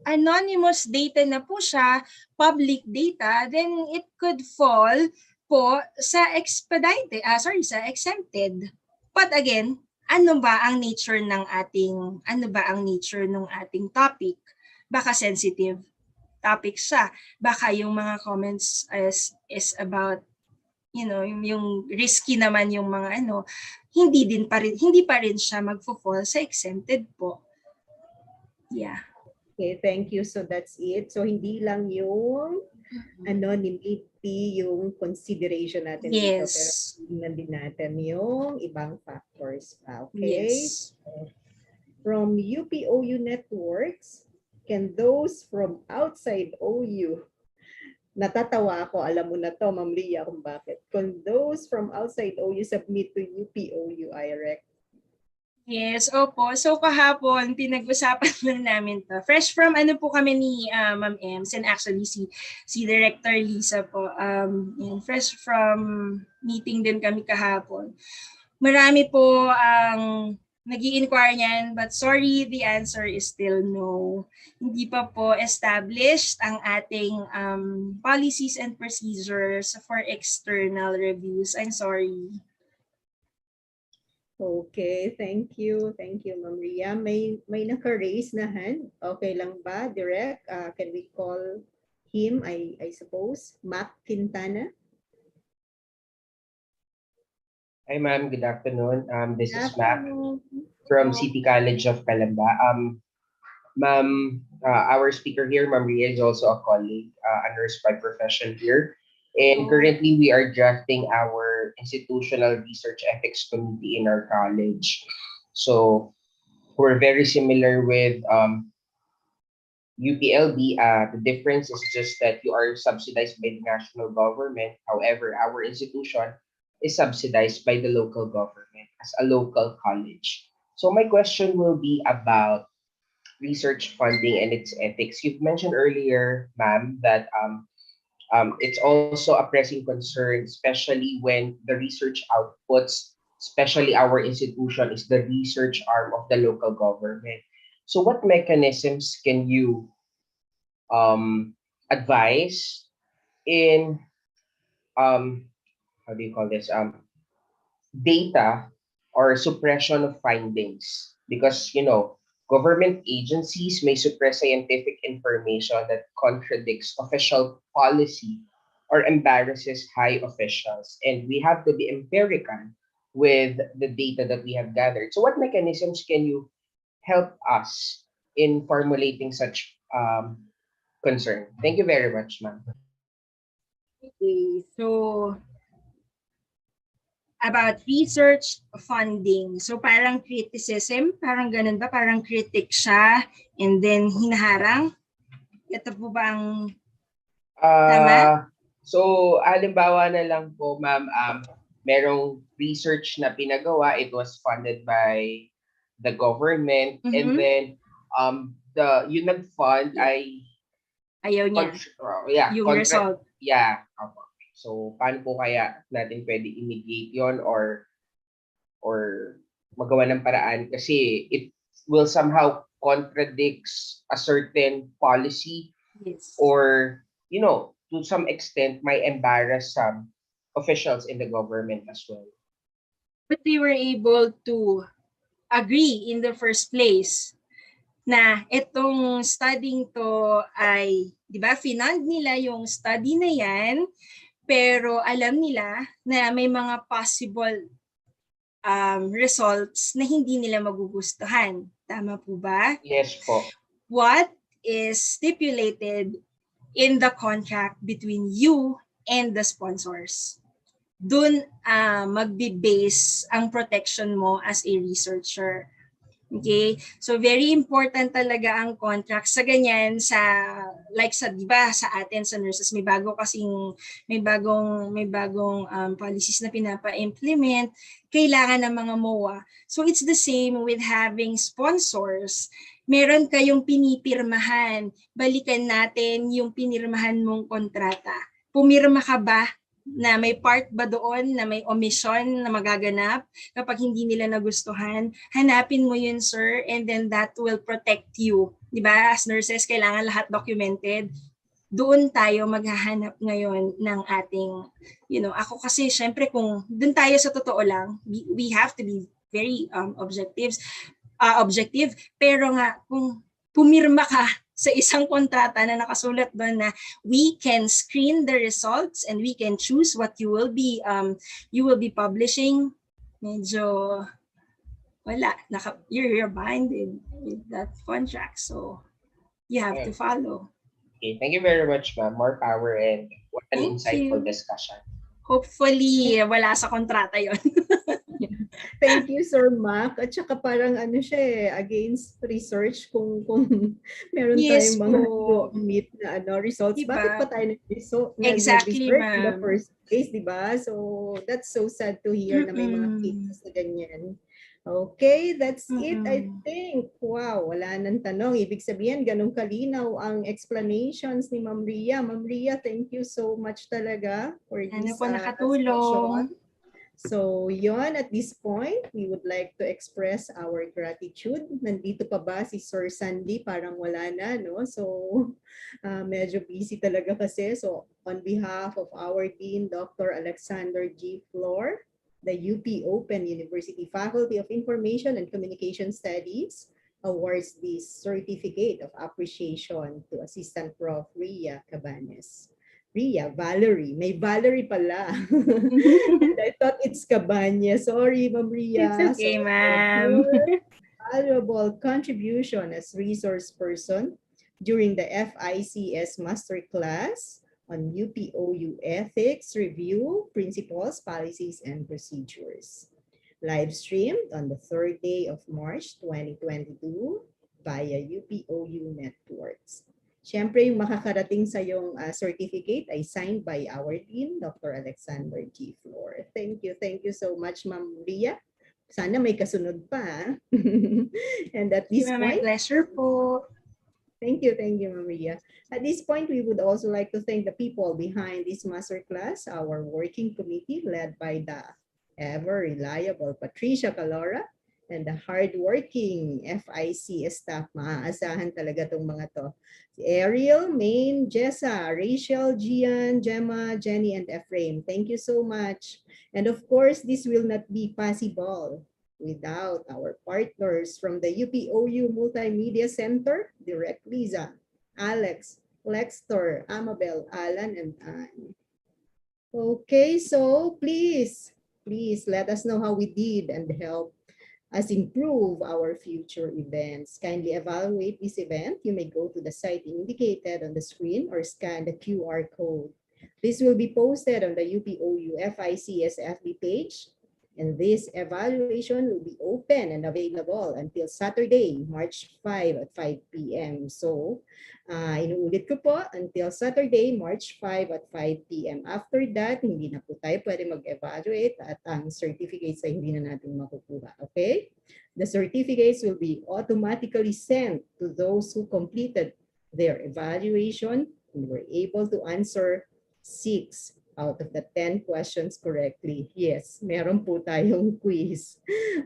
anonymous data na po siya, public data, then it could fall po sa exempted. But again, ano ba ang nature ng ating topic? Baka sensitive topic siya. Baka yung mga comments is about, yung risky naman yung mga hindi pa rin siya magfo-fall sa exempted po. Yeah. Okay, thank you. So that's it. So hindi lang yung anonymity yung consideration natin yes. dito, pero tingnan din natin yung ibang factors pa. Okay? Yes. From UPOU networks, can those from outside OU, natatawa ako, alam mo na to, Ma'am Lia, kung bakit. Can those from outside OU submit to UPOU IREC? Yes, opo. So kahapon, pinag-usapan lang namin to. Fresh from po kami ni Ma'am Ems, and actually si Director Lisa po. Fresh from meeting din kami kahapon. Marami po ang nag-i-inquire niyan, but sorry, the answer is still no. Hindi pa po established ang ating policies and procedures for external reviews. I'm sorry. Okay, thank you. Thank you, Ma'am Ria. May naka-raise na hand. Okay lang ba, Direk? Can we call him, I suppose? Mac Quintana? Hi, ma'am. Good afternoon. This Good is Mac afternoon. from City College of Calamba. Ma'am, our speaker here, Ma'am Ria, is also a colleague, a nurse by profession here. And currently, we are drafting our institutional research ethics committee in our college. So we're very similar with UPLB. The difference is just that you are subsidized by the national government. However, our institution is subsidized by the local government as a local college. So my question will be about research funding and its ethics. You've mentioned earlier, ma'am, that it's also a pressing concern, especially when the research outputs, especially our institution, is the research arm of the local government. So what mechanisms can you advise in how do you call this, data or suppression of findings? Because government agencies may suppress scientific information that contradicts official policy or embarrasses high officials, and we have to be empirical with the data that we have gathered. So what mechanisms can you help us in formulating such concern? Thank you very much, ma'am. Okay, so about research funding. So parang criticism, parang ganun ba? Parang critic siya and then hinaharang? Ito po ba ang tama? So, halimbawa na lang po, ma'am, merong research na pinagawa. It was funded by the government, and then yung nag-fund ay ayaw niya. Yung result. Yeah. So, paano po kaya natin pwede i-negate yun or magawa ng paraan? Kasi it will somehow contradicts a certain policy. Yes. Or, to some extent, might embarrass some officials in the government as well. But they were able to agree in the first place na itong studying to ay, di ba, finand nila yung study na yan, pero alam nila na may mga possible results na hindi nila magugustuhan. Tama po ba? Yes po. What is stipulated in the contract between you and the sponsors? Doon magbe-base ang protection mo as a researcher. Okay? So very important talaga ang contract sa ganyan, sa like sa, di ba, sa atin sa nurses may bagong policies na pinapa-implement, kailangan ng mga MOA. So it's the same with having sponsors. Meron kayong pinipirmahan. Balikan natin yung pinirmahan mong kontrata. Pumirma ka ba na may part ba doon na may omission na magaganap kapag hindi nila nagustuhan? Hanapin mo yun, sir, and then that will protect you. Diba? As nurses, kailangan lahat documented. Doon tayo maghahanap ngayon ng ating, ako kasi syempre kung doon tayo sa totoo lang, we have to be very objective, pero nga kung pumirma ka sa isang kontrata na nakasulat doon na we can screen the results and we can choose what you will be publishing, medyo wala, you're binded with that contract, so you have to follow. Okay, thank you very much, ma'am. More power, and what an insightful discussion. Hopefully wala sa kontrata yon. Thank you, Sir Mac. At saka parang siya against research kung meron tayong mga meet na results. Diba? Bakit pa tayo exactly, nag-research in the first place, di ba? So that's so sad to hear na may mga cases na ganyan. Okay, that's it, I think. Wow, wala nang tanong. Ibig sabihin, ganun kalinaw ang explanations ni Ma'am Ria. Ma'am Ria, thank you so much talaga for this nakatulong. So yon, at this point, we would like to express our gratitude. Nandito pa ba si Sir Sandy? Parang wala na, no? So medyo busy talaga kasi. So on behalf of our Dean, Dr. Alexander G. Flor, the UP Open University Faculty of Information and Communication Studies awards this certificate of appreciation to Assistant Prof. Ria Cabanes. Ria, Valerie. May Valerie pala. And I thought it's Cabañas. Sorry, Ma'am Ria. It's okay, So, ma'am. valuable contribution as resource person during the FICS Masterclass on UPOU Ethics Review, Principles, Policies, and Procedures. Live streamed on the 3rd day of March 2022 via UPOU Networks. Siyempre, yung makakarating sa yung certificate ay signed by our Dean, Dr. Alexander G. Flor. Thank you so much, Ma'am Ria. Sana may kasunod pa. And at this My point, pleasure po. Thank you, Ma'am Ria. At this point, we would also like to thank the people behind this masterclass, our working committee led by the ever reliable Patricia Calora, and the hardworking FIC staff. Maaasahan talaga itong mga to. Si Ariel, Maine, Jessa, Rachel, Gian, Gemma, Jenny, and Ephraim. Thank you so much. And of course, this will not be possible without our partners from the UPOU Multimedia Center, Direct Liza, Alex, Lexter, Amabel, Alan, and Anne. Okay, so please let us know how we did and help us improve our future events. Kindly evaluate this event. You may go to the site indicated on the screen or scan the QR code. This will be posted on the UPOU FICS FB page, and this evaluation will be open and available until Saturday, March 5 at 5 p.m. So, inuulit ko po, until Saturday, March 5 at 5 p.m. After that, hindi na po tayo pwede mag-evaluate at ang certificates ay hindi na natin makukuha. Okay? The certificates will be automatically sent to those who completed their evaluation and were able to answer 6 out of the 10 questions correctly. Yes, meron po tayong quiz.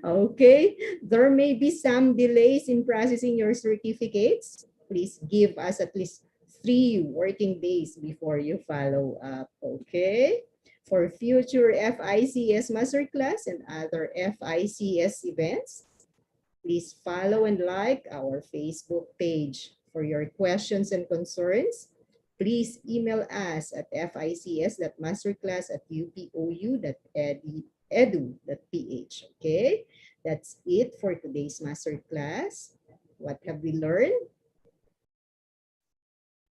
Okay, there may be some delays in processing your certificates. Please give us at least 3 working days before you follow up. Okay, for future FICS Masterclass and other FICS events, please follow and like our Facebook page. For your questions and concerns, please email us at fics@upou.edu.ph. Okay, that's it for today's masterclass. What have we learned?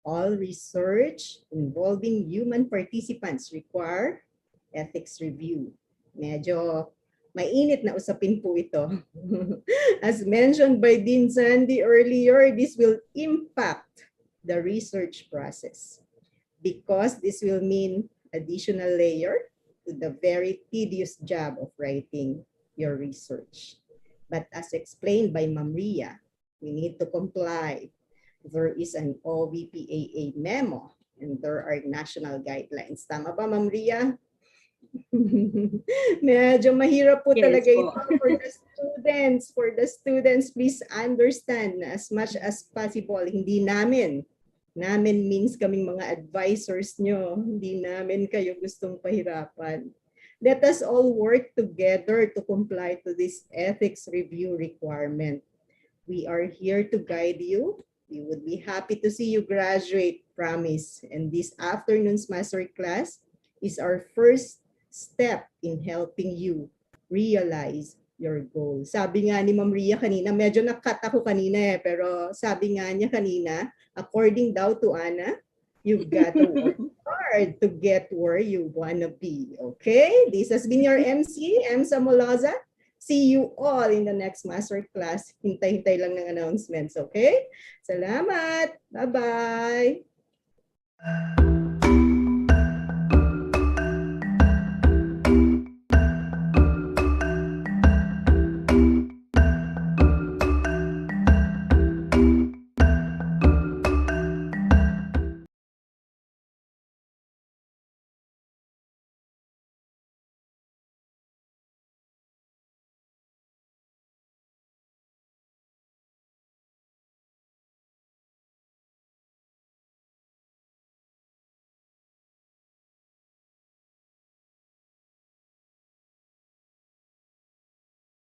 All research involving human participants require ethics review. Medyo mainit na usapin po ito. As mentioned by Dean Sandy earlier, this will impact the research process because this will mean additional layer to the very tedious job of writing your research. But as explained by Ma'am Ria, we need to comply. There is an OVPAA memo and there are national guidelines. Tama ba, Ma'am Ria? Medyo mahirap po talaga ito for the students. For the students, please understand as much as possible, hindi namin means kaming mga advisors nyo, hindi namin kayo gustong pahirapan. Let us all work together to comply to this ethics review requirement. We are here to guide you. We would be happy to see you graduate, promise. And this afternoon's masterclass is our first step in helping you realize your goal. Sabi nga ni Ma'am Ria kanina, medyo nakat ako kanina pero sabi nga niya kanina, according daw to Anna, you've got to work hard to get where you wanna be. Okay? This has been your MC, M. Samoloza. See you all in the next masterclass. Hintay-hintay lang ng announcements, okay? Salamat! Bye-bye!